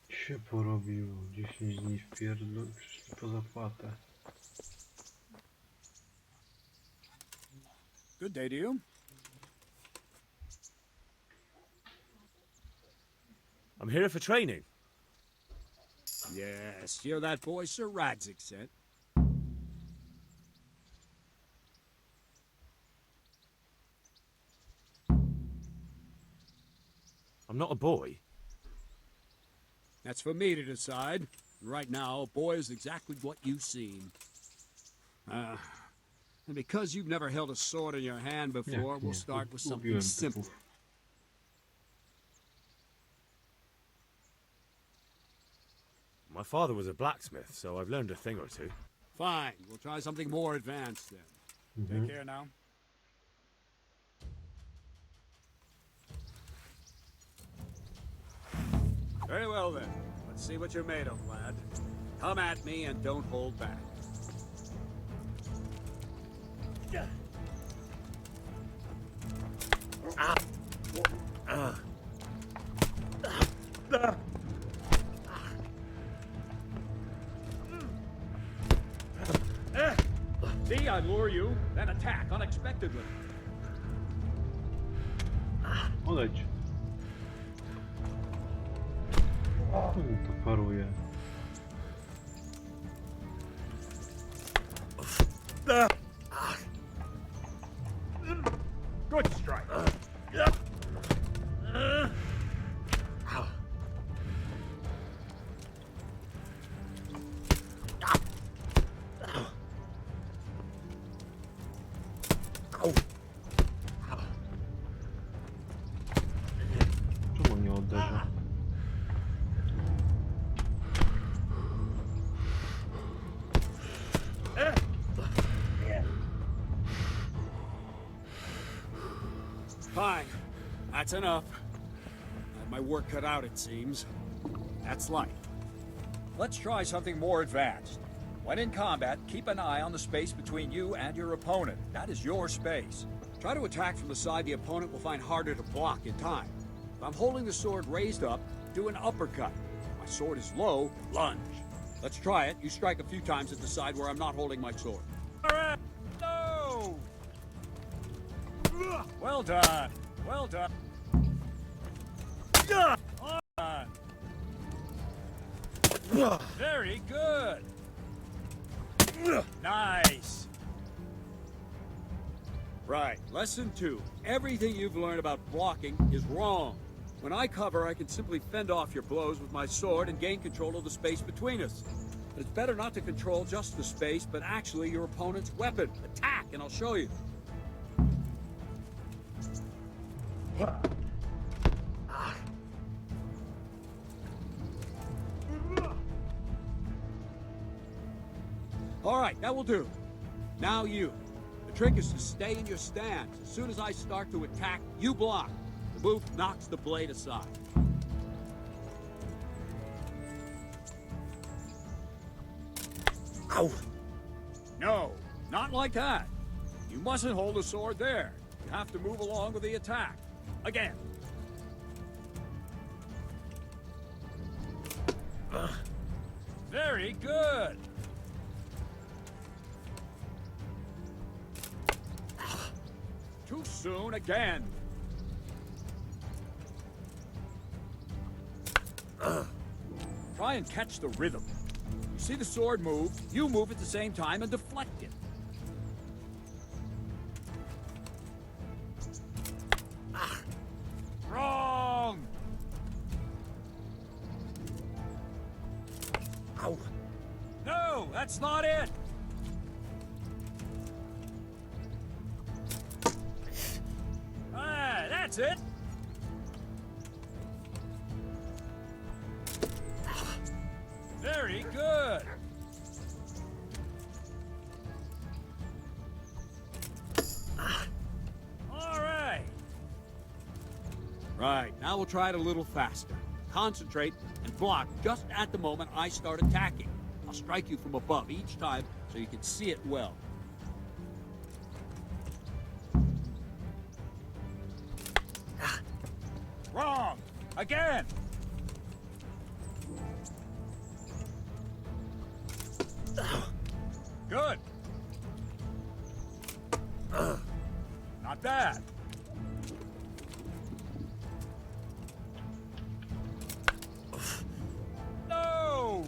Się porobiło. 10 dni w pierdol, przyszli po zapłatę. Good day to you. I'm here for training. Yes, you're that boy Sir Radzik sent. I'm not a boy. That's for me to decide. Right now, a boy is exactly what you seem. And because you've never held a sword in your hand before, we'll start with something simple. My father was a blacksmith, so I've learned a thing or two. Fine, we'll try something more advanced then. Take care now. Very well then. Let's see what you're made of, lad. Come at me and don't hold back. See, I lure you, then attack unexpectedly. Odejdź. To paruje. Good strike. Czemu nie uderza? Fine. That's enough. I have my work cut out, it seems. That's life. Let's try something more advanced. When in combat, keep an eye on the space between you and your opponent. That is your space. Try to attack from the side the opponent will find harder to block in time. If I'm holding the sword raised up, do an uppercut. If my sword is low, lunge. Let's try it. You strike a few times at the side where I'm not holding my sword. All right. No! Well done. Well done. On. Very good. Nice. Right. Lesson 2. Everything you've learned about blocking is wrong. When I cover, I can simply fend off your blows with my sword and gain control of the space between us. But it's better not to control just the space, but actually your opponent's weapon. Attack, and I'll show you. All right, that will do. Now you. The trick is to stay in your stance. As soon as I start to attack, you block. The move knocks the blade aside. Ow! No, not like that. You mustn't hold the sword there. You have to move along with the attack. Again. Very good. Too soon again. Try and catch the rhythm. You see the sword move, you move at the same time and deflect it. Wrong! Ow. No, that's not it! Ah, that's it! Very good! All right! Right, now we'll try it a little faster. Concentrate and block just at the moment I start attacking. I'll strike you from above each time so you can see it well. Wrong! Again! Good! Not bad. No!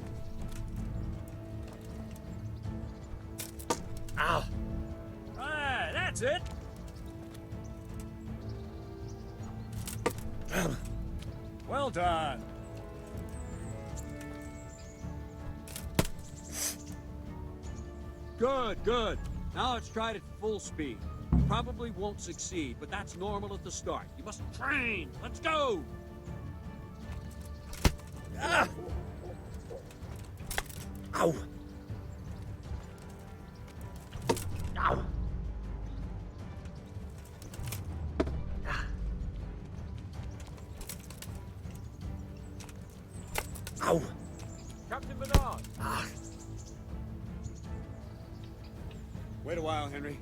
Ow! Ah, that's it. Well done. Good, good. Now let's try it at full speed. Probably won't succeed, but that's normal at the start. You must train. Let's go! Ah! Ow! Ow! Ow! Captain Bernard! Ah. Wait a while, Henry.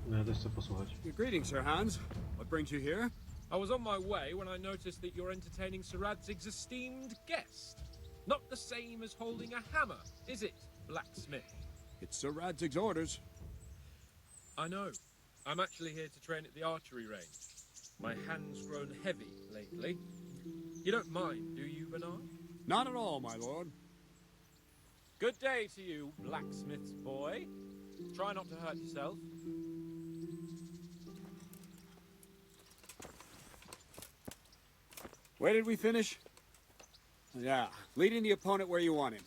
No, ja też chcę posłuchać. Greetings, Sir Hans. What brings you here? I was on my way when I noticed that you're entertaining Sir Radzig's esteemed guest. Not the same as holding a hammer, is it, blacksmith? It's Sir Radzig's orders. I know. I'm actually here to train at the archery range. My hand's grown heavy lately. You don't mind, do you, Bernard? Not at all, my lord. Good day to you, blacksmith's boy. Try not to hurt yourself. Where did we finish? Yeah, leading the opponent where you want him.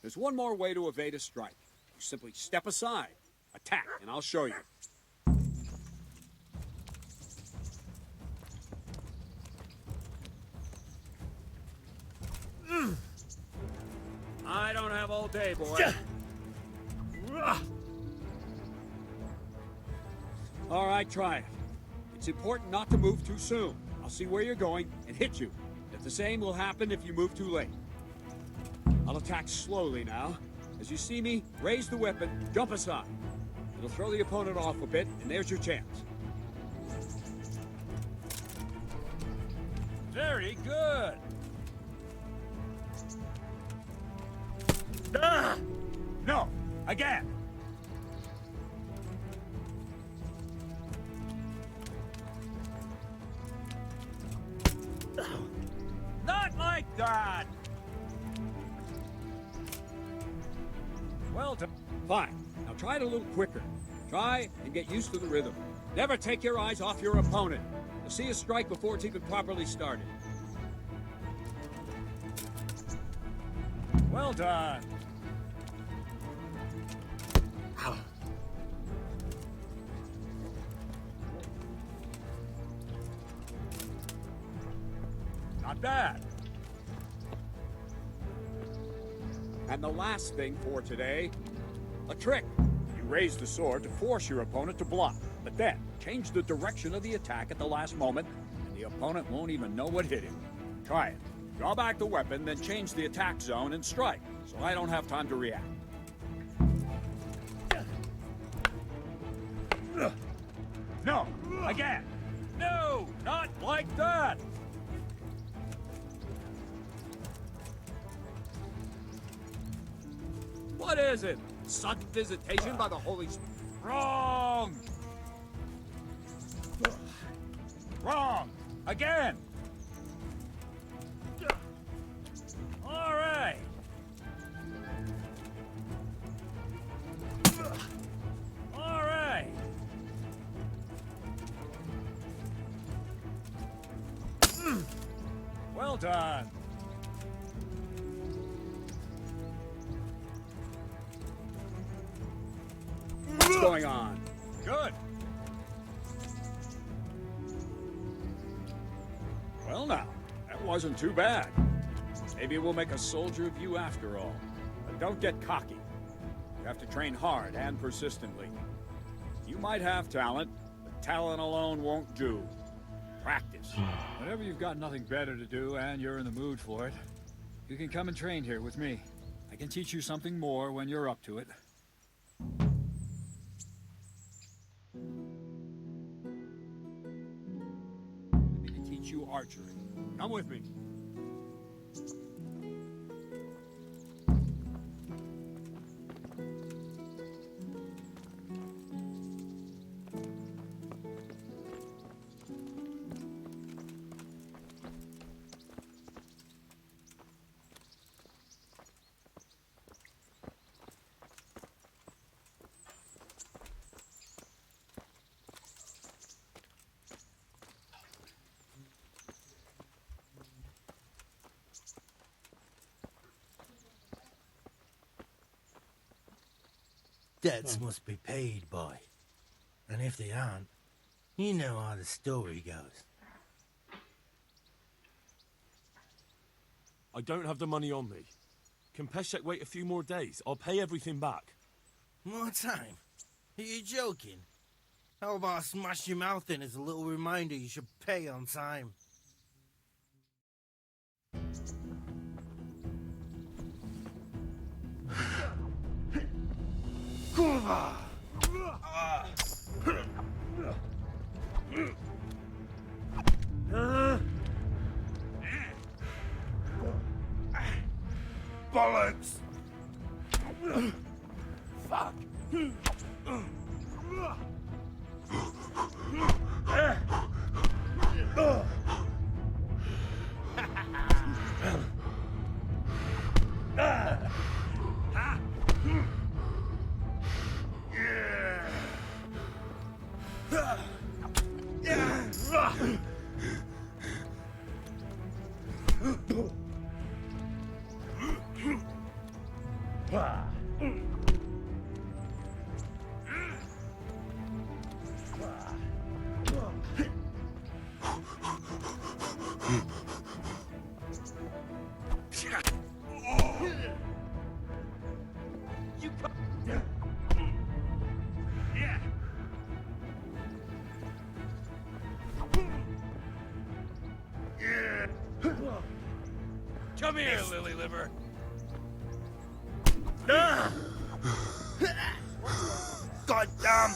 There's one more way to evade a strike. You simply step aside, attack, and I'll show you. I don't have all day, boy. All right, try it. It's important not to move too soon. I'll see where you're going and hit you. If the same will happen if you move too late. I'll attack slowly now. As you see me, raise the weapon, jump aside. It'll throw the opponent off a bit, and there's your chance. Very good. Ah! No, again. Not like that! Well done. Fine. Now try it a little quicker. Try and get used to the rhythm. Never take your eyes off your opponent. You'll see a strike before it's even properly started. Well done. Ow. Not bad. And the last thing for today, a trick. You raise the sword to force your opponent to block, but then change the direction of the attack at the last moment, and the opponent won't even know what hit him. Try it. Draw back the weapon, then change the attack zone and strike, so I don't have time to react. No, again. No, not like that. What is it? Sudden visitation by the Holy Spirit? Wrong! Wrong! Again! All right! All right! Well done! What's going on? Good. Well now, that wasn't too bad. Maybe we'll make a soldier of you after all. But don't get cocky. You have to train hard and persistently. You might have talent, but talent alone won't do. Practice. Whenever you've got nothing better to do and you're in the mood for it, you can come and train here with me. I can teach you something more when you're up to it. Let me teach you archery. Come with me. Debts must be paid, boy. And if they aren't, you know how the story goes. I don't have the money on me. Can Peshek wait a few more days? I'll pay everything back. More time? Are you joking? How about I smash your mouth in as a little reminder you should pay on time? Kurwa! Bollocks! Fuck! Come here, lily liver. God damn!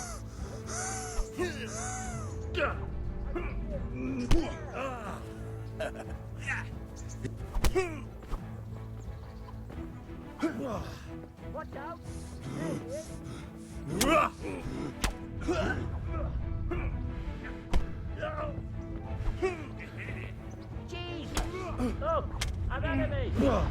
Watch out! Jeez! Look! An enemy! Ugh!